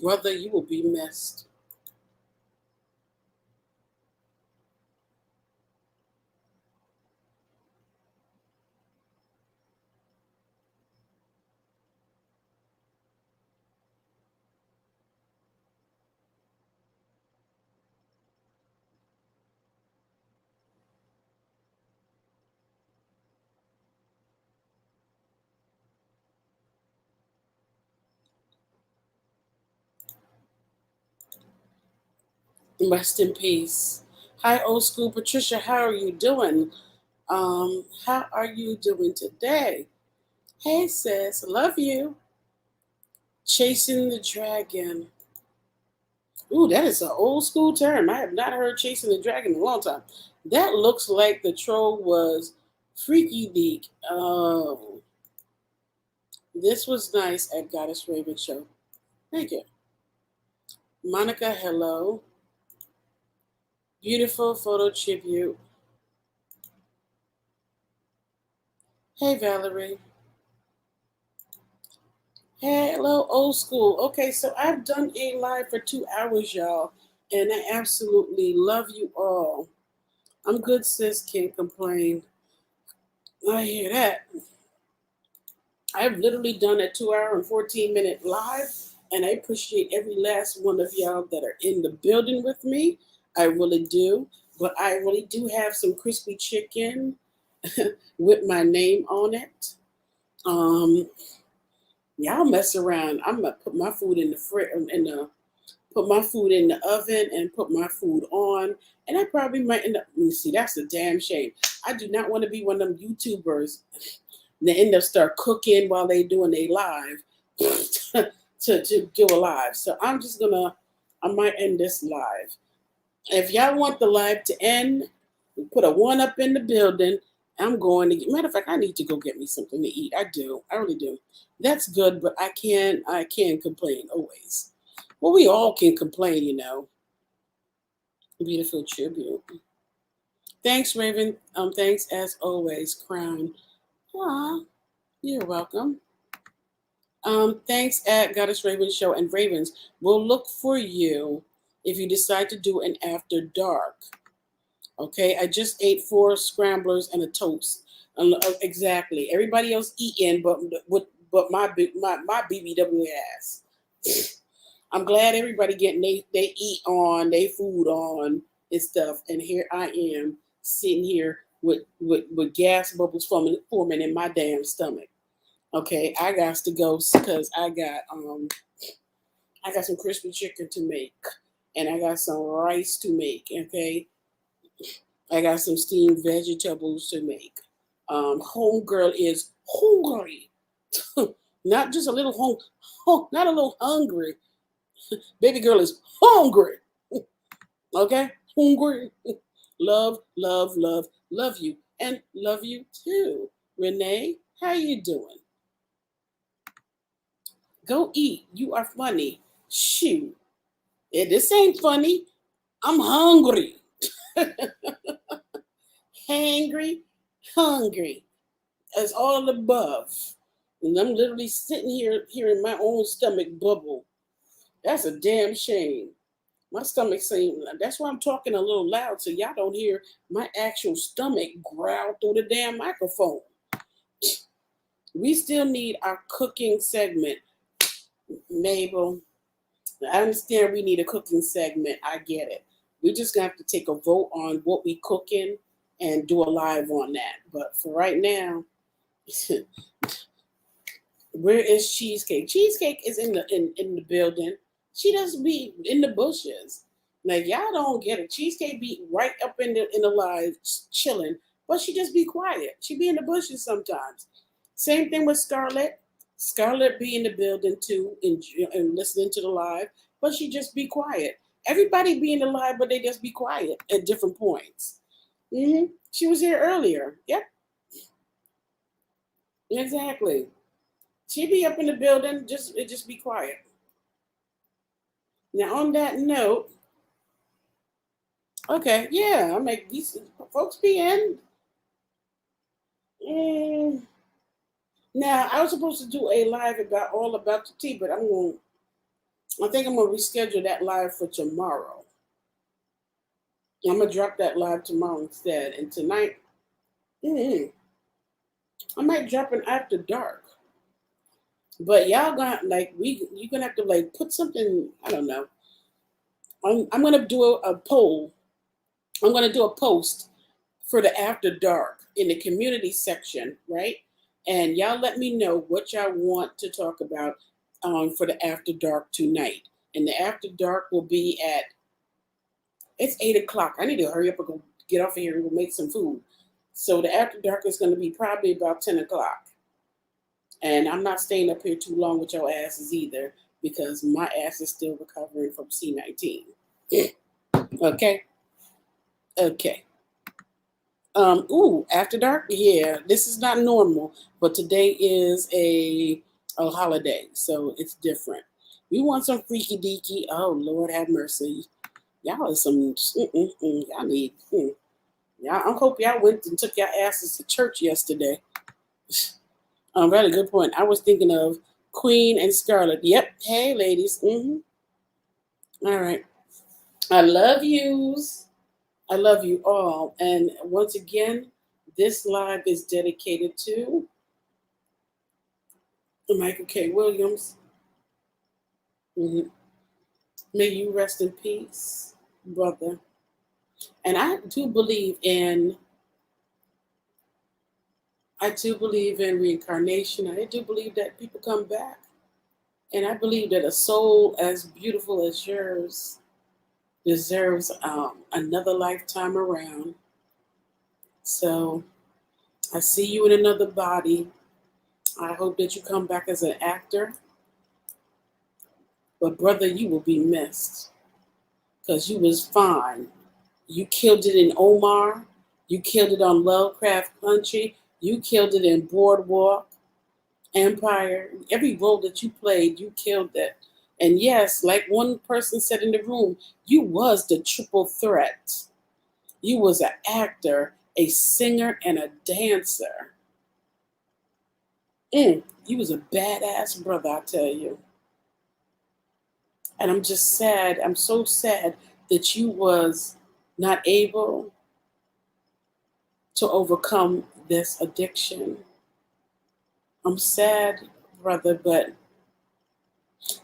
brother. You will be missed. Rest in peace. Hi, old school Patricia. How are you doing? How are you doing today? Hey, sis. Love you. Chasing the dragon. Ooh, that is an old school term. I have not heard chasing the dragon in a long time. That looks like the troll was Freaky Deek. Oh, this was nice at Goddess Raven Show. Thank you. Monica, hello. Beautiful photo tribute. Hey, Valerie. Hello, old school. Okay, so I've done a live for 2 hours, y'all, and I absolutely love you all. I'm good, sis. Can't complain. I hear that. I've literally done a 2 hour and 14-minute live, and I appreciate every last one of y'all that are in the building with me. I really do. But I really do have some crispy chicken with my name on it. Um, y'all mess around. I'm gonna put my food in the put my food in the oven and put my food on. And I probably might end up. Let me see. That's a damn shame. I do not want to be one of them YouTubers that end up start cooking while they doing a live to do a live. So I'm just gonna. I might end this live. If y'all want the live to end, put a one up in the building. I'm going to get. Matter of fact, I need to go get me something to eat. I do. I really do. That's good, but I can't. I can't complain always. Well, we all can complain, you know. Beautiful tribute. Thanks, Raven. Thanks as always, Crown. Aw, you're welcome. Thanks at Goddess Raven Show and Ravens. We'll look for you if you decide to do an after dark. Okay, I just ate 4 scramblers and a toast. Exactly. Everybody else eating, but my BBW ass. I'm glad everybody getting they eat on, they food on and stuff. And here I am sitting here with gas bubbles forming in my damn stomach. Okay, I got to go because I got some crispy chicken to make and I got some rice to make. Okay, I got some steamed vegetables to make. Homegirl is hungry, not just a little not a little hungry. Baby girl is hungry. Okay, hungry. Love, love, love, love you, and love you too. Renee, how you doing? Go eat. You are funny. Shoot, this ain't funny. I'm hungry. Hangry, hungry. As all above. And I'm literally sitting here hearing my own stomach bubble. That's a damn shame. My stomach saying that's why I'm talking a little loud so y'all don't hear my actual stomach growl through the damn microphone. We still need our cooking segment, Mabel. I understand we need a cooking segment. I get it. We just gonna have to take a vote on what we cooking and do a live on that. But for right now, where is Cheesecake? Cheesecake is in the building. She doesn't be in the bushes. Like y'all don't get it. Cheesecake be right up in the live chilling, but she just be quiet. She be in the bushes sometimes. Same thing with Scarlett. Scarlett be in the building too and listening to the live, but she just be quiet. Everybody be in the live, but they just be quiet at different points. She was here earlier. Yep, exactly. She be up in the building, just be quiet. Now on that note, okay, yeah, I make these folks be in. Mm, now I was supposed to do a live about all about the tea, but I think I'm gonna reschedule that live for tomorrow. I'm gonna drop that live tomorrow instead, and tonight, mm, I might drop an after dark. But y'all gonna like you gonna have to like put something. I don't know. I'm gonna do a poll. I'm gonna do a post for the after dark in the community section, right? And y'all let me know what y'all want to talk about for the after dark tonight. And the after dark will be at it's 8 o'clock. I need to hurry up and go get off of here and go make some food. So the after dark is going to be probably about 10 o'clock. And I'm not staying up here too long with your asses either because my ass is still recovering from C19. Okay. Okay. After dark? Yeah, this is not normal, but today is a holiday, so it's different. We want some freaky deaky. Oh Lord have mercy. Y'all is some y'all need y'all I hope y'all went and took your asses to church yesterday. Really good point. I was thinking of Queen and Scarlet. Yep. Hey ladies. All right. I love yous. I love you all. And once again, this live is dedicated to Michael K. Williams. Mhm. May you rest in peace, brother. And I do believe in I do believe in reincarnation. I do believe that people come back. And I believe that a soul as beautiful as yours deserves another lifetime around. So I see you in another body. I hope that you come back as an actor. But brother, you will be missed because you was fine. You killed it in Omar. You killed it on Lovecraft Country. You killed it in Boardwalk Empire. Every role that you played, you killed it. And yes, like one person said in the room, you was the triple threat. You was an actor, a singer, and a dancer. You was a badass brother, I tell you. And I'm just sad. I'm so sad that you was not able to overcome this addiction. I'm sad, brother, but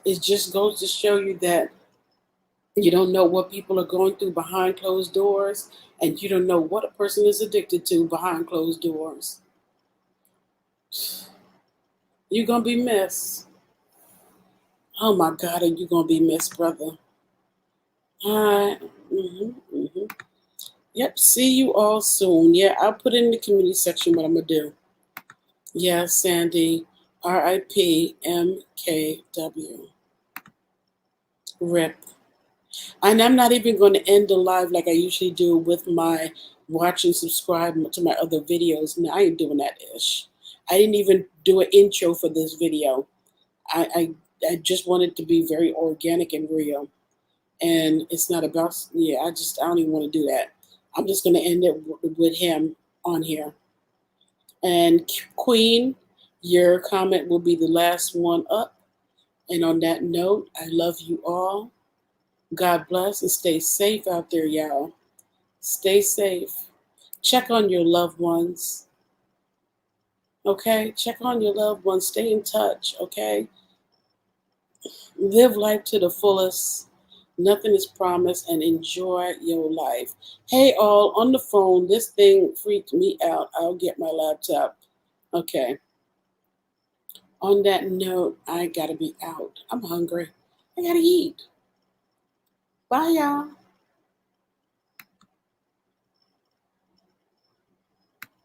it just goes to show you that you don't know what people are going through behind closed doors, and you don't know what a person is addicted to behind closed doors. You're going to be missed. Oh my God, are you going to be missed, brother? All right. Yep, see you all soon. Yeah, I'll put in the community section what I'm going to do. Yeah, Sandy, RIP MKW. RIP. And I'm not even going to end the live like I usually do with my watch and subscribe to my other videos. No, I ain't doing that ish. I didn't even do an intro for this video. I just want it to be very organic and real. And it's not about, I don't even want to do that. I'm just going to end it with him on here. And Queen, your comment will be the last one up. And on that note, I love you all. God bless and stay safe out there, y'all. Stay safe. Check on your loved ones. Okay? Check on your loved ones. Stay in touch. Okay? Live life to the fullest. Nothing is promised, and enjoy your life. Hey, all, on the phone, this thing freaked me out. I'll get my laptop. Okay. On that note, I gotta be out. I'm hungry. I gotta eat. Bye, y'all.